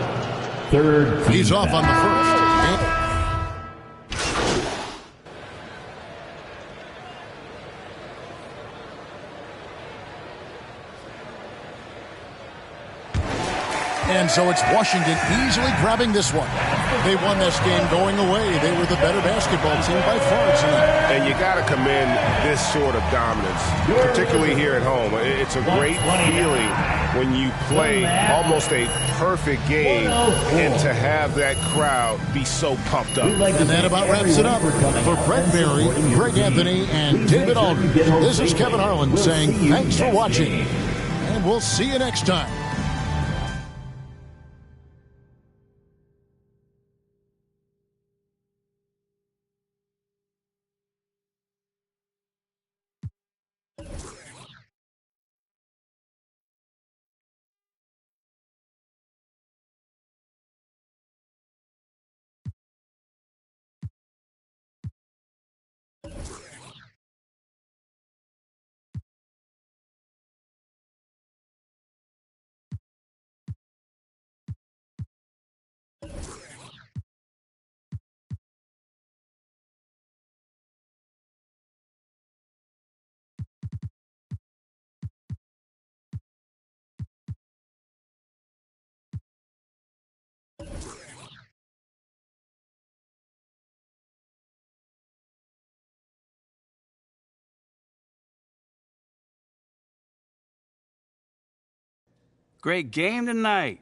Third team He's off foul. on the first. And so it's Washington easily grabbing this one. They won this game going away. They were the better basketball team by far tonight. And you got to commend this sort of dominance, particularly here at home. It's a great feeling when you play almost a perfect game and to have that crowd be so pumped up. And that about wraps it up. For Brett Berry, Greg Anthony, and David Aldridge, this is Kevin Harlan saying thanks for watching. And we'll see you next time. Great game tonight.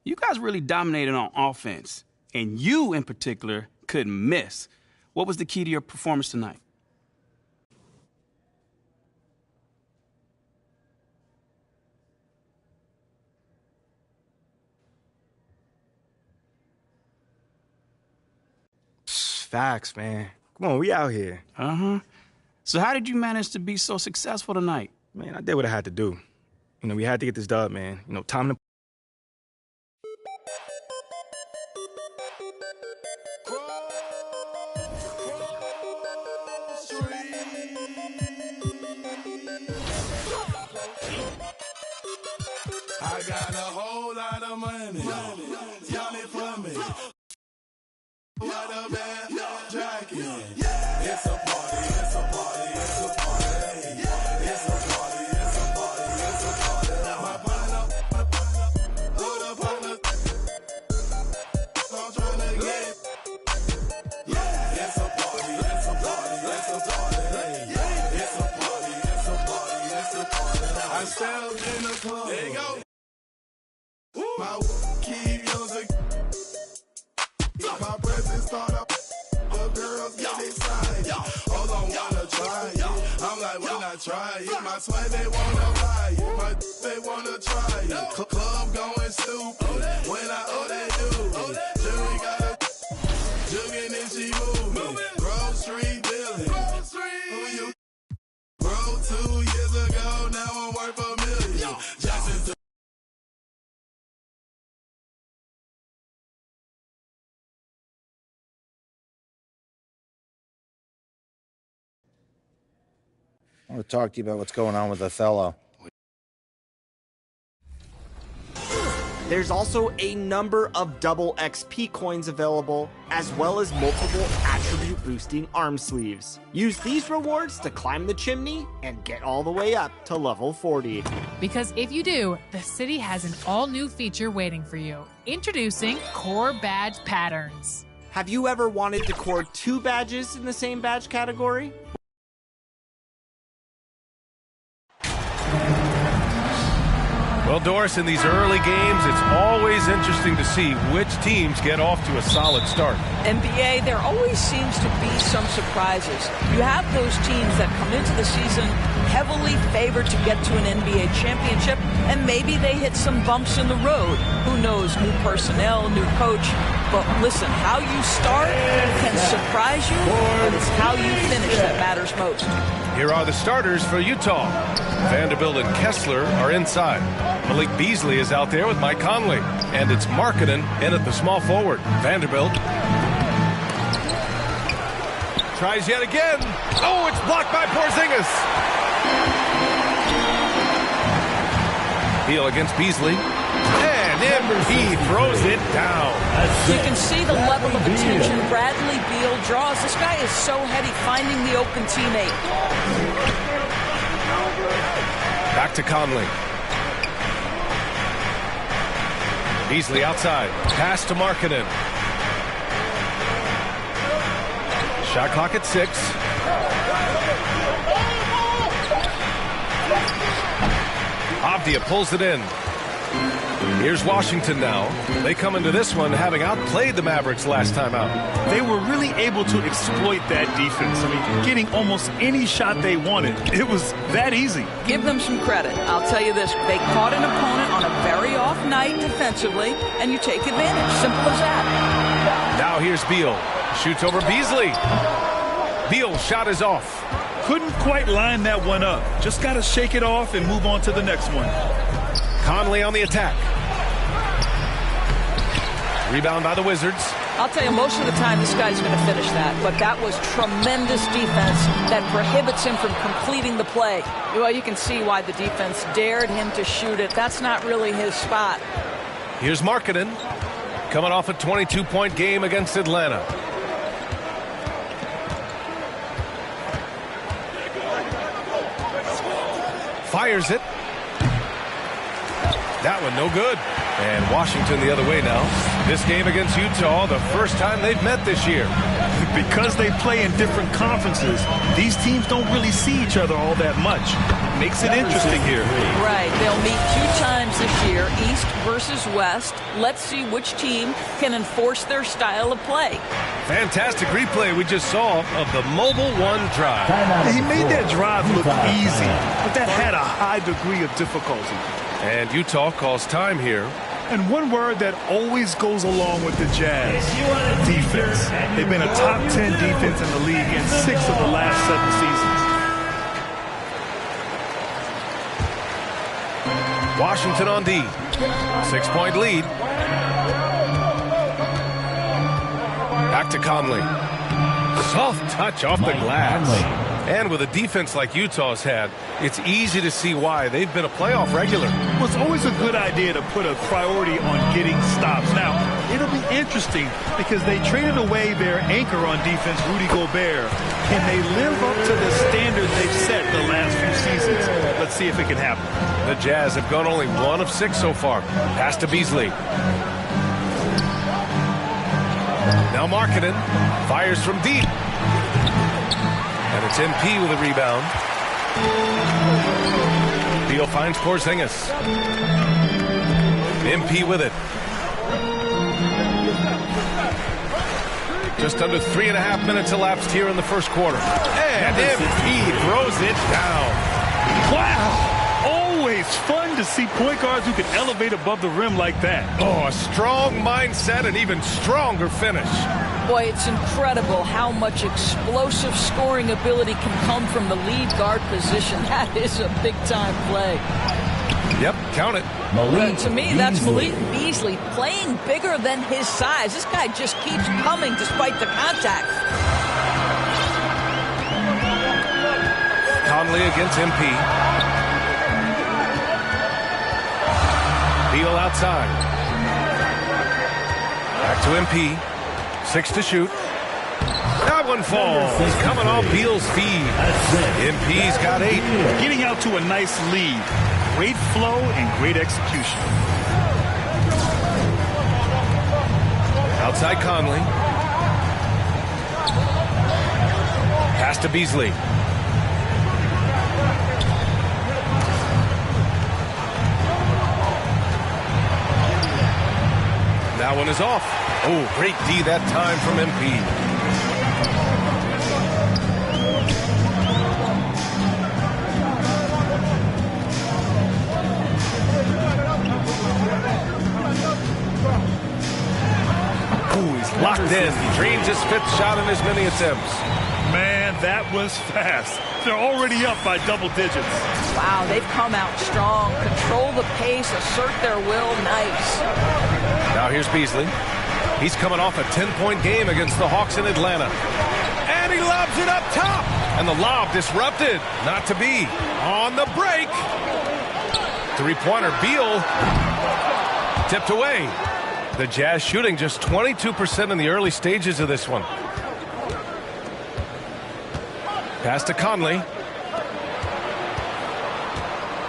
You guys really dominated on offense, and you in particular couldn't miss. What was the key to your performance tonight? Facts, man. Come on, we out here. Uh-huh. So how did you manage to be so successful tonight? Man, I did what I had to do. You know, we had to get this dub, man. You know, time to... I got a whole lot of money. Y'all it for me. What a bad jacket. It's a party, it's a party, it's a party. It's a party, it's a party, it's a party. My partner, who the partner? I'm trying to get. Yeah, it's a party, it's a party, it's a party. It's a party, it's a party, it's a party. I stepped in the club. There you go. My keep using. My presence start up. The girls get excited. Hold on, wanna try it. I'm like, when I try it. My sweat, they wanna buy it. My they wanna try it. Club going stupid. When I they do. Jury got a jugging and she moving. Grocery dealing. Who you? Bro, 2 years ago, now I'm worth $1 million. Jackson. I want to talk to you about what's going on with Othello. There's also a number of double XP coins available, as well as multiple attribute boosting arm sleeves. Use these rewards to climb the chimney and get all the way up to level 40. Because if you do, the city has an all-new feature waiting for you. Introducing Core Badge Patterns. Have you ever wanted to core 2 badges in the same badge category? Well, Doris, in these early games, it's always interesting to see which teams get off to a solid start. NBA, there always seems to be some surprises. You have those teams that come into the season heavily favored to get to an NBA championship, and maybe they hit some bumps in the road. Who knows, new personnel, new coach. But listen, how you start can surprise you, but it's how you finish that matters most. Here are the starters for Utah. Vanderbilt and Kessler are inside. Malik Beasley is out there with Mike Conley. And it's Markkanen in at the small forward. Vanderbilt tries yet again. Oh, it's blocked by Porzingis. Beal against Beasley. And he throws it down. You can see the level of attention Bradley Beal draws. This guy is so heady finding the open teammate. Back to Conley. Beasley outside. Pass to Markkanen. Shot clock at 6. Avdia pulls it in. Here's Washington now. They come into this one having outplayed the Mavericks last time out. They were really able to exploit that defense. I mean, getting almost any shot they wanted. It was that easy. Give them some credit. I'll tell you this. They caught an opponent on a very off night defensively, and you take advantage. Simple as that. Now here's Beal. Shoots over Beasley. Beal's shot is off. Couldn't quite line that one up. Just got to shake it off and move on to the next one. Conley on the attack. Rebound by the Wizards. I'll tell you, most of the time this guy's going to finish that, but that was tremendous defense that prohibits him from completing the play. Well, you can see why the defense dared him to shoot it. That's not really his spot. Here's Markkanen, coming off a 22-point game against Atlanta. Fires it. That one no good. And Washington the other way now. This game against Utah, the first time they've met this year. Because they play in different conferences, these teams don't really see each other all that much. Makes it interesting here. Right. They'll meet 2 times this year, East versus West. Let's see which team can enforce their style of play. Fantastic replay we just saw of the Mobile 1 drive. He made that drive look easy, but that had a high degree of difficulty. And Utah calls time here. And one word that always goes along with the Jazz, defense. They've been a top 10 defense in the league in 6 of the last 7 seasons. Washington on D. 6-point lead. Back to Conley. Soft touch off the glass. And with a defense like Utah's had, it's easy to see why they've been a playoff regular. Well, it's always a good idea to put a priority on getting stops. Now, it'll be interesting because they traded away their anchor on defense, Rudy Gobert. Can they live up to the standards they've set the last few seasons? Let's see if it can happen. The Jazz have gone only 1 of 6 so far. Pass to Beasley. Now Markkanen fires from deep. And it's MP with a rebound. Beal finds Porzingis. MP with it. Just under 3.5 minutes elapsed here in the first quarter. And MP throws it down. Wow! Always fun to see point guards who can elevate above the rim like that. Oh, a strong mindset and even stronger finish. Boy, it's incredible how much explosive scoring ability can come from the lead guard position. That is a big-time play. Yep, count it. To me, that's Malik Beasley playing bigger than his size. This guy just keeps coming despite the contact. Conley against MP. Beal outside. Back to MP. 6 to shoot. That one falls. He's coming off Beal's feed. MP's got 8. Getting out to a nice lead. Great flow and great execution. Outside Conley. Pass to Beasley. That one is off. Oh, great D that time from MP. Ooh, he's locked in. He drains his 5th shot in as many attempts. Man, that was fast. They're already up by double digits. Wow, they've come out strong. Control the pace, assert their will. Nice. Now here's Beasley. He's coming off a 10-point game against the Hawks in Atlanta. And he lobs it up top. And the lob disrupted. Not to be. On the break. 3-pointer. Beal tipped away. The Jazz shooting just 22% in the early stages of this one. Pass to Conley.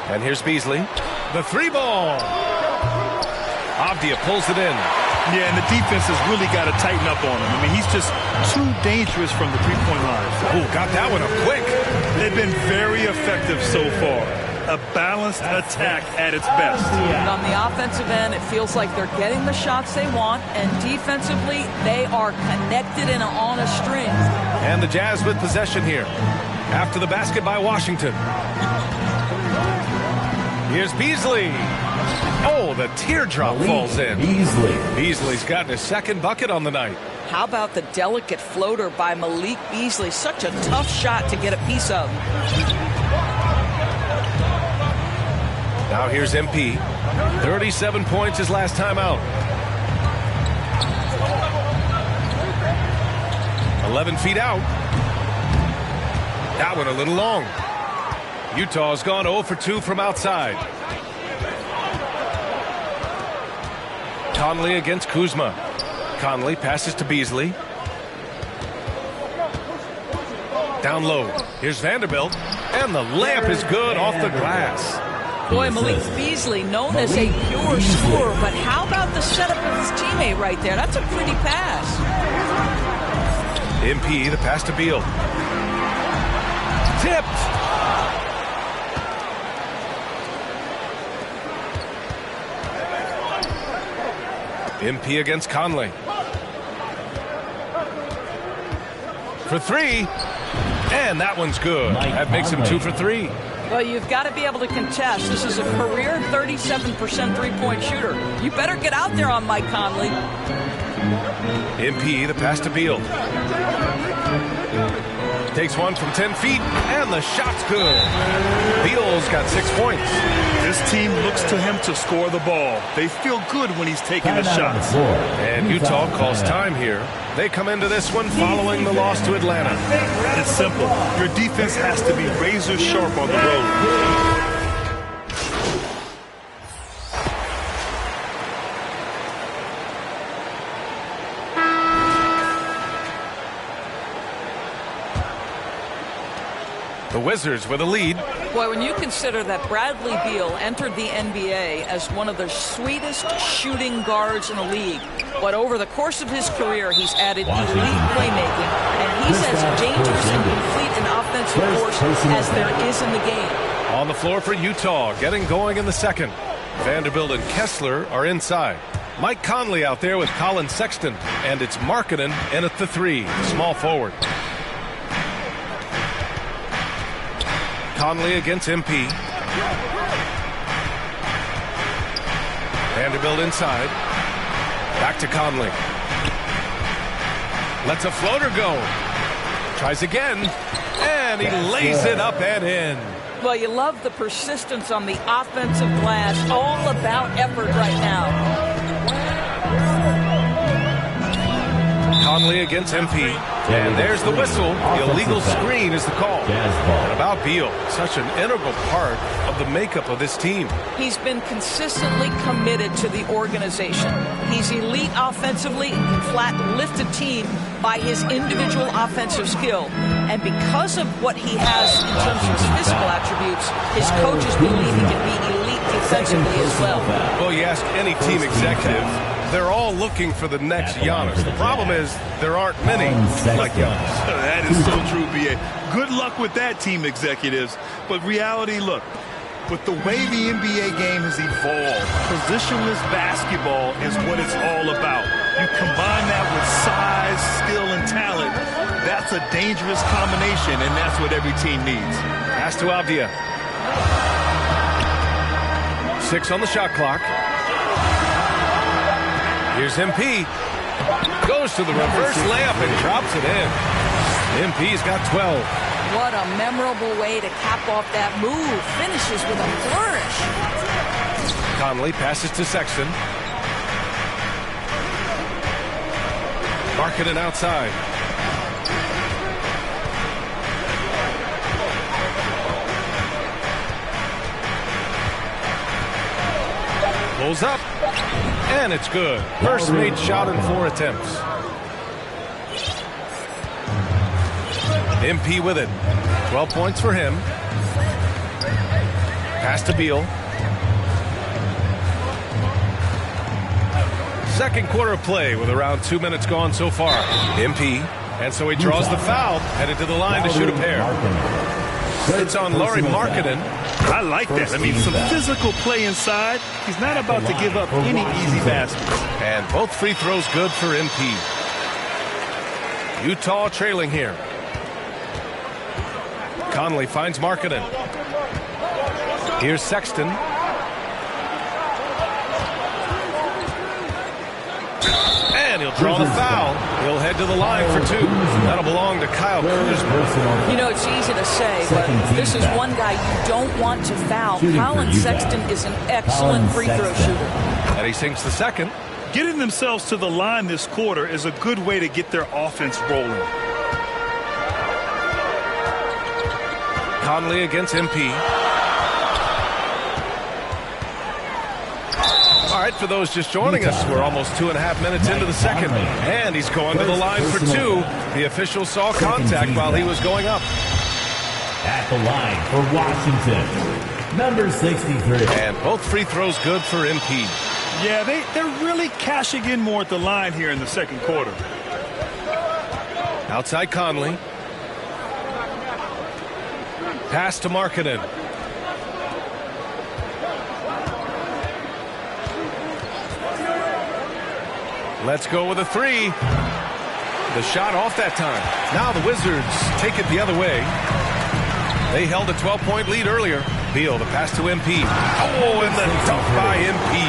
And here's Beasley. The 3-ball. Avdia pulls it in. Yeah, and the defense has really got to tighten up on him. I mean, he's just too dangerous from the three-point line. Oh, got that one up quick. They've been very effective so far. A balanced attack at its best. And on the offensive end, it feels like they're getting the shots they want, and defensively, they are connected and on a string. And the Jazz with possession here. After the basket by Washington. Here's Beasley. Oh, the teardrop falls in. Beasley's gotten his 2nd bucket on the night. How about the delicate floater by Malik Beasley? Such a tough shot to get a piece of. Now here's MP. 37 points his last time out. 11 feet out. That one a little long. Utah's gone 0 for 2 from outside. Conley against Kuzma. Conley passes to Beasley. Down low. Here's Vanderbilt. And the layup is good off the glass. Boy, Malik Beasley, known as a pure scorer, but how about the setup of his teammate right there? That's a pretty pass. MP, the pass to Beal. Tipped. MP against Conley. For 3. And that one's good. That makes him 2 for 3. Well, you've got to be able to contest. This is a career 37% three-point shooter. You better get out there on Mike Conley. MP, the pass to Beal. Takes one from 10 feet, and the shot's good. Beal's got 6 points. This team looks to him to score the ball. They feel good when he's taking the shots. And Utah calls time here. They come into this one following the loss to Atlanta. It's simple. Your defense has to be razor sharp on the road. The Wizards with a lead. Boy, when you consider that Bradley Beal entered the NBA as one of the sweetest shooting guards in the league, but over the course of his career, he's added elite playmaking, and he's as dangerous and complete an offensive force as there is in the game. On the floor for Utah, getting going in the second. Vanderbilt and Kessler are inside. Mike Conley out there with Colin Sexton, and it's Markkanen in at the 3, small forward. Conley against MP. Vanderbilt inside. Back to Conley. Lets a floater go. Tries again. And he lays it up and in. Well, you love the persistence on the offensive glass. All about effort right now. Conley against MP. And there's the whistle. The illegal screen is the call. And about Beal, such an integral part of the makeup of this team. He's been consistently committed to the organization. He's elite offensively and can flat lift a team by his individual offensive skill. And because of what he has in terms of his physical attributes, his coaches believe he can be elite defensively as well. Well, you ask any team executive, they're all looking for the next Giannis. The problem is there aren't many like Giannis. That is so true, B.A. Good luck with that, team executives. But reality, look, with the way the NBA game has evolved, positionless basketball is what it's all about. You combine that with size, skill, and talent, that's a dangerous combination, and that's what every team needs. Pass to Avdia. 6 on the shot clock. Here's MP. Goes to the reverse layup and drops it in. MP's got 12. What a memorable way to cap off that move. Finishes with a flourish. Conley passes to Sexton. Markkanen outside. Pulls up. And it's good. First made shot in 4 attempts. MP with it. 12 points for him. Pass to Beal. Second quarter of play with around 2 minutes gone so far. MP. And so he draws the foul. Headed to the line to shoot a pair. It's on Lauri Markkanen. I like that. I mean, some physical play inside. He's not about to give up any easy baskets. And both free throws good for MP. Utah trailing here. Conley finds Markkanen. Here's Sexton. And he'll draw the foul. He'll head to the line for 2. That'll belong to Kyle Kuzma. You know, it's easy to say, but this is one guy you don't want to foul. Colin Sexton is an excellent free throw shooter. And he sinks the second. Getting themselves to the line this quarter is a good way to get their offense rolling. Conley against MP. All right, for those just joining us, we're almost 2.5 minutes into the second. And he's going to the line for 2. The official saw contact while he was going up. At the line for Washington, number 63. And both free throws good for MP. Yeah, they're really cashing in more at the line here in the second quarter. Outside Conley. Pass to Markkanen. Let's go with a 3. The shot off that time. Now the Wizards take it the other way. They held a 12-point lead earlier. Beal, the pass to MP. Oh, and the dunk by MP.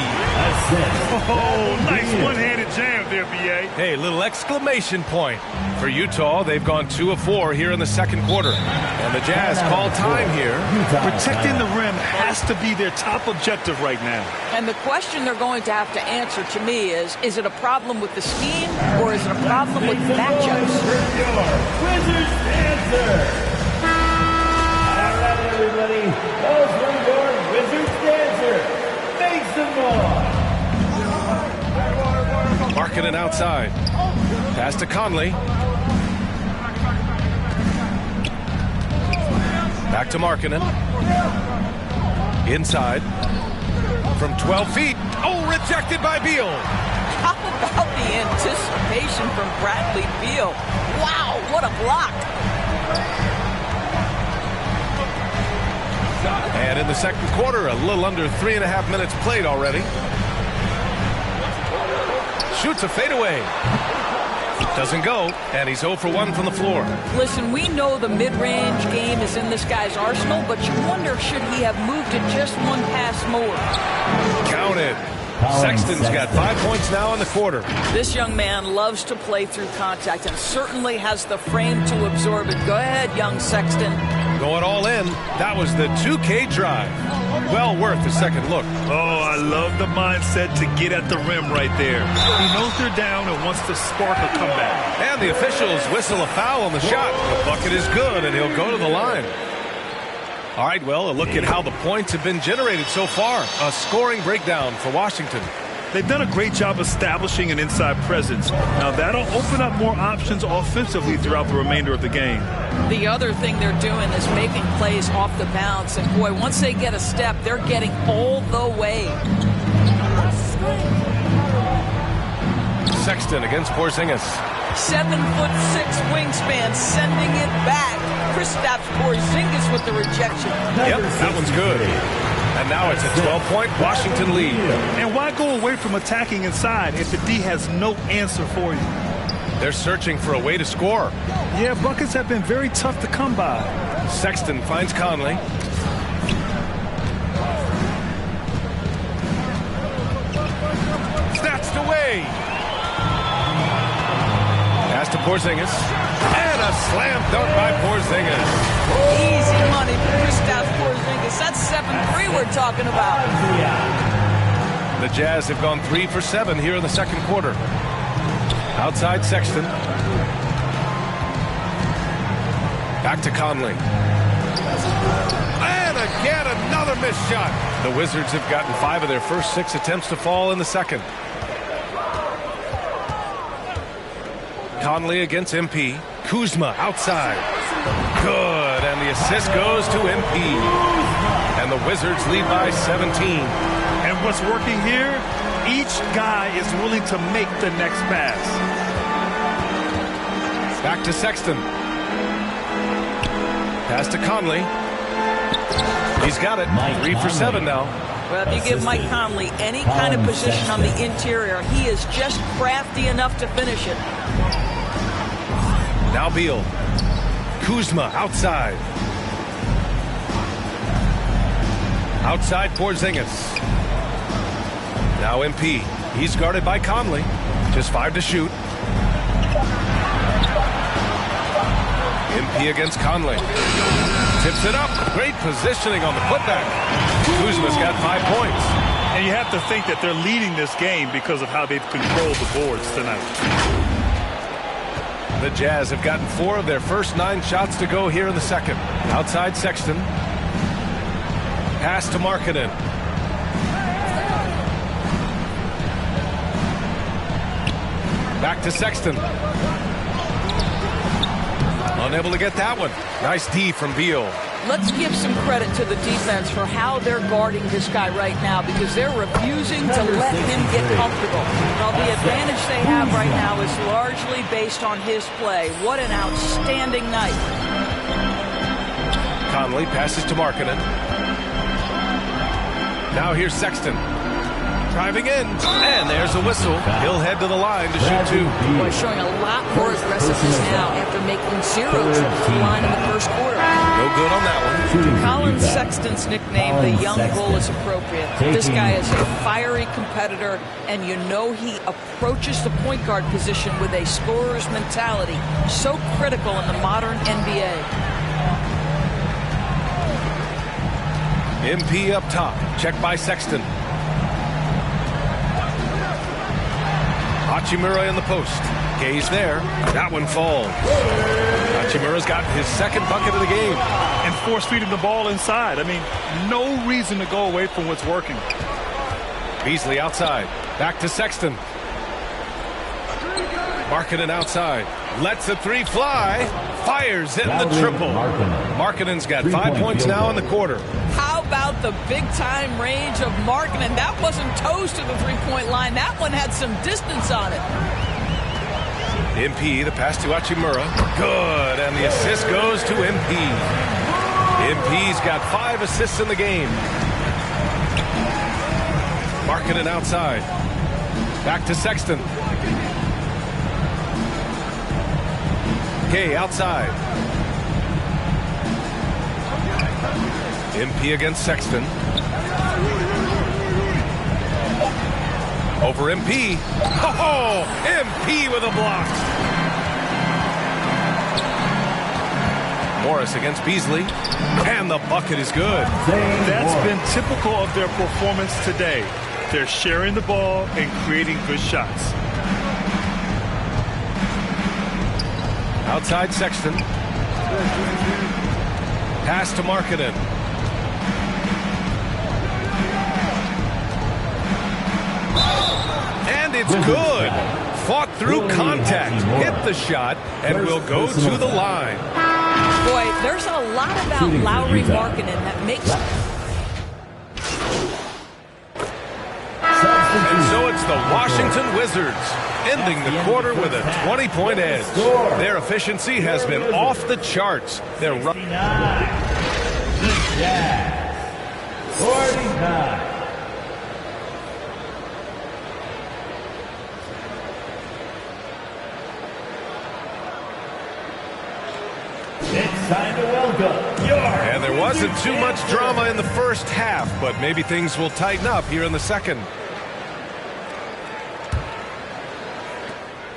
Oh, nice one-handed jam there, B.A. Hey, little exclamation point. For Utah, they've gone 2 of 4 here in the second quarter. And the Jazz call time here. Protecting the rim has to be their top objective right now. And the question they're going to have to answer to me is it a problem with the scheme or is it a problem with matchups? Wizards answer. All right, everybody. Those were your Wizards dancer. Make some more. Markkanen outside. Pass to Conley. Back to Markkanen. Inside. From 12 feet. Oh, rejected by Beal. How about the anticipation from Bradley Beal? Wow, what a block. And in the second quarter, a little under 3.5 minutes played already. Shoots a fadeaway. Doesn't go, and he's 0 for 1 from the floor. Listen, we know the mid-range game is in this guy's arsenal, but you wonder should he have moved it just one pass more. Counted. Sexton's got 5 points now in the quarter. This young man loves to play through contact and certainly has the frame to absorb it. Go ahead, young Sexton. Going all in. That was the 2K drive. Well worth a second look. Oh, I love the mindset to get at the rim right there. He knows they're down and wants to spark a comeback. And the officials whistle a foul on the shot. The bucket is good, and he'll go to the line. All right, well, a look at how the points have been generated so far. A scoring breakdown for Washington. They've done a great job establishing an inside presence. Now, that'll open up more options offensively throughout the remainder of the game. The other thing they're doing is making plays off the bounce. And, boy, once they get a step, they're getting all the way. Sexton against Porzingis. 7'6" wingspan, sending it back. Kristaps Porzingis with the rejection. Yep, that one's good. And now it's a 12-point Washington lead. And why go away from attacking inside if the D has no answer for you? They're searching for a way to score. Yeah, buckets have been very tough to come by. Sexton finds Conley. Snatched away. Pass to Porzingis. And a slam dunk by Porzingis. Easy money for Kristaps Porzingis. That's 7-3 we're talking about. The Jazz have gone 3 for 7 here in the second quarter. Outside Sexton. Back to Conley. And again, another missed shot. The Wizards have gotten 5 of their first 6 attempts to fall in the second. Conley against MP. Kuzma outside. Good, and the assist goes to MP. And the Wizards lead by 17. And what's working here, each guy is willing to make the next pass. Back to Sexton. Pass to Conley. He's got it. 3 for 7 now. Well, if you give Mike Conley any kind of position on the interior, he is just crafty enough to finish it. Now Beal. Kuzma outside. Outside Porzingis. Now MP. He's guarded by Conley. Just 5 to shoot. MP against Conley. Tips it up. Great positioning on the putback. Kuzma's got 5 points. And you have to think that they're leading this game because of how they've controlled the boards tonight. The Jazz have gotten 4 of their first 9 shots to go here in the second. Outside Sexton. Pass to Markkanen. Back to Sexton. Unable to get that one. Nice D from Beal. Let's give some credit to the defense for how they're guarding this guy right now, because they're refusing to let him get comfortable. Well, the advantage they have right now is largely based on his play. What an outstanding night. Conley passes to Markkanen. Now here's Sexton. Driving in, and there's a whistle. He'll head to the line to shoot 2. Boy, showing a lot more aggressiveness now after making 0 trips to the line in the first quarter. No good on that one. Colin Sexton's nickname, the Young Bull, is appropriate. This guy is a fiery competitor, and you know he approaches the point guard position with a scorer's mentality. So critical in the modern NBA. MP up top. Check by Sexton. Hachimura in the post. Gaze there. That one falls. Hachimura's got his second bucket of the game. And force feeding the ball inside. I mean, no reason to go away from what's working. Beasley outside. Back to Sexton. Markkanen outside. Lets a 3 fly. Fires in the triple. Markkanen's got 5 points now in the quarter. How about the big-time range of Markkanen? That wasn't toes to the three-point line. That one had some distance on it. MP, the pass to Hachimura. Good, and the assist goes to MP. MP's got 5 assists in the game. Markkanen outside. Back to Sexton. Gay outside. MP against Sexton. Over MP. Oh, MP with a block. Morris against Beasley. And the bucket is good. That's been typical of their performance today. They're sharing the ball and creating good shots. Outside Sexton. Pass to Markkanen. And it's good. Fought through contact, hit the shot, and will go to the line. Boy, there's a lot about Lauri Markkanen that makes... And so it's the Washington Wizards, ending the quarter with a 20-point edge. Their efficiency has been off the charts. They're running. The Jazz, 49. It's time to welcome And there wasn't too much drama in the first half, but maybe things will tighten up here in the second.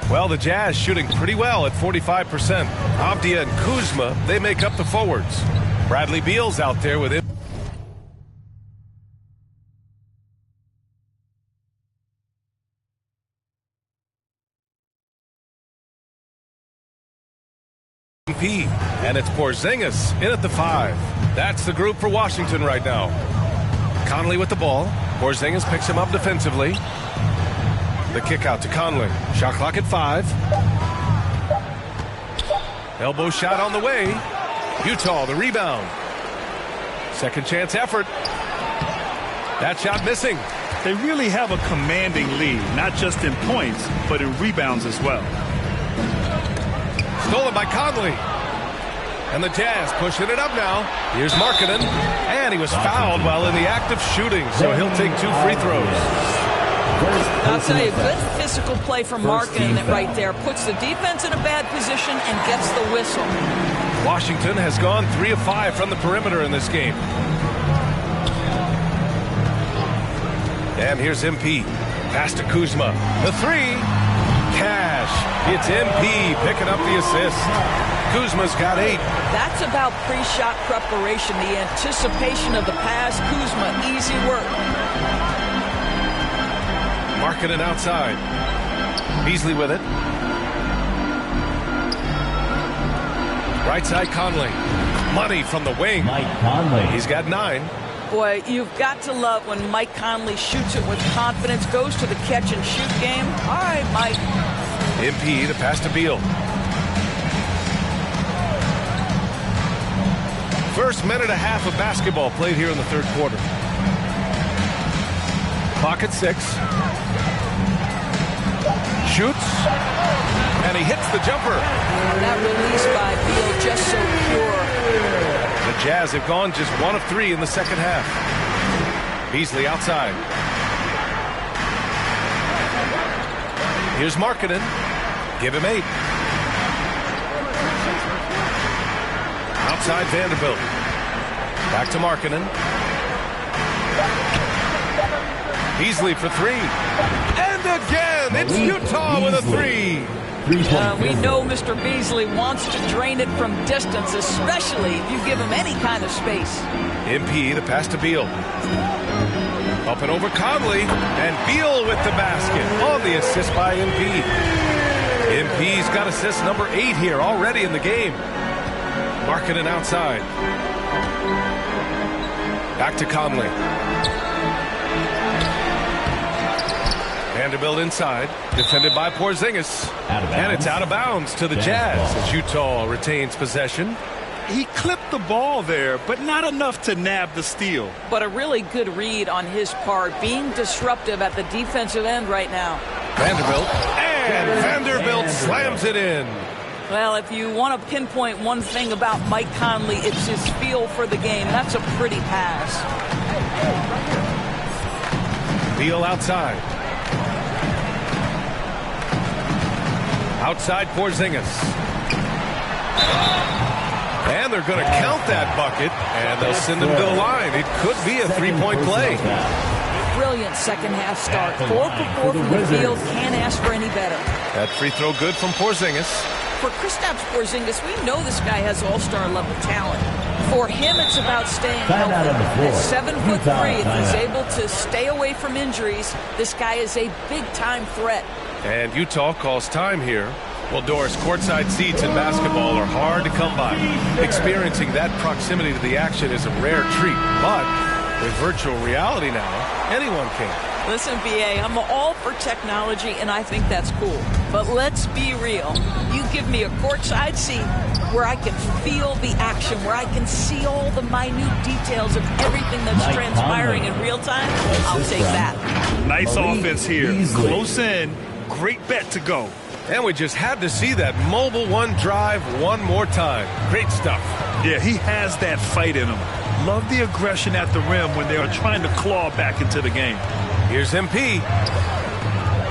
Well, the Jazz shooting pretty well at 45%. Avdia and Kuzma, they make up the forwards. Bradley Beal's out there with it. And it's Porzingis in at the 5. That's the group for Washington right now. Conley with the ball. Porzingis picks him up defensively. The kick out to Conley. Shot clock at 5. Elbow shot on the way. Utah the rebound. Second chance effort. That shot missing. They really have a commanding lead, not just in points, but in rebounds as well. Stolen by Conley. And the Jazz pushing it up now. Here's Markkanen. And he was fouled while in the act of shooting, so he'll take 2 free throws. I'll tell you, good physical play from Markkanen right there. Puts the defense in a bad position and gets the whistle. Washington has gone 3 of 5 from the perimeter in this game. And here's MP. Pass to Kuzma. The 3. Cash. It's MP picking up the assist. Kuzma's got 8. That's about pre-shot preparation, the anticipation of the pass. Kuzma, easy work. Markkanen outside. Beasley with it. Right side Conley. Money from the wing. Mike Conley. He's got 9. Boy, you've got to love when Mike Conley shoots it with confidence, goes to the catch-and-shoot game. All right, Mike. MP, the pass to Beal. First minute and a half of basketball played here in the third quarter. Clock at 6. Shoots. And he hits the jumper. That release by Beal just so pure. The Jazz have gone just 1 of 3 in the second half. Beasley outside. Here's Markkanen. Give him 8. Outside Vanderbilt. Back to Markkanen. Beasley for 3. And again, it's Utah with a 3. We know Mr. Beasley wants to drain it from distance, especially if you give him any kind of space. MP, the pass to Beal. Up and over Conley. And Beal with the basket on the assist by MP. MP's got assist number 8 here already in the game. Markkanen outside. Back to Conley. Vanderbilt inside. Defended by Porzingis. And it's out of bounds to the Jazz as Utah retains possession. He clipped the ball there, but not enough to nab the steal. But a really good read on his part, being disruptive at the defensive end right now. Vanderbilt. And Vanderbilt slams it in. Well, if you want to pinpoint one thing about Mike Conley, it's his feel for the game. That's a pretty pass. Beal outside. Outside Porzingis. And they're going to count that bucket, and they'll send him to the line. It could be a 3-point play. Brilliant second half start. 4 for 4 from the field. Can't ask for any better. That free throw good from Porzingis. For Kristaps Porzingis, we know this guy has all-star level talent. For him, it's about staying healthy. At 7'3", if he's able to stay away from injuries, this guy is a big-time threat. And Utah calls time here. Well, Doris, courtside seats in basketball are hard to come by. Experiencing that proximity to the action is a rare treat. But with virtual reality now, anyone can. Listen, BA, I'm all for technology, and I think that's cool. But let's be real. You give me a courtside seat where I can feel the action, where I can see all the minute details of everything that's transpiring in real time, I'll take that. Nice offense here. Close in. Great bet to go. And we just had to see that mobile one drive one more time. Great stuff. Yeah, he has that fight in him. Love the aggression at the rim when they are trying to claw back into the game. Here's MP.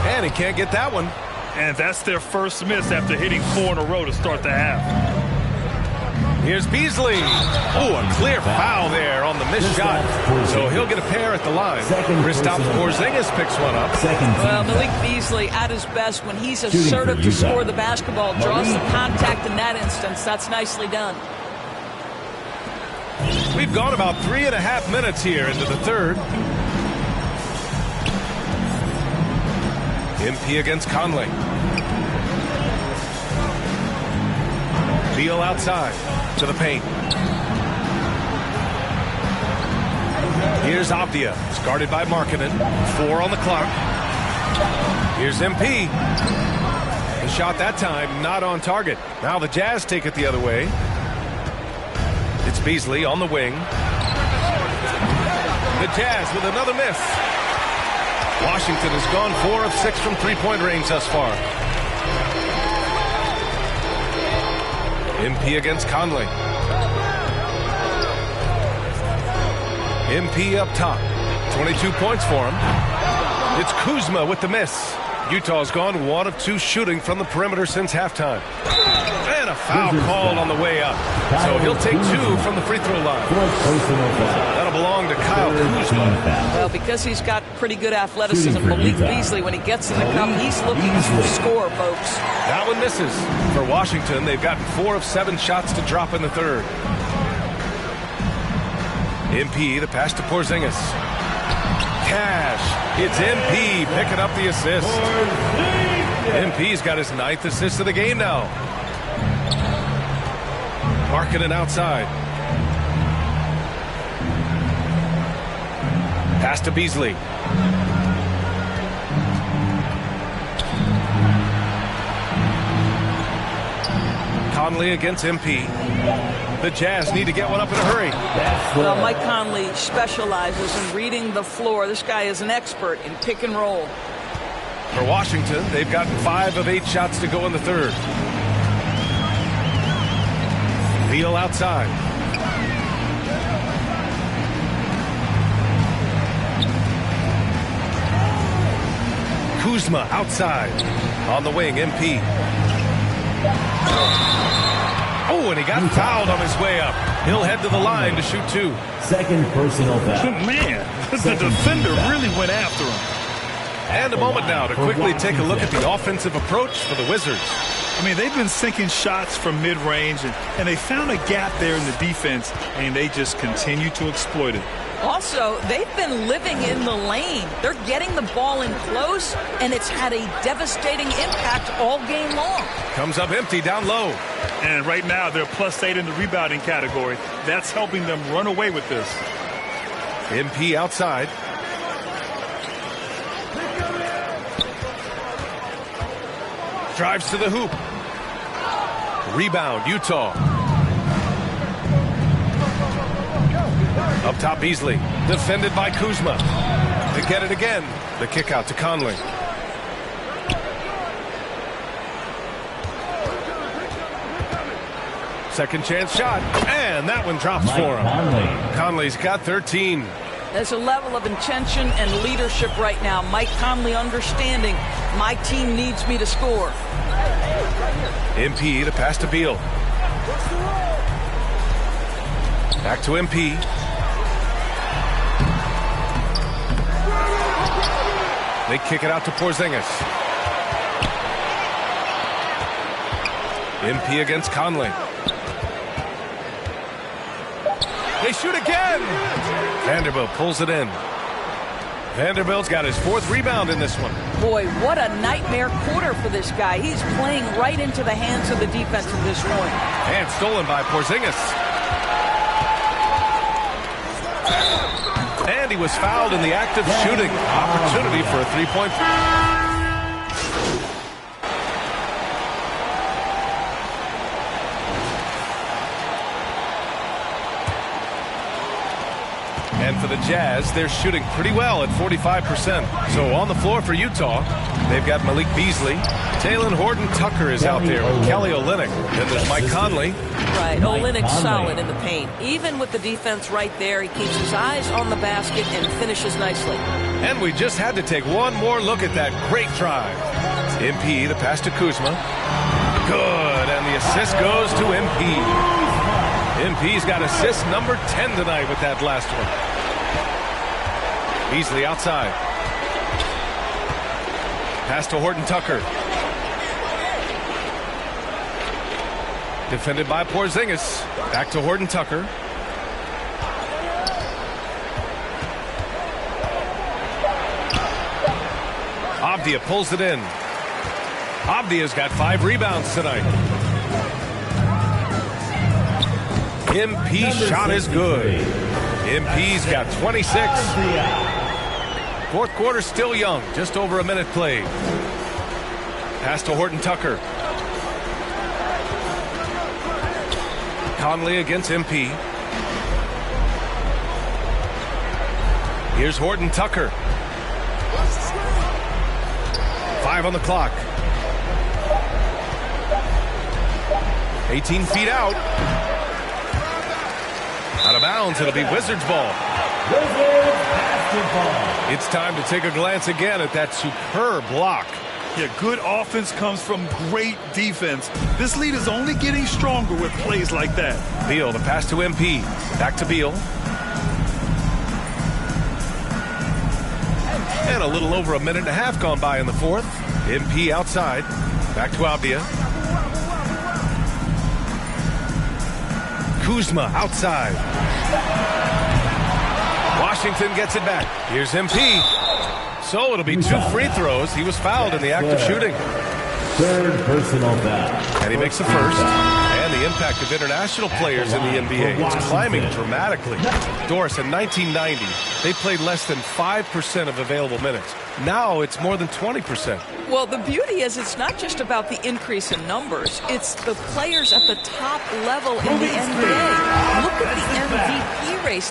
And he can't get that one. And that's their first miss after hitting 4 in a row to start the half. Here's Beasley. Oh, a clear foul there on the missed shot. So he'll get a pair at the line. Kristaps Porzingis picks one up. Well, Malik Beasley at his best when he's assertive to score the basketball, draws the contact in that instance. That's nicely done. We've gone about 3.5 minutes here into the third. MP against Conley. Beal outside to the paint. Here's Avdia. It's guarded by Markkanen. 4 on the clock. Here's MP. The shot that time not on target. Now the Jazz take it the other way. It's Beasley on the wing. The Jazz with another miss. Washington has gone 4 of 6 from three-point range thus far. MP against Conley. MP up top. 22 points for him. It's Kuzma with the miss. Utah's gone 1 of 2 shooting from the perimeter since halftime. And a foul called on the way up. So he'll take 2 from the free throw line. That'll belong to Kyle Kuzma. Well, because he's got pretty good athleticism, Malik Beasley, when he gets in the cup, he's looking to score, folks. That one misses. For Washington, they've gotten 4 of 7 shots to drop in the third. MP, the pass to Porzingis. Cash. It's MP picking up the assist. MP's got his 9th assist of the game now. Markkanen outside. Pass to Beasley. Conley against MP. The Jazz need to get one up in a hurry. Well, Mike Conley specializes in reading the floor. This guy is an expert in pick and roll. For Washington, they've gotten 5 of 8 shots to go in the third. Beal outside. Kuzma outside. On the wing, MP. Oh, and he got fouled on his way up. He'll head to the line to shoot 2. Second personal foul. Man, the defender really went after him. And a moment now to quickly take a look at the offensive approach for the Wizards. I mean, they've been sinking shots from mid-range, and they found a gap there in the defense, and they just continue to exploit it. Also, they've been living in the lane. They're getting the ball in close, and it's had a devastating impact all game long. Comes up empty down low. And right now, they're +8 in the rebounding category. That's helping them run away with this. MP outside. Drives to the hoop. Rebound, Utah. Up top, Beasley. Defended by Kuzma. They get it again. The kick out to Conley. Second chance shot. And that one drops for him. Conley's got 13. There's a level of intention and leadership right now. Mike Conley understanding my team needs me to score. MP, the pass to Beal. Back to MP. They kick it out to Porzingis. MP against Conley. They shoot again. Vanderbilt pulls it in. Vanderbilt's got his 4th rebound in this one. Boy, what a nightmare quarter for this guy. He's playing right into the hands of the defense at this point. And stolen by Porzingis. And he was fouled in the act of shooting. Opportunity for a 3-point. And for the Jazz, they're shooting pretty well at 45%. So on the floor for Utah, they've got Malik Beasley. Talen Horton-Tucker is out there with Kelly Olynyk. Then there's Mike Conley. Right, Olynyk's solid in the paint. Even with the defense right there, he keeps his eyes on the basket and finishes nicely. And we just had to take one more look at that great drive. MP, the pass to Kuzma. Good, and the assist goes to MP. MP's got assist number 10 tonight with that last one. Beasley outside. Pass to Horton-Tucker. Defended by Porzingis. Back to Horton-Tucker. Avdia pulls it in. Avdia's got 5 rebounds tonight. MP shot is good. MP's got 26. 4th quarter still young. Just over a minute played. Pass to Horton-Tucker. Conley against MP. Here's Horton-Tucker. 5 on the clock. 18 feet out. Out of bounds, it'll be Wizards ball. Wizards basketball. It's time to take a glance again at that superb block. Yeah, good offense comes from great defense. This lead is only getting stronger with plays like that. Beal, the pass to MP. Back to Beal. And a little over a minute and a half gone by in the 4th. MP outside. Back to Avdia. Kuzma outside. Washington gets it back. Here's MP. So it'll be 2 free throws. He was fouled in the act of shooting. 3rd personal foul. And he makes the 1st. And the impact of international players in the NBA is climbing dramatically. Doris, in 1990, they played less than 5% of available minutes. Now it's more than 20%. Well, the beauty is it's not just about the increase in numbers. It's the players at the top level in the NBA. Look at the MVP race.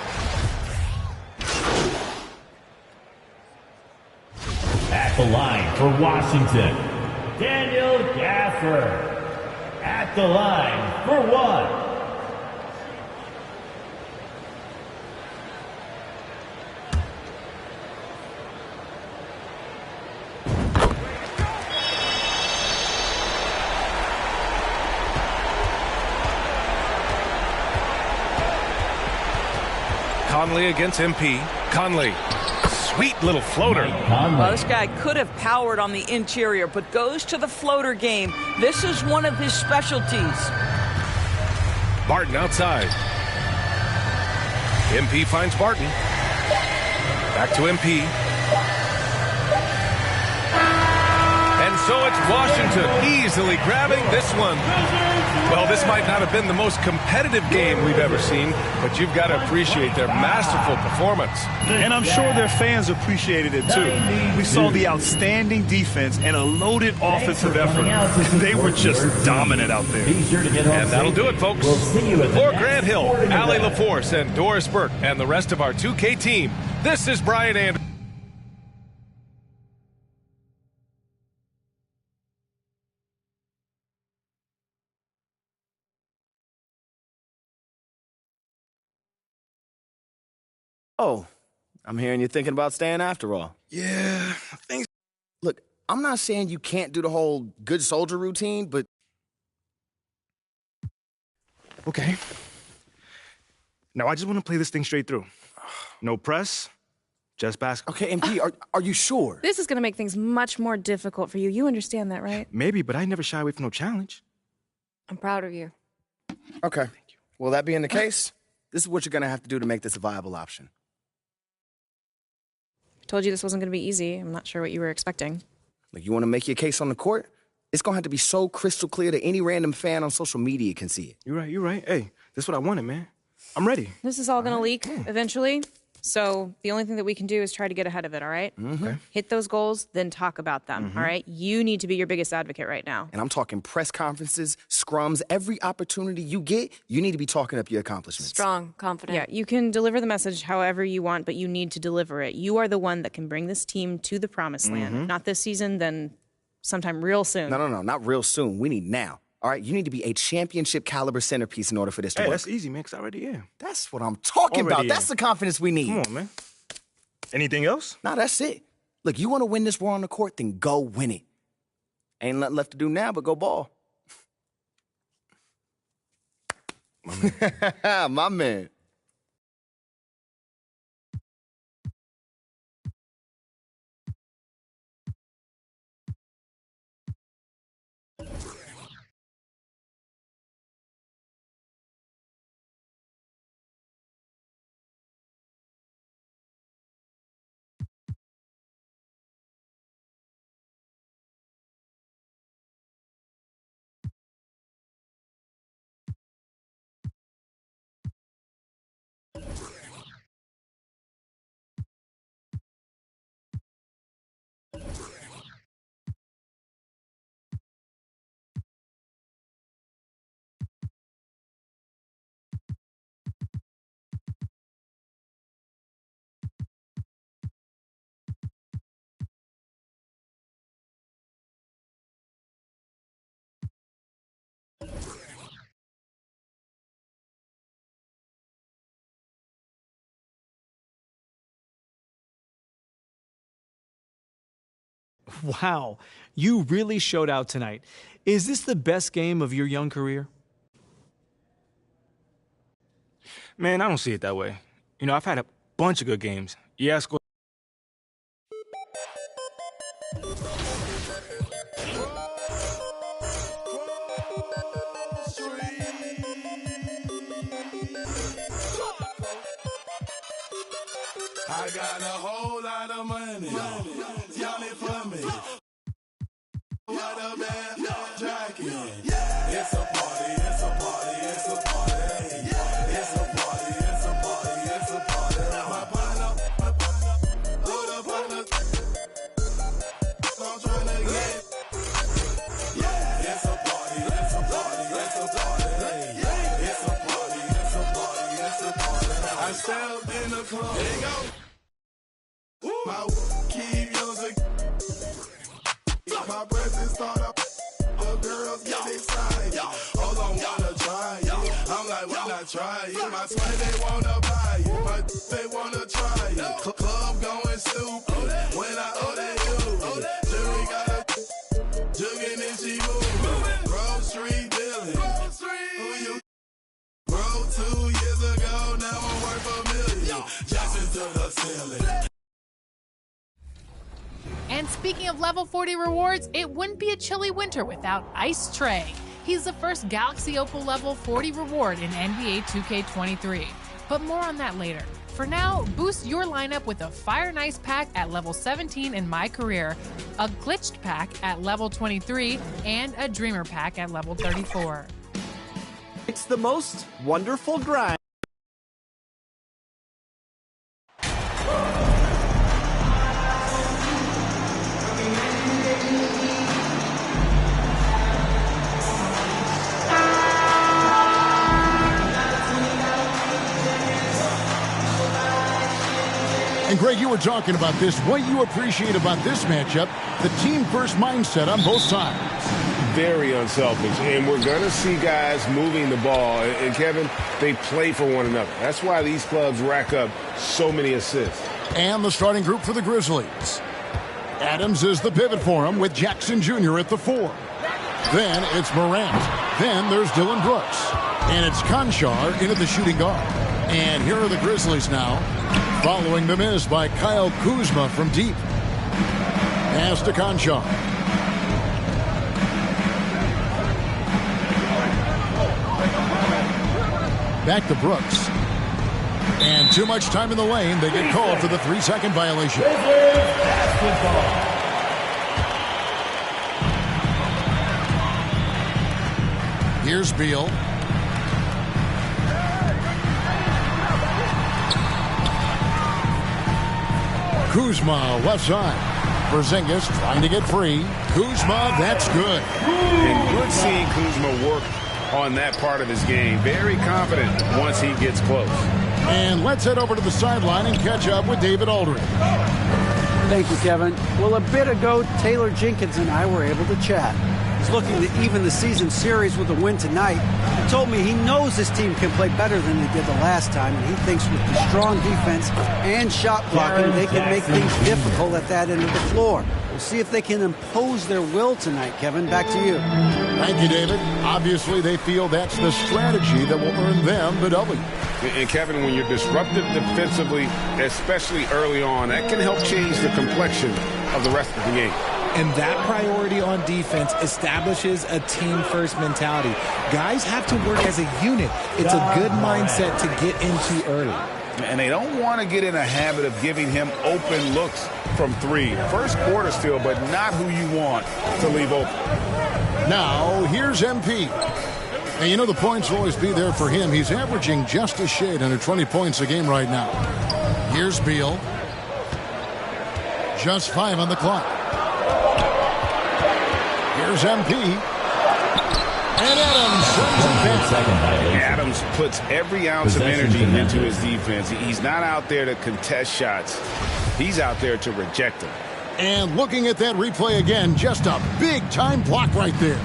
At the line for Washington, Daniel Gafford. At the line for 1. Conley against MP. Conley. Sweet little floater. Well, this guy could have powered on the interior, but goes to the floater game. This is one of his specialties. Barton outside. MP finds Barton. Back to MP. And so it's Washington easily grabbing this one. Well, this might not have been the most competitive game we've ever seen, but you've got to appreciate their masterful performance. And I'm sure their fans appreciated it too. We saw the outstanding defense and a loaded offensive effort. They were just dominant out there. And that'll do it, folks. For Grant Hill, Allie LaForce, and Doris Burke, and the rest of our 2K team, this is Brian Anderson. Oh, I'm hearing you're thinking about staying after all. Yeah, I think. Look, I'm not saying you can't do the whole good soldier routine, but... Okay. Now, I just want to play this thing straight through. No press, just basketball. Okay, MP, are you sure? This is going to make things much more difficult for you. You understand that, right? Maybe, but I never shy away from no challenge. I'm proud of you. Okay. Well, that being the case, this is what you're going to have to do to make this a viable option. Told you this wasn't going to be easy. I'm not sure what you were expecting. Like, you want to make your case on the court? It's going to have to be so crystal clear that any random fan on social media can see it. You're right. Hey, this is what I wanted, man. I'm ready. This is all going to leak eventually. So the only thing that we can do is try to get ahead of it, all right? Okay. Hit those goals, then talk about them, all right? You need to be your biggest advocate right now. And I'm talking press conferences, scrums, every opportunity you get, you need to be talking up your accomplishments. Strong, confident. Yeah, you can deliver the message however you want, but you need to deliver it. You are the one that can bring this team to the promised land. If not this season, then sometime real soon. No, not real soon. We need now. All right, you need to be a championship caliber centerpiece in order for this to work. That's easy, man, because I already am. That's what I'm talking about. That's the confidence we need. Come on, man. Anything else? Nah, that's it. Look, you want to win this war on the court, then go win it. Ain't nothing left to do now but go ball. My man. Wow, you really showed out tonight. Is this the best game of your young career? Man, I don't see it that way. You know, I've had a bunch of good games. Yeah, I scored. I got a whole lot of money. Y'all it for me. What a bad jacket. It's a party, it's a party, it's a party. It's a party, it's a party, it's a party. My partner, who the partner? I'm trying to get. It's a party, it's a party, it's a party. It's a party, it's a party, it's a party. I stepped in the club. There you go. My keep music. My presence start up. The girls get excited. Hold on, wanna try it. I'm like, when I try it. My swag, they wanna buy it. My they wanna try it. Club going stupid. When I order you. Jury got a jugging and she moving. Grocery dealing. Who you? Bro, 2 years ago, now I'm worth $1 million. Just into the ceiling. And speaking of level 40 rewards, it wouldn't be a chilly winter without Ice Trey. He's the first Galaxy Opal level 40 reward in NBA 2K23. But more on that later. For now, boost your lineup with a Fire and Ice pack at level 17 in My Career, a Glitched pack at level 23, and a Dreamer pack at level 34. It's the most wonderful grind. And Greg, you were talking about this. What you appreciate about this matchup, the team-first mindset on both sides. Very unselfish, and we're going to see guys moving the ball. And Kevin, they play for one another. That's why these clubs rack up so many assists. And the starting group for the Grizzlies. Adams is the pivot for him with Jackson Jr. at the 4. Then it's Morant. Then there's Dylan Brooks. And it's Conchar into the shooting guard. And here are the Grizzlies now, following the miss by Kyle Kuzma from deep. Pass to Conchar. Back to Brooks. And too much time in the lane. They get called for the 3-second violation. Here's Beal. Kuzma, left side. Porzingis trying to get free. Kuzma, that's good. And good seeing Kuzma work on that part of his game. Very confident once he gets close. And let's head over to the sideline and catch up with David Aldridge. Thank you, Kevin. Well, a bit ago, Taylor Jenkins and I were able to chat. He's looking to even the season series with a win tonight. He told me he knows his team can play better than they did the last time, and he thinks with the strong defense and shot blocking, they can make things difficult at that end of the floor. We'll see if they can impose their will tonight, Kevin. Back to you. Thank you, David. Obviously, they feel that's the strategy that will earn them the W. And Kevin, when you're disruptive defensively, especially early on, that can help change the complexion of the rest of the game. And that priority on defense establishes a team-first mentality. Guys have to work as a unit. It's a good mindset to get into early. And they don't want to get in a habit of giving him open looks from three. First quarter still, but not who you want to leave open. Now, here's MP. And you know the points will always be there for him. He's averaging just a shade under 20 points a game right now. Here's Beal. Just 5 on the clock. Here's MP. And Adams sends it back. Adams puts every ounce of energy into his defense. He's not out there to contest shots. He's out there to reject them. And looking at that replay again, just a big-time block right there.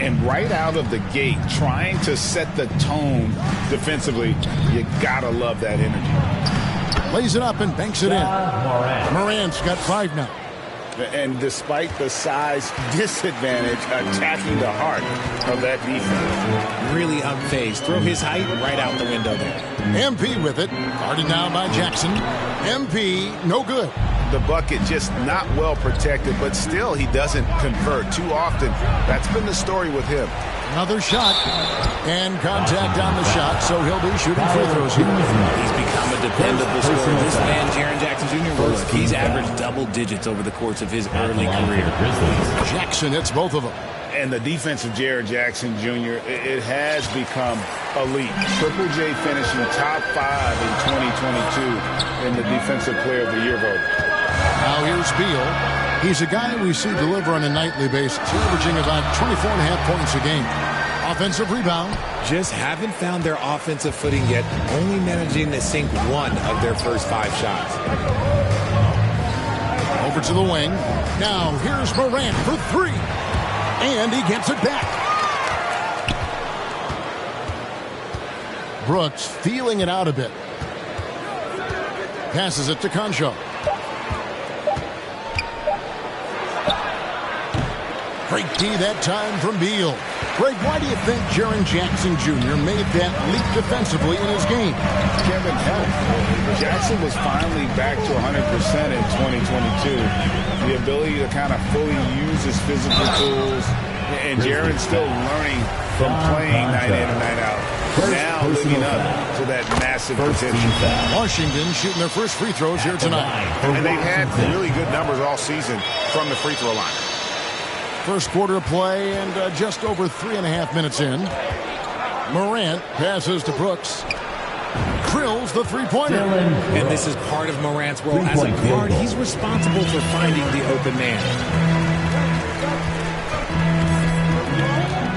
And right out of the gate, trying to set the tone defensively, you gotta love that energy. Lays it up and banks it in. Morant's got 5 now. And despite the size disadvantage, attacking the heart of that defense. Really unfazed. Throw his height right out the window there. MP with it. Guarded now by Jackson. MP, no good. The bucket just not well protected, but still he doesn't convert too often. That's been the story with him. Another shot. And contact on the shot, so he'll be shooting free throws here. He's become a dependable scorer. This man, Jaren Jackson Jr., he's averaged double digits over the course of his early career. Jackson hits both of them. And the defense of Jaren Jackson Jr., it has become elite. Triple J finishing top 5 in 2022 in the Defensive Player of the Year vote. Now here's Beal. He's a guy we see deliver on a nightly basis, averaging about 24.5 points a game. Offensive rebound. Just haven't found their offensive footing yet, only managing to sink 1 of their first 5 shots. Over to the wing. Now here's Morant for 3. And he gets it back. Brooks feeling it out a bit. Passes it to Concho. Great D that time from Beal. Greg, why do you think Jaren Jackson Jr. made that leap defensively in his game? Kevin helped. Jackson was finally back to 100% in 2022. The ability to kind of fully use his physical tools. And Jaren's still learning from playing night in and night out. Now living up to that massive potential. Washington shooting their first free throws here tonight. And they've had really good numbers all season from the free throw line. First quarter of play and just over 3.5 minutes in. Morant passes to Brooks. Drills the three-pointer. And this is part of Morant's role. As a guard, he's responsible for finding the open man.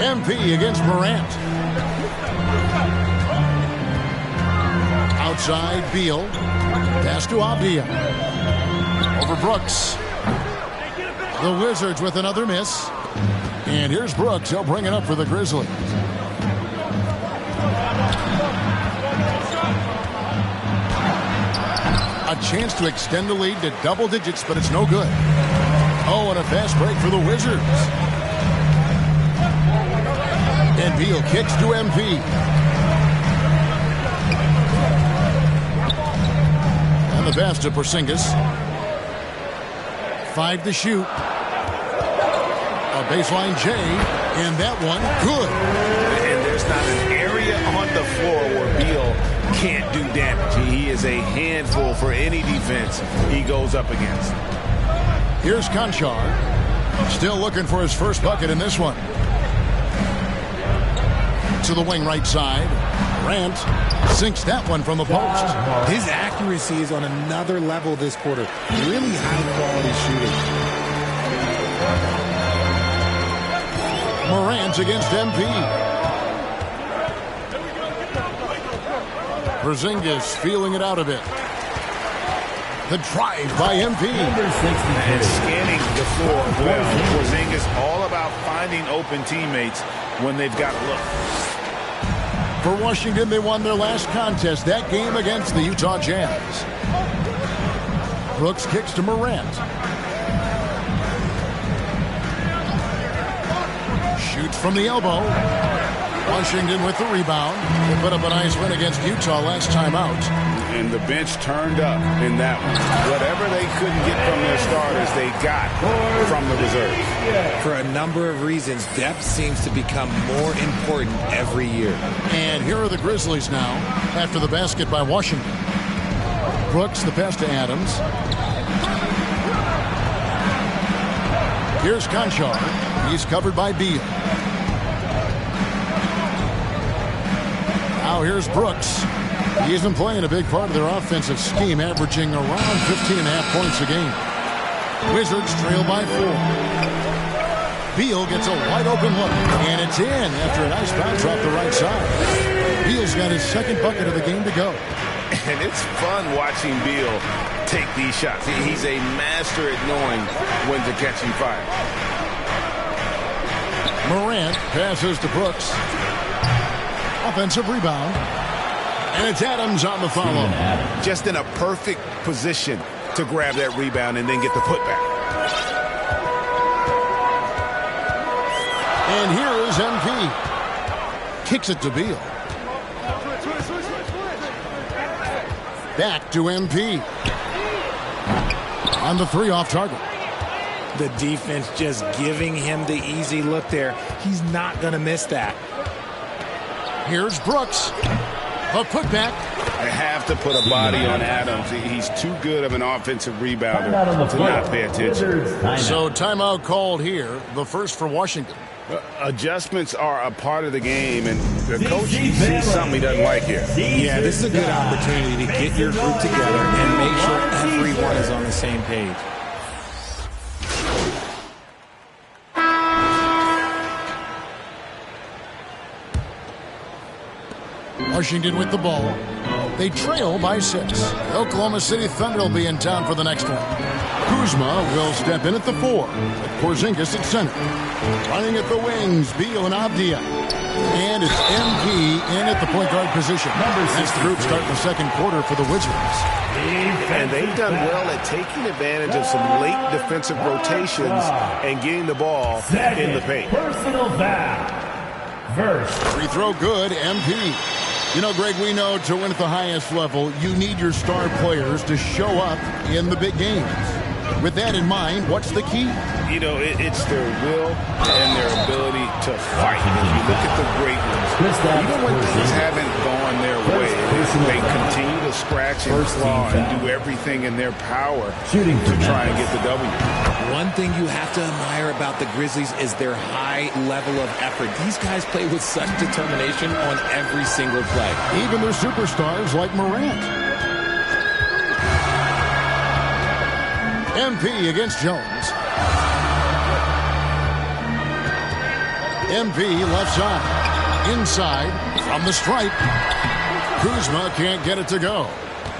MP against Morant. Outside, Beal. Pass to Abdia. Over Brooks. The Wizards with another miss. And here's Brooks. He'll bring it up for the Grizzlies. A chance to extend the lead to double digits, but it's no good. Oh, and a fast break for the Wizards. And Beal kicks to MP. And the pass to Porzingis. 5 to shoot. A baseline J, and that one good. And There's not an area on the floor where Beal can't do damage. He is a handful for any defense he goes up against. Here's Conchar. Still looking for his first bucket in this one. To the wing right side. Morant sinks that one from the post. His accuracy is on another level this quarter. Really high-quality shooting. Morant against MP. Porzingis feeling it out a bit. The drive by MP. And scanning the floor well. Porzingis all about finding open teammates when they've got a look. For Washington, they won their last contest, that game against the Utah Jazz. Brooks kicks to Morant. Shoots from the elbow. Washington with the rebound. They put up a nice win against Utah last time out. And the bench turned up in that one. Whatever they couldn't get from their starters, they got from the reserves. For a number of reasons, depth seems to become more important every year. And here are the Grizzlies now after the basket by Washington. Brooks, the pass to Adams. Here's Conchar. He's covered by Beal. Now here's Brooks. He's been playing a big part of their offensive scheme, averaging around 15.5 points a game. Wizards trail by 4. Beal gets a wide open look, and it's in after a nice bounce off the right side. Beal's got his second bucket of the game to go. And it's fun watching Beal take these shots. He's a master at knowing when to catch and fire. Morant passes to Brooks. Offensive rebound. And it's Adams on the follow. Just in a perfect position to grab that rebound and then get the putback. And here is MP. Kicks it to Beal. Back to MP. On the 3 off target. The defense just giving him the easy look there. He's not going to miss that. Here's Brooks. A putback. They have to put a body on Adams. He's too good of an offensive rebounder to not pay attention. So timeout called here. The first for Washington. Adjustments are a part of the game, and the coach sees something he doesn't like here. Yeah, this is a good opportunity to get your group together and make sure everyone is on the same page. Washington with the ball. They trail by 6. The Oklahoma City Thunder will be in town for the next one. Kuzma will step in at the 4. With Porzingis at center. Running at the wings, Beal and Avdia. And it's MP in at the point guard position. As the group start the second quarter for the Wizards. And they've done well at taking advantage of some late defensive rotations and getting the ball in the paint. Personal foul. First. Free throw good, MP. You know, Greg, we know to win at the highest level, you need your star players to show up in the big games. With that in mind, what's the key? You know, it's their will and their ability to fight. If you look at the great ones, even when things haven't gone their way, they continue to scratch and claw and do everything in their power to try and get the W. One thing you have to admire about the Grizzlies is their high level of effort. These guys play with such determination on every single play. Even their superstars like Morant. MP against Jones. MP left side. Inside from the stripe. Kuzma can't get it to go.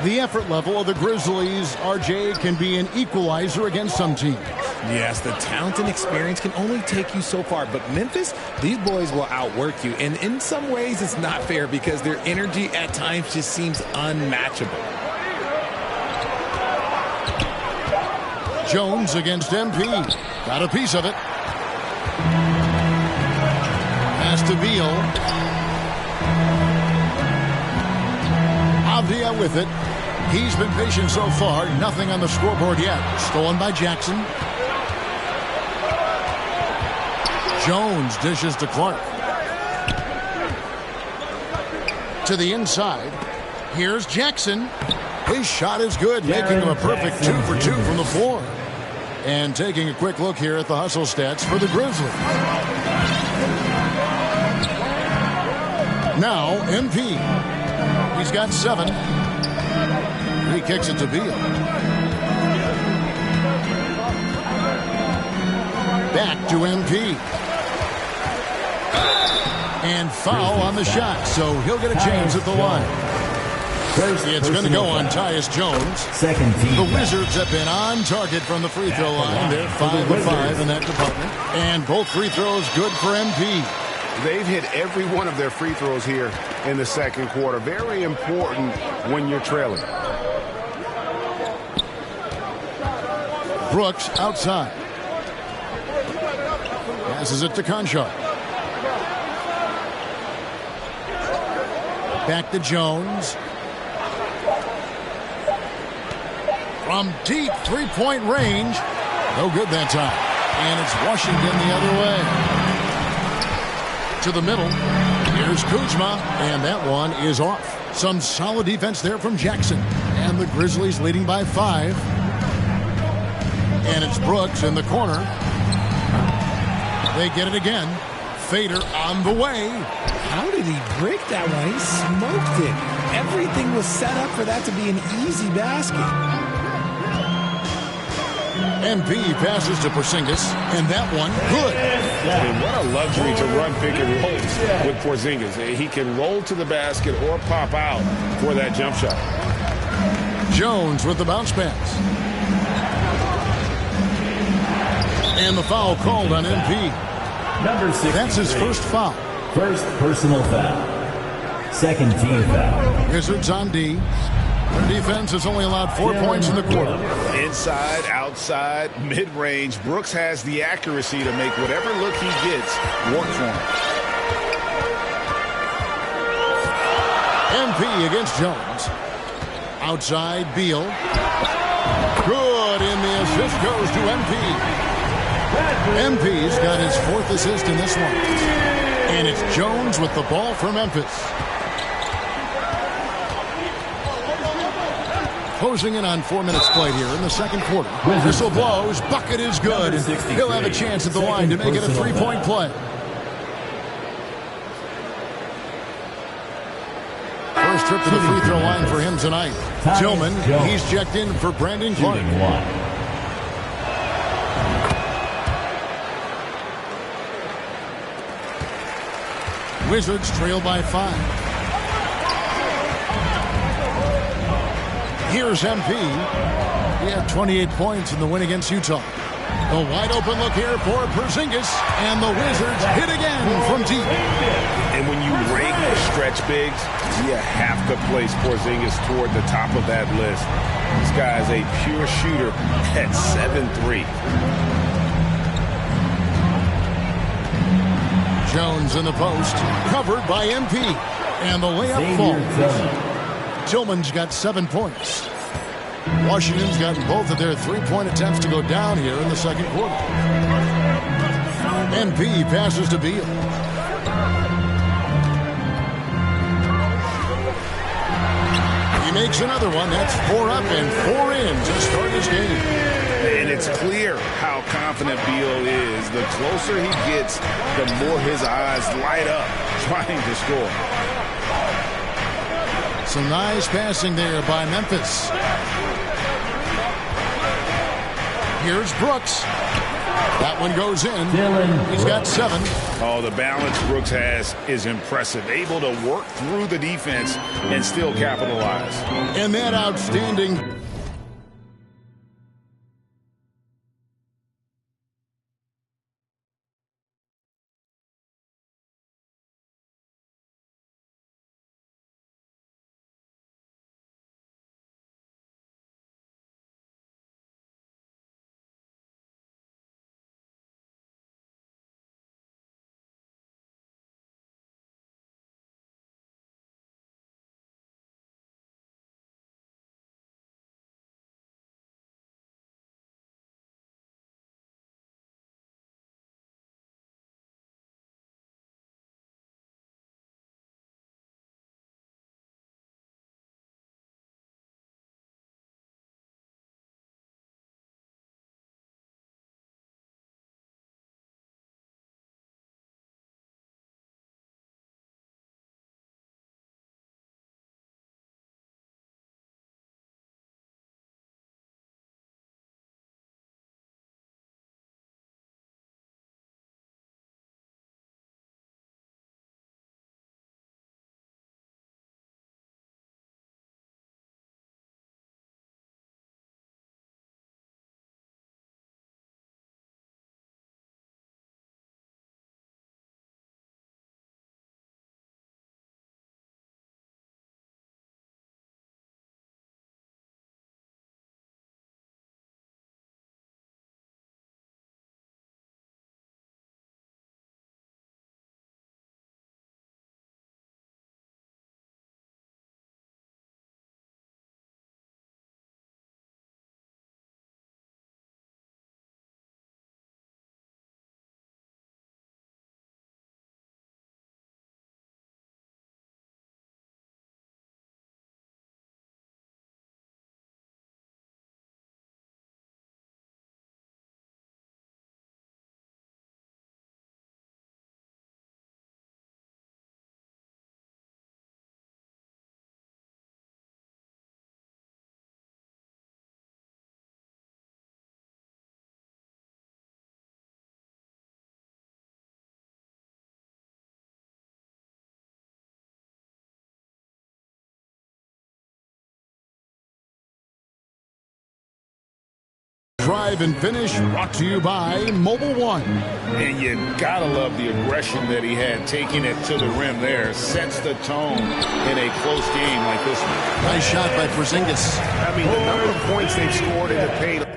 The effort level of the Grizzlies, RJ, can be an equalizer against some teams. Yes, the talent and experience can only take you so far. But Memphis, these boys will outwork you. And in some ways, it's not fair because their energy at times just seems unmatchable. Jones against MP. Got a piece of it. Pass to Beal. Avdia with it. He's been patient so far. Nothing on the scoreboard yet. Stolen by Jackson. Jones dishes to Clark. To the inside. Here's Jackson. His shot is good, making him a perfect 2 for 2 from the floor. And taking a quick look here at the hustle stats for the Grizzlies. Now, MP. He's got 7. He kicks it to Beal. Back to MP. And foul on the shot, so he'll get a chance at the line. It's going to go on Tyus Jones. Second team. The Wizards have been on target from the free throw line. They're 5 of 5 in that department. And both free throws good for MP. They've hit every one of their free throws here in the second quarter. Very important when you're trailing. Brooks outside. Passes it to Conchar. Back to Jones. From deep three-point range. No good that time. And it's Washington the other way. To the middle. Here's Kuzma. And that one is off. Some solid defense there from Jackson. And the Grizzlies leading by 5. And it's Brooks in the corner. They get it again. Fader on the way. How did he break that one? He smoked it. Everything was set up for that to be an easy basket. MP passes to Porzingis, and that one good. And what a luxury to run pick and rolls with Porzingis. He can roll to the basket or pop out for that jump shot. Jones with the bounce pass. And the foul called on MP. Number 6. That's his first foul. First personal foul. Second team foul. Wizards on D. Their defense has only allowed 4 points in the quarter. Inside, outside, mid-range, Brooks has the accuracy to make whatever look he gets work for him. MP against Jones. Outside, Beal. Good, and the assist goes to MP. MP's got his 4th assist in this one. And it's Jones with the ball for Memphis. Closing in on 4 minutes played here in the second quarter. Whistle blows. Bucket is good. He'll have a chance at the line to make it a 3-point play. First trip to the free throw line for him tonight. Tillman, he's checked in for Brandon Clark. Wizards trail by 5. Here's MP. He had 28 points in the win against Utah. A wide open look here for Porzingis, and the Wizards hit again from deep. And when you rank the stretch bigs, you have to place Porzingis toward the top of that list. This guy is a pure shooter at 7'3". Jones in the post, covered by MP, and the layup falls. Tillman's got 7 points. Washington's gotten both of their 3-point attempts to go down here in the second quarter. MP passes to Beal. He makes another one. That's 4 up and 4 in to start this game. And it's clear how confident Beal is. The closer he gets, the more his eyes light up trying to score. Some nice passing there by Memphis. Here's Brooks. That one goes in. He's got 7. Oh, the balance Brooks has is impressive. Able to work through the defense and still capitalize. And that outstanding Drive and Finish brought to you by Mobile One. And you gotta love the aggression that he had, taking it to the rim there. Sets the tone in a close game like this one. Nice shot by Porzingis. I mean, the number of points they've scored in the paint.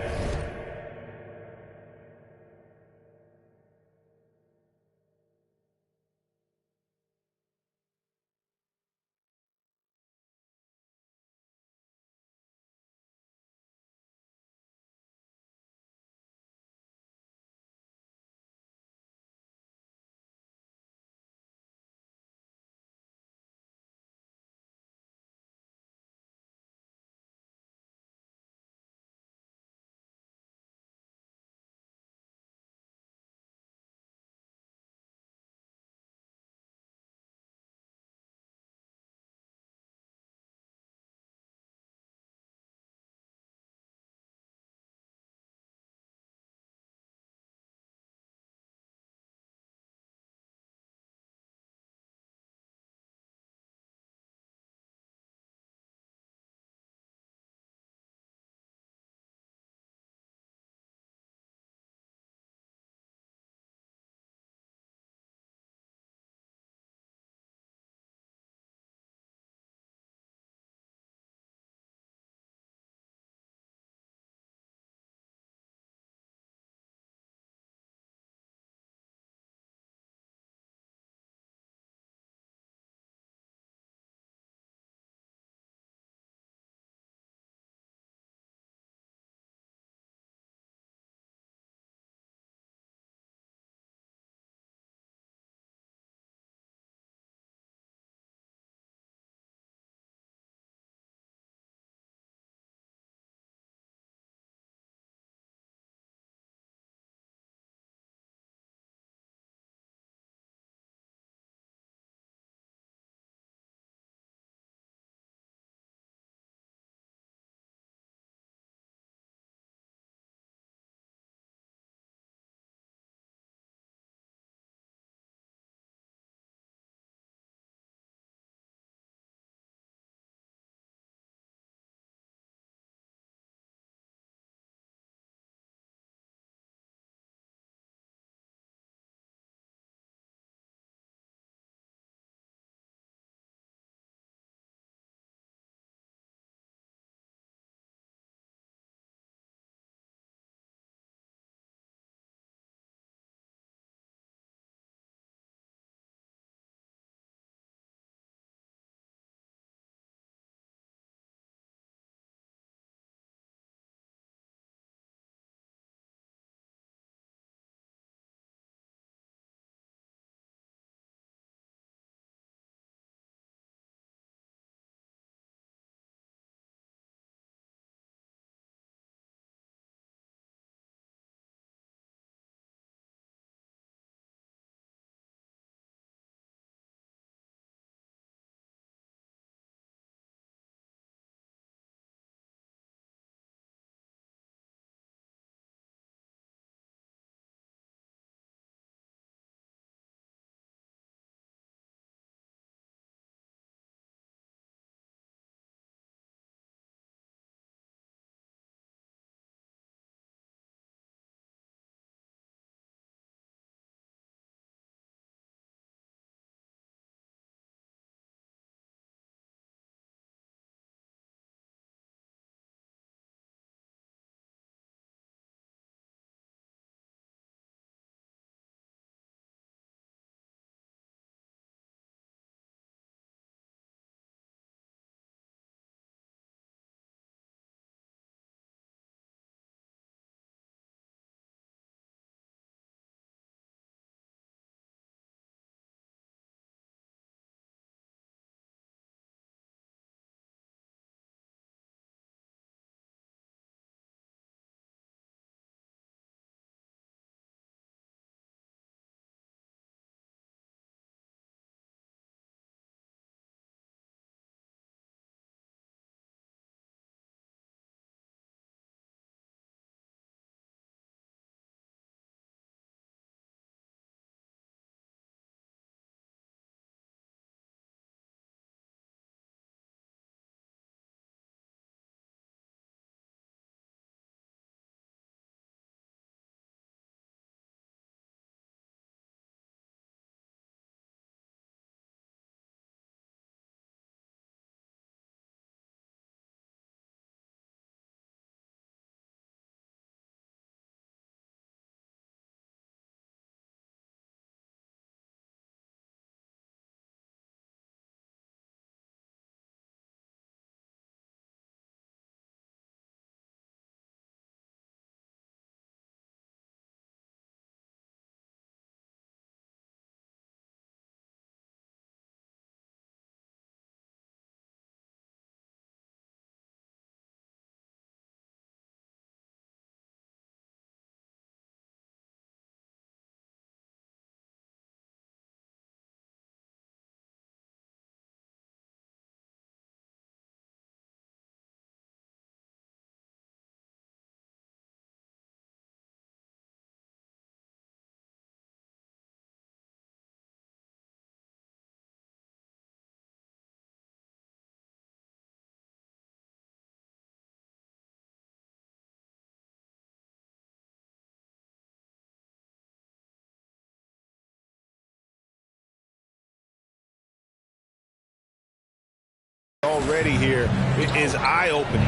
already here is eye-opening.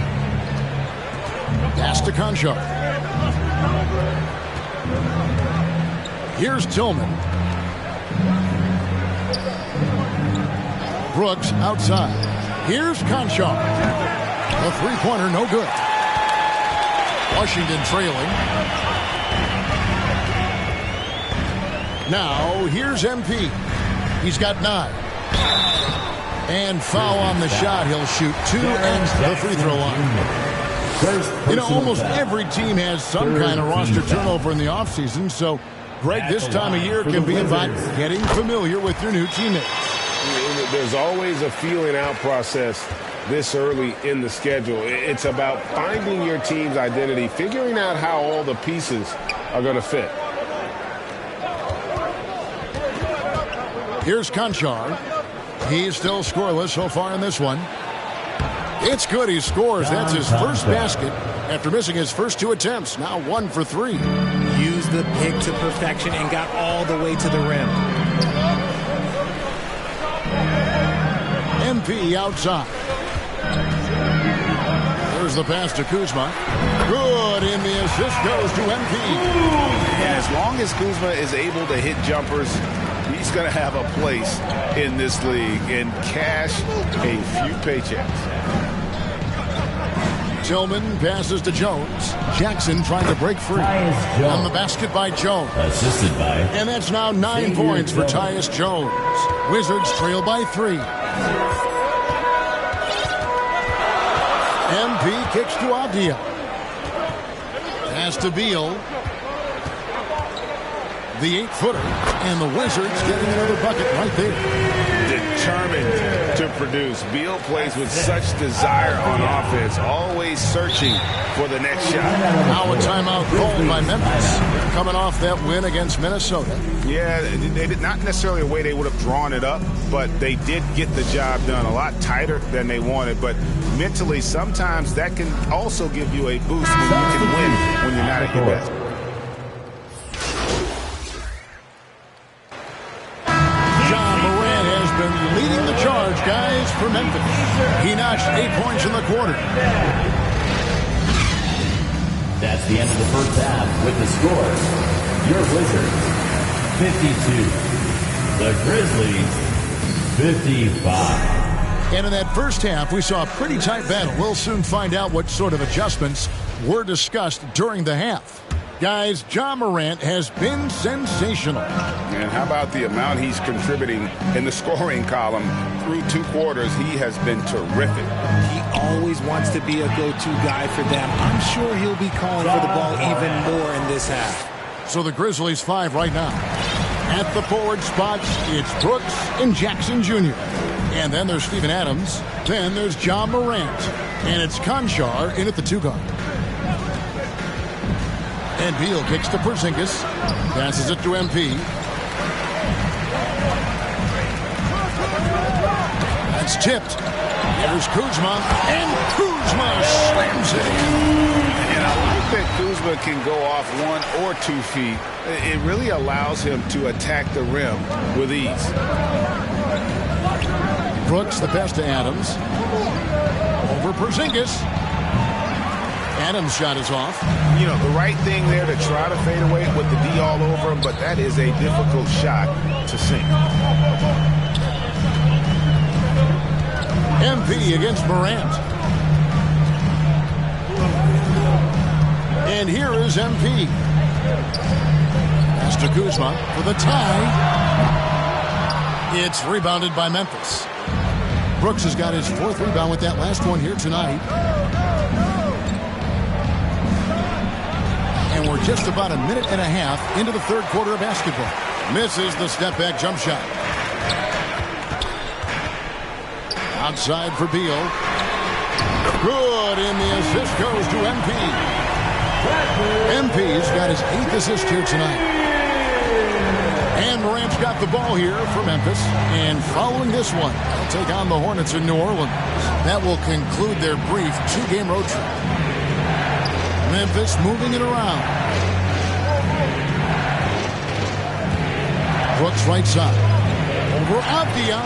Pass to Conchar. Here's Tillman. Brooks outside. Here's Conchar. The three-pointer, no good. Washington trailing. Now, here's MP. He's got 9. And foul on the shot. He'll shoot 2 and the free throw line. You know, almost every team has some kind of roster turnover in the offseason, so, Greg, this time of year can be about getting familiar with your new teammates. There's always a feeling out process this early in the schedule. It's about finding your team's identity, figuring out how all the pieces are going to fit. Here's Conchar. He's still scoreless so far in this one. It's good. He scores. That's his first basket after missing his first 2 attempts. Now 1 for 3. Used the pick to perfection and got all the way to the rim. MP outside. There's the pass to Kuzma. Good, and the assist goes to MP. And as long as Kuzma is able to hit jumpers, he's going to have a place in this league and cash a few paychecks. Tillman passes to Jones. Jackson trying to break free. On the basket by Jones. Assisted by. And that's now 9 points for Tyus Jones. Wizards trail by 3. MP kicks to Avdia. Pass to Beal. The 8-footer. And the Wizards getting another bucket right there. Determined to produce. Beal plays with such desire on offense, always searching for the next shot. Now a timeout called by Memphis, coming off that win against Minnesota. Yeah, they did not necessarily a way they would have drawn it up, but they did get the job done a lot tighter than they wanted. But mentally, sometimes that can also give you a boost when you can win when you're not at your best. Leading the charge, guys, for Memphis. He notched 8 points in the quarter. That's the end of the first half with the score. Your Wizards, 52. The Grizzlies, 55. And in that first half, we saw a pretty tight battle. We'll soon find out what sort of adjustments were discussed during the half. Guys, Ja Morant has been sensational. And how about the amount he's contributing in the scoring column through 2 quarters? He has been terrific. He always wants to be a go-to guy for them. I'm sure he'll be calling for the ball even more in this half. So the Grizzlies 5 right now. At the forward spots, it's Brooks and Jackson Jr. And then there's Steven Adams. Then there's Ja Morant. And it's Conchar in at the 2 guard. And Beal kicks to Porzingis. Passes it to MP. That's tipped. Here's Kuzma. And Kuzma slams it. And I like that Kuzma can go off 1 or 2 feet. It really allows him to attack the rim with ease. Brooks, the pass to Adams. Over Porzingis. Adams' shot is off. You know, the right thing there to try to fade away with the D all over him, but that is a difficult shot to sink. MP against Morant. And here is MP. Pass to Kuzma for the tie. It's rebounded by Memphis. Brooks has got his 4th rebound with that last one here tonight. And we're just about a minute and a half into the 3rd quarter of basketball. Misses the step-back jump shot. Outside for Beal. Good, and the assist goes to MP. MP's got his 8th assist here tonight. And Morant's got the ball here for Memphis. And following this one, they'll take on the Hornets in New Orleans. That will conclude their brief 2-game road trip. Memphis moving it around. Brooks right side. Over Avdia.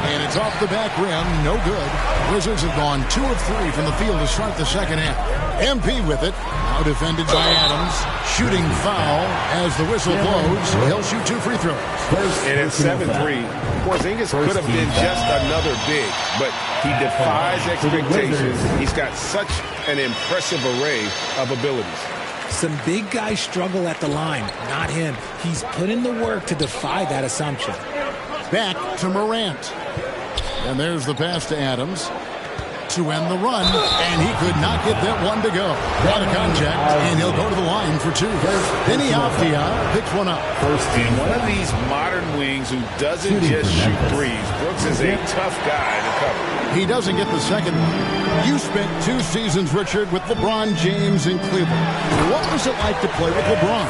And it's off the back rim. No good. Wizards have gone 2 of 3 from the field to start the second half. MP with it. Now defended by Adams. Shooting foul as the whistle blows. He'll shoot 2 free throws. And at 7-3, Porzingis could have been just another big, but he defies expectations. He's got such an impressive array of abilities. Some big guys struggle at the line. Not him. He's put in the work to defy that assumption. Back to Morant. And there's the pass to Adams to end the run, and he could not get that one to go. Out of contact, and he'll go to the line for 2. Then he picks one up. And one of these modern wings who doesn't just shoot threes. Brooks is a tough guy to cover. He doesn't get the second one. You spent 2 seasons, Richard, with LeBron James in Cleveland. What was it like to play with LeBron?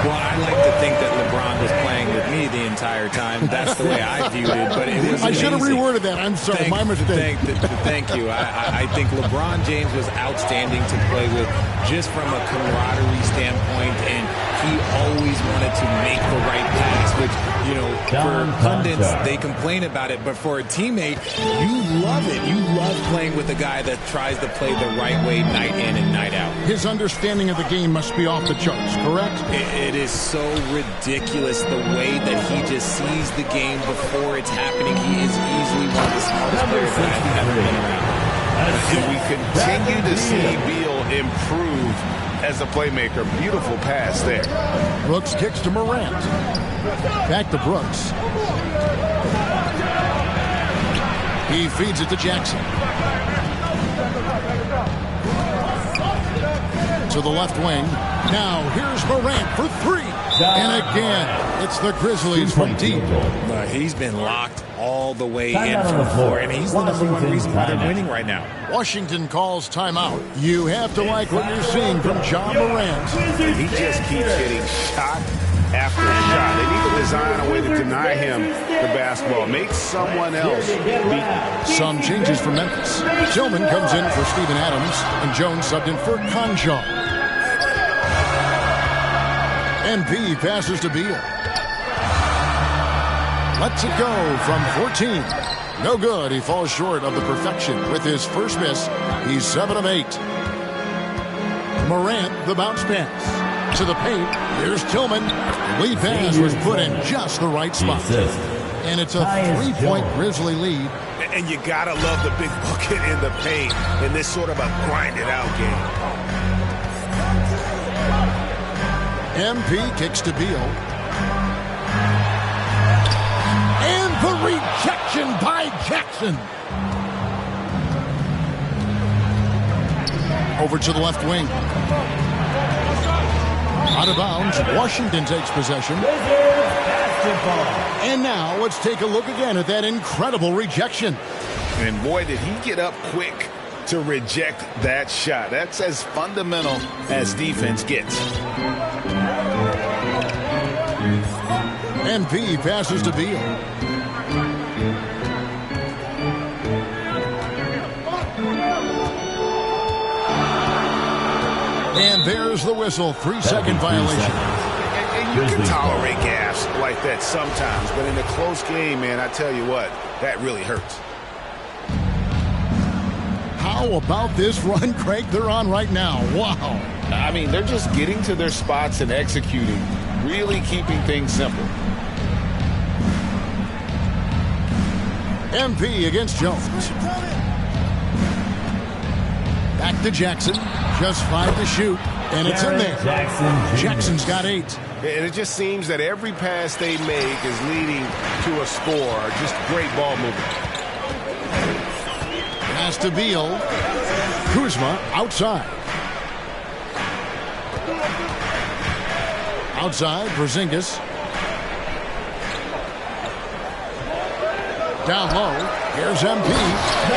Well, I like to think that LeBron was playing with me the entire time. That's the way I viewed it. But it was I should have reworded that. I'm sorry. My mistake. Thank you. I think LeBron James was outstanding to play with just from a camaraderie standpoint, and he always wanted to make the right pass, which, you know, for pundits, they complain about it, but for a teammate, you love it. You love playing with a guy that tries to play the right way night in and night out. His understanding of the game must be off the charts, correct? It is so ridiculous the way that he just sees the game before it's happening. He is easily one of the smartest players that I've ever been around. And we continue to see Beal improve as a playmaker. Beautiful pass there. Brooks kicks to Morant. Back to Brooks. He feeds it to Jackson. To the left wing. Now here's Morant for 3. And again, it's the Grizzlies from deep. He's been locked all the way in from the floor, and he's the #1 reason why they're winning right now. Washington calls timeout. You have to like what you're seeing from John Morant. He just keeps hitting shot after shot. They need to design a way to deny him the basketball. Make someone else beat him. Some changes for Memphis. Tillman comes in for Steven Adams, and Jones subbed in for Conjaw. MP passes to Beal. Lets it go from 14. No good. He falls short of the perfection with his first miss. He's 7 of 8. Morant, the bounce pass. To the paint. Here's Tillman. Lead pass was put in just the right spot. And it's a 3-point Grizzly lead. And you gotta love the big bucket in the paint in this sort of a grind-it-out game. MP kicks to Beal. And the rejection by Jackson. Over to the left wing. Out of bounds. Washington takes possession. And now let's take a look again at that incredible rejection. And boy, did he get up quick to reject that shot. That's as fundamental as defense gets. MP passes to Beal. And there's the whistle. 3-second violation. And you can tolerate gas like that sometimes, but in a close game, man, I tell you what, that really hurts. How about this run, Craig, they're on right now? Wow. I mean, they're just getting to their spots and executing, really keeping things simple. MP against Jones. Back to Jackson. Just 5 to shoot. And it's in there. Jackson's got 8. And it just seems that every pass they make is leading to a score. Just great ball movement. Pass to Beal. Kuzma outside. Outside, Porzingis. Down low, here's MP.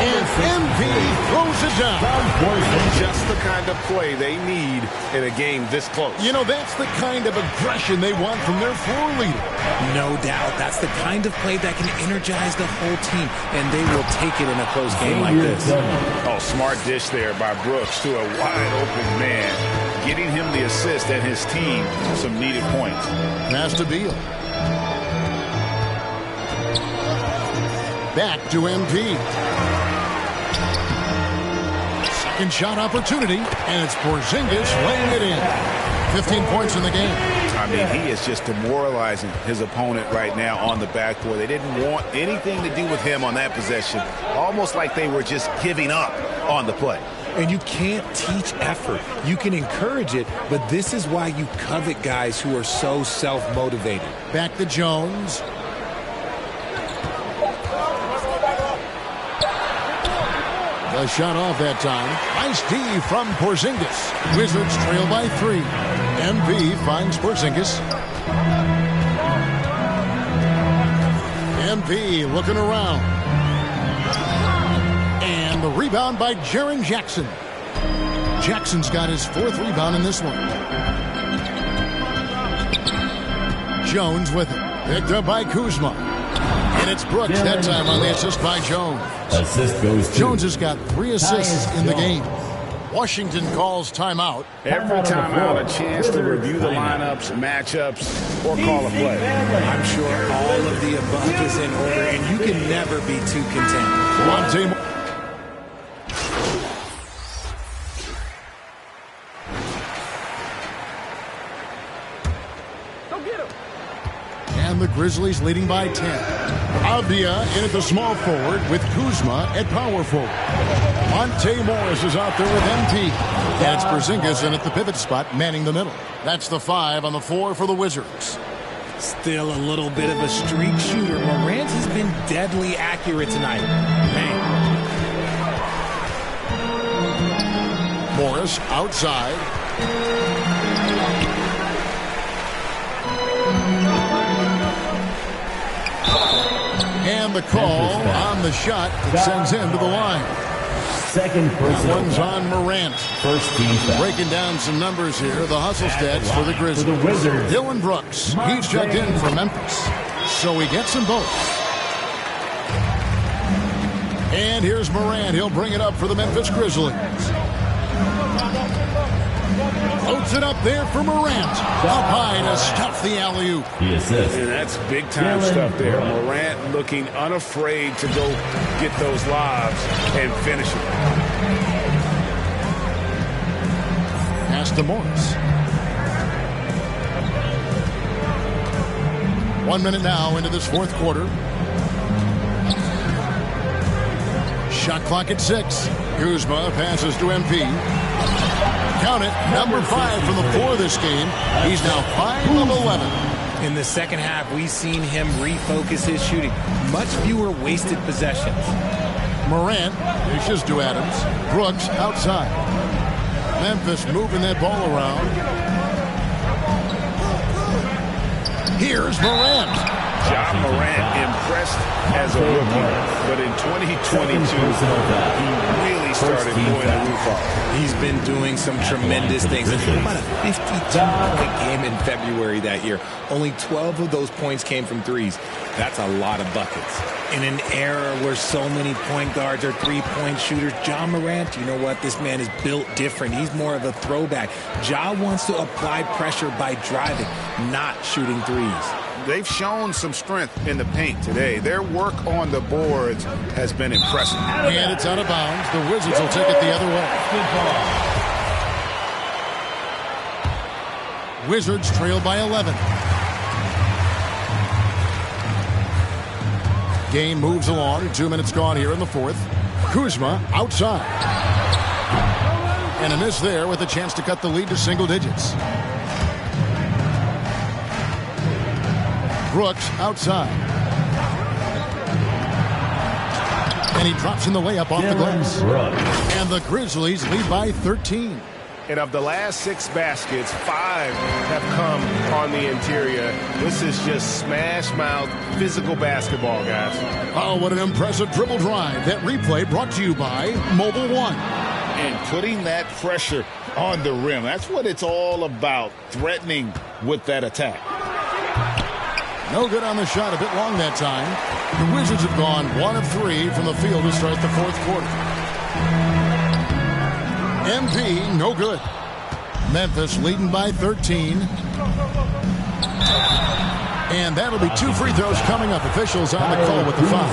And MP throws it down. Just the kind of play they need in a game this close. You know, that's the kind of aggression they want from their floor leader. No doubt. That's the kind of play that can energize the whole team, and they will take it in a close game like this. Oh, smart dish there by Brooks to a wide-open man, getting him the assist and his team some needed points. Pass to Beal. back to MP. Second shot opportunity, and it's Porzingis laying it in. 15 points in the game. I mean, he is just demoralizing his opponent right now on the backboard. They didn't want anything to do with him on that possession. Almost like they were just giving up on the play. And you can't teach effort. You can encourage it, but this is why you covet guys who are so self-motivated. Back to Jones. The shot off that time. Nice D from Porzingis. Wizards trail by 3. MP finds Porzingis. MP looking around. And the rebound by Jaren Jackson. Jackson's got his 4th rebound in this one. Jones with it. Picked up by Kuzma. And it's Brooks that time on the assist by Jones. Assist goes to Jones has got 3 assists in the game. Washington calls timeout. Every timeout, a chance to review the lineups, matchups, or call a play. I'm sure all of the above is in order, and you can never be too content. One team. And the Grizzlies leading by 10. Avdia in at the small forward with Kuzma at power forward. Monte Morris is out there with MP. And it's Porzingis in at the pivot spot, manning the middle. That's the 5 on the floor for the Wizards. Still a little bit of a streak shooter. Morant has been deadly accurate tonight. Man. Morris outside. And the call on the shot that sends him to the line. Second personal one's on Morant. First team foul. Breaking down some numbers here. The hustle stats for the Grizzlies. For the Wizards. Dylan Brooks. He's checked in for Memphis. So he gets them both. And here's Morant. He'll bring it up for the Memphis Grizzlies. Loads it up there for Morant. Up high to stuff the alley-oop. And that's big-time stuff there. Morant looking unafraid to go get those lobs and finish it. Pass to Morris. 1 minute now into this 4th quarter. Shot clock at 6. Kuzma passes to MP. Count it, number 5 from the floor this game. He's now 5 of 11. In the second half, we've seen him refocus his shooting. Much fewer wasted possessions. Morant dishes to Adams. Brooks outside. Memphis moving that ball around. Here's Morant. Ja Morant impressed as a rookie, but in 2022, he really started blowing the roof off. He's been doing some tremendous things. About a 52-point game in February that year. Only 12 of those points came from threes. That's a lot of buckets. In an era where so many point guards are three-point shooters, Ja Morant, you know what? This man is built different. He's more of a throwback. Ja wants to apply pressure by driving, not shooting threes. They've shown some strength in the paint today. Their work on the boards has been impressive. And it's out of bounds. The Wizards will take it the other way. Wizards trail by 11. Game moves along. 2 minutes gone here in the 4th. Kuzma outside. And a miss there with a chance to cut the lead to single digits. Brooks outside. And he drops in the layup off the glass. And the Grizzlies lead by 13. And of the last 6 baskets, 5 have come on the interior. This is just smash-mouth, physical basketball, guys. Oh, what an impressive dribble drive. That replay brought to you by Mobile One. And putting that pressure on the rim. That's what it's all about, threatening with that attack. No good on the shot, a bit long that time. The Wizards have gone 1 of 3 from the field to start the 4th quarter. MP, no good. Memphis leading by 13. And that'll be 2 free throws coming up. Officials on the call with the foul.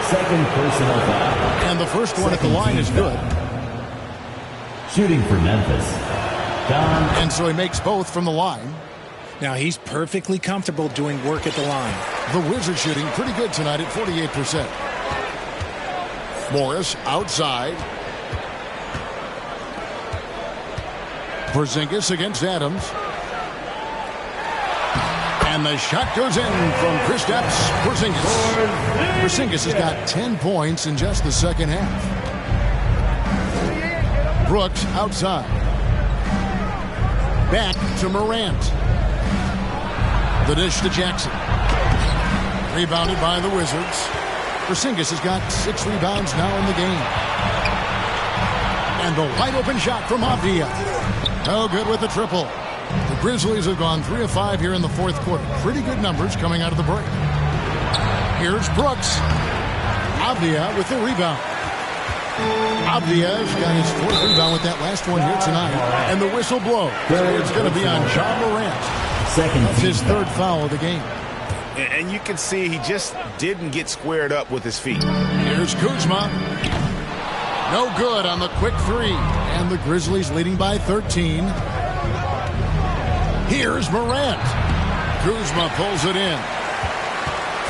Second personal foul. And the first one at the line is good. Shooting for Memphis, Don. And so he makes both from the line. Now he's perfectly comfortable doing work at the line. The Wizards shooting pretty good tonight at 48%. Morris outside. Porzingis against Adams. And the shot goes in from Kristaps Porzingis. Porzingis has got 10 points in just the second half. Brooks outside. Back to Morant. The dish to Jackson. Rebounded by the Wizards. Porzingis has got 6 rebounds now in the game. And the wide open shot from Avdia. No good with the triple. The Grizzlies have gone 3 of 5 here in the fourth quarter. Pretty good numbers coming out of the break. Here's Brooks. Avdia with the rebound. Avdia's got his 4th rebound with that last one here tonight. And the whistle blows. It's going to be on Ja Morant. That's his 3rd foul of the game. And you can see he just didn't get squared up with his feet. Here's Kuzma. No good on the quick 3. And the Grizzlies leading by 13. Here's Morant. Kuzma pulls it in.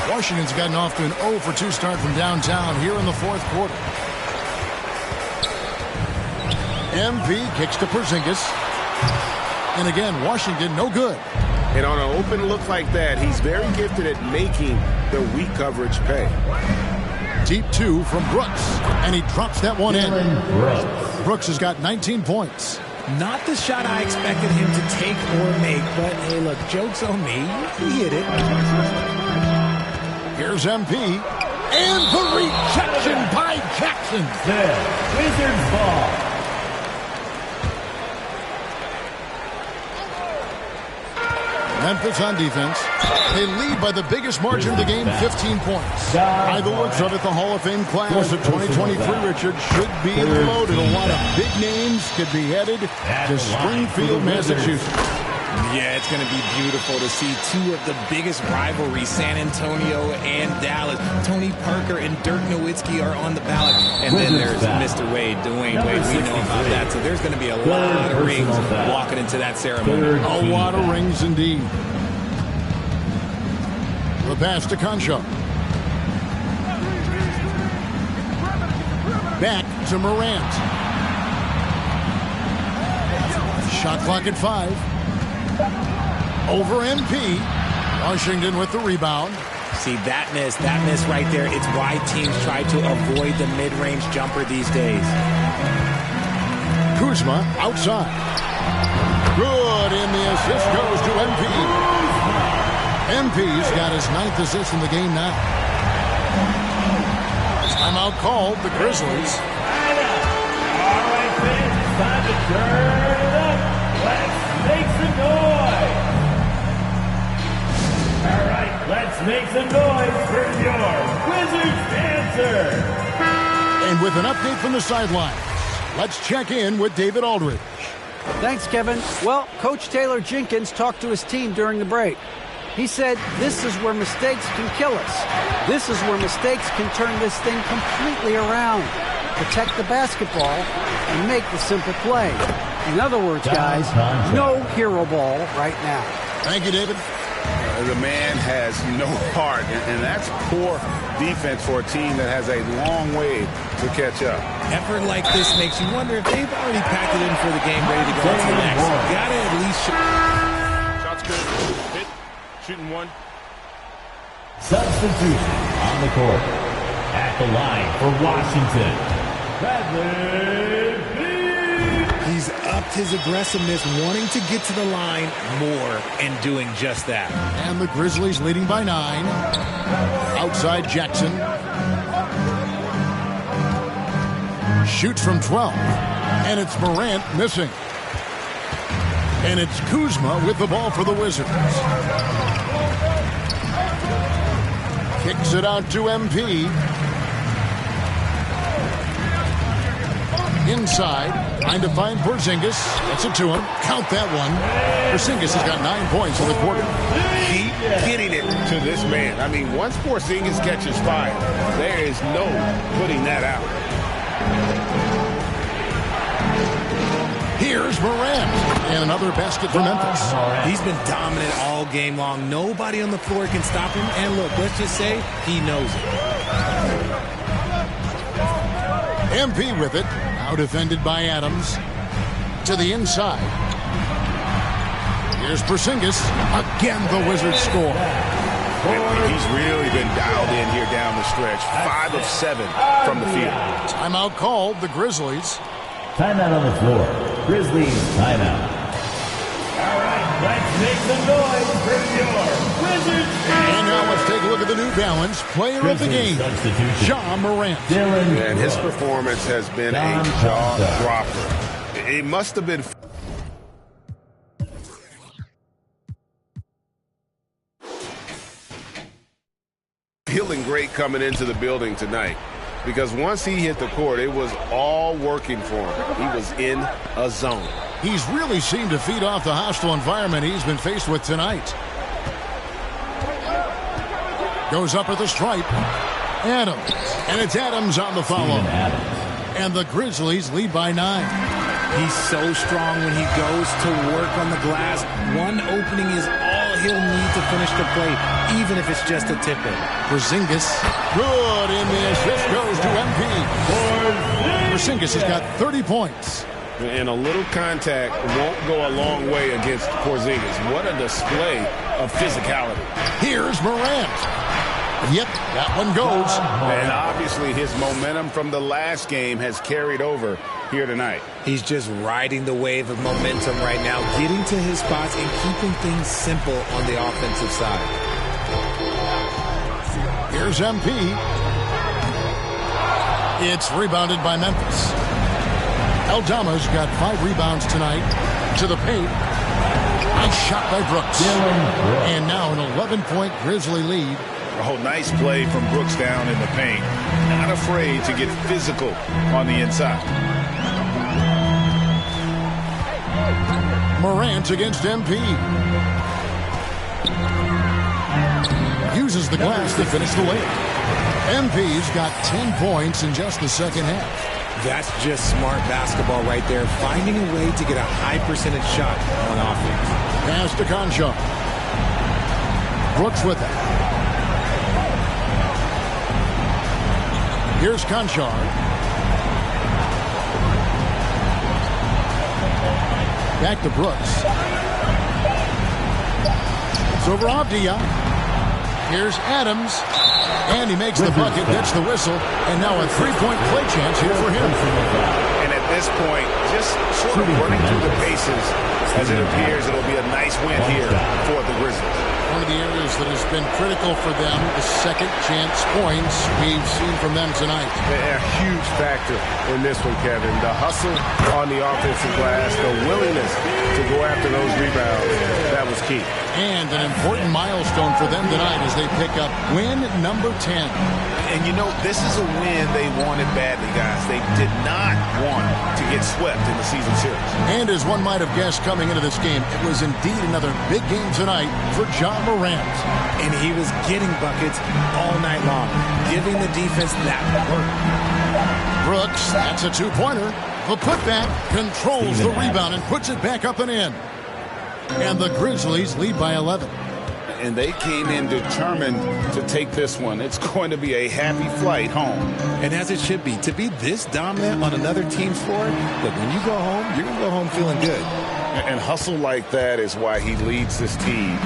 Washington's gotten off to an 0 for 2 start from downtown here in the fourth quarter. MP kicks to Porzingis. And again, Washington no good. And on an open look like that, he's very gifted at making the weak coverage pay. Deep 2 from Brooks. And he drops that one in. Brooks has got 19 points. Not the shot I expected him to take or make, but hey, look, joke's on me. He hit it. Here's MP. And the rejection by Jackson. Wizards ball. Memphis on defense. They lead by the biggest margin of the game, 15 points. By the looks of it, the Hall of Fame class of 2023, Richard, should be loaded. A lot of big names could be headed to Springfield, Massachusetts. Yeah, it's going to be beautiful to see 2 of the biggest rivalries, San Antonio and Dallas. Tony Parker and Dirk Nowitzki are on the ballot. And then there's Mr. Wade, Dwayne Wade. We know about that. So there's going to be a lot of rings walking into that ceremony. A lot of rings indeed. The pass to Concho. Back to Morant. Shot clock at 5. Over MP. Washington with the rebound. See, that miss right there, it's why teams try to avoid the mid-range jumper these days. Kuzma outside. Good, and the assist goes to MP. MP's got his 9th assist in the game now. Timeout called, the Grizzlies. All right, fans, it's time to turn it up. Let's make some noise. All right, let's make some noise for your Wizards dancer. And with an update from the sidelines, let's check in with David Aldridge. Thanks, Kevin. Well, Coach Taylor Jenkins talked to his team during the break. He said, this is where mistakes can kill us. This is where mistakes can turn this thing completely around. Protect the basketball and make the simple play. In other words, guys, no hero ball right now. Thank you, David. The man has no heart, and that's poor defense for a team that has a long way to catch up. Effort like this makes you wonder if they've already packed it in for the game, ready to go to the next. Gotta at least Shots good. Hit. Shooting 1. Substitution on the court. At the line for Washington, Bradley Beal. He's upped his aggressiveness, wanting to get to the line more and doing just that. And the Grizzlies leading by 9. Outside Jackson. Shoots from 12. And it's Morant missing. And it's Kuzma with the ball for the Wizards. Kicks it out to MP. Inside, trying to find Porzingis. Gets it to him. Count that one. Porzingis has got 9 points in the quarter. Keep getting it to to this man. I mean, once Porzingis catches fire, there is no putting that out. Here's Morant. And another basket for Memphis. He's been dominant all game long. Nobody on the floor can stop him. And look, let's just say he knows it. MP with it. Now defended by Adams. To the inside. Here's Porzingis. Again, the Wizards score. He's really been dialed in here down the stretch. 5 of 7 from the field. Timeout called, the Grizzlies. Timeout on the floor. Grizzlies timeout. All right, let's make some noise for your Wizards. And now let's take a look at the New Balance player of the game, Ja Morant. And his performance has been a jaw dropper. It must have been feeling great coming into the building tonight, because once he hit the court, it was all working for him. He was in a zone. He's really seemed to feed off the hostile environment he's been faced with tonight. Goes up at the stripe. Adams. And it's Adams on the follow. And the Grizzlies lead by 9. He's so strong when he goes to work on the glass. One opening is all he'll need to finish the play, even if it's just a tip-in. Porzingis. Good, and the assist goes to MP. Porzingis has got 30 points. And a little contact won't go a long way against Porzingis. What a display of physicality. Here's Morant. Yep, that one goes. And obviously his momentum from the last game has carried over here tonight. He's just riding the wave of momentum right now, getting to his spots and keeping things simple on the offensive side. Here's MP. It's rebounded by Memphis. Aldama's got 5 rebounds tonight. To the paint. Nice shot by Brooks. And now an 11-point Grizzly lead. Oh, nice play from Brooks down in the paint. Not afraid to get physical on the inside. Morant against MP. Uses the glass to finish the layup. MP's got 10 points in just the second half. That's just smart basketball right there, finding a way to get a high percentage shot on offense. Pass to Conchar. Brooks with it. Here's Conchar. Back to Brooks. It's over Avdia. Here's Adams. And he makes the bucket, gets the whistle, and now a 3-point play chance here for him. And at this point, just sort of running through the paces, as it appears it'll be a nice win here for the Grizzlies. One of the areas that has been critical for them, the second chance points we've seen from them tonight. A huge factor in this one, Kevin. The hustle on the offensive glass, the willingness to go after those rebounds, that was key. And an important milestone for them tonight as they pick up win number 10. And you know, this is a win they wanted badly, guys. They did not want to get swept in the season series. And as one might have guessed coming into this game, it was indeed another big game tonight for Ja Morant. And he was getting buckets all night long, giving the defense that work. Brooks, that's a 2-pointer. The putback controls the rebound and puts it back up and in. And the Grizzlies lead by 11. And they came in determined to take this one. It's going to be a happy flight home. And as it should be. To be this dominant on another team's floor, look, when you go home, you're going to go home feeling good. And hustle like that is why he leads this team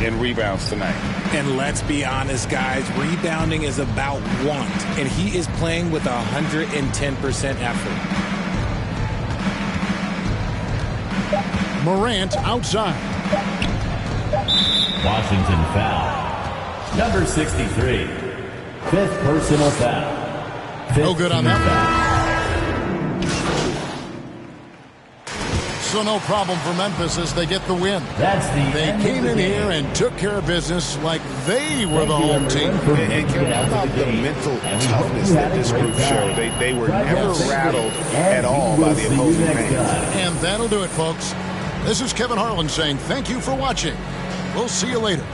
in rebounds tonight. And let's be honest, guys, rebounding is about want. And he is playing with 110% effort. Morant outside. Washington foul. Number 63. 5th personal foul. No good on that one. So no problem for Memphis as they get the win. They came in here and took care of business like they were the home team. And how about the mental toughness that this group showed? They were never rattled at all by the opposing fans. And that'll do it, folks. This is Kevin Harlan saying thank you for watching. We'll see you later.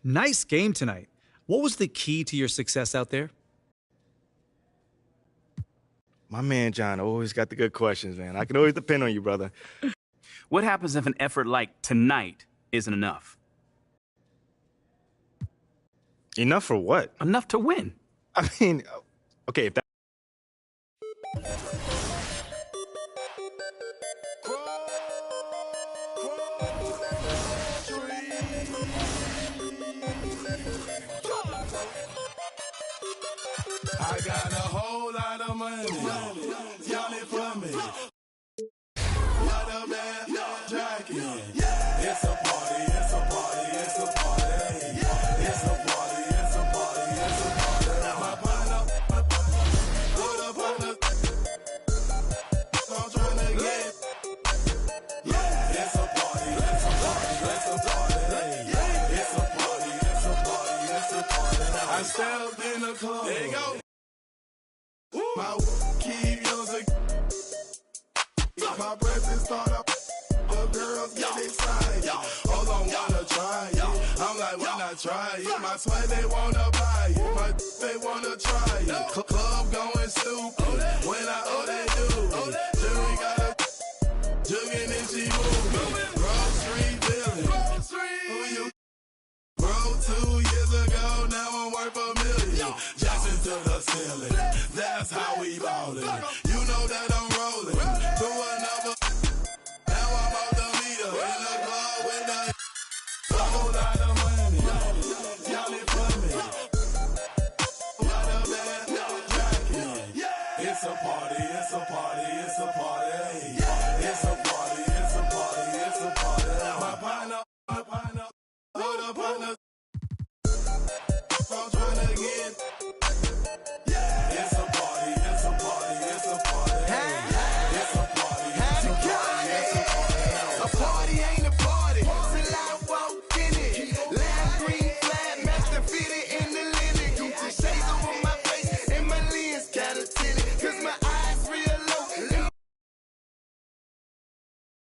Nice game tonight. What was the key to your success out there? My man John always got the good questions, man. I can always depend on you, brother. What happens if an effort like tonight isn't enough? Enough for what? Enough to win. I mean, okay, if that... I got a whole lot of money. Y'all it for me. What a man, jacket. It's a party, it's a party, it's a party. It's a party, it's a party, it's a party. My partner, put up on the. I'm trying to get. Yeah, it's a party, it's a party, it's a party. It's a party, it's a party, it's a party. I stepped in the club. There you go. My keep using. My presence start up. The girls get excited. Hold on, wanna try it. I'm like, why not try it? My sweat, they wanna buy it. My they wanna try it. Club going stupid. When I they do it. Jury got a jugging and she moving.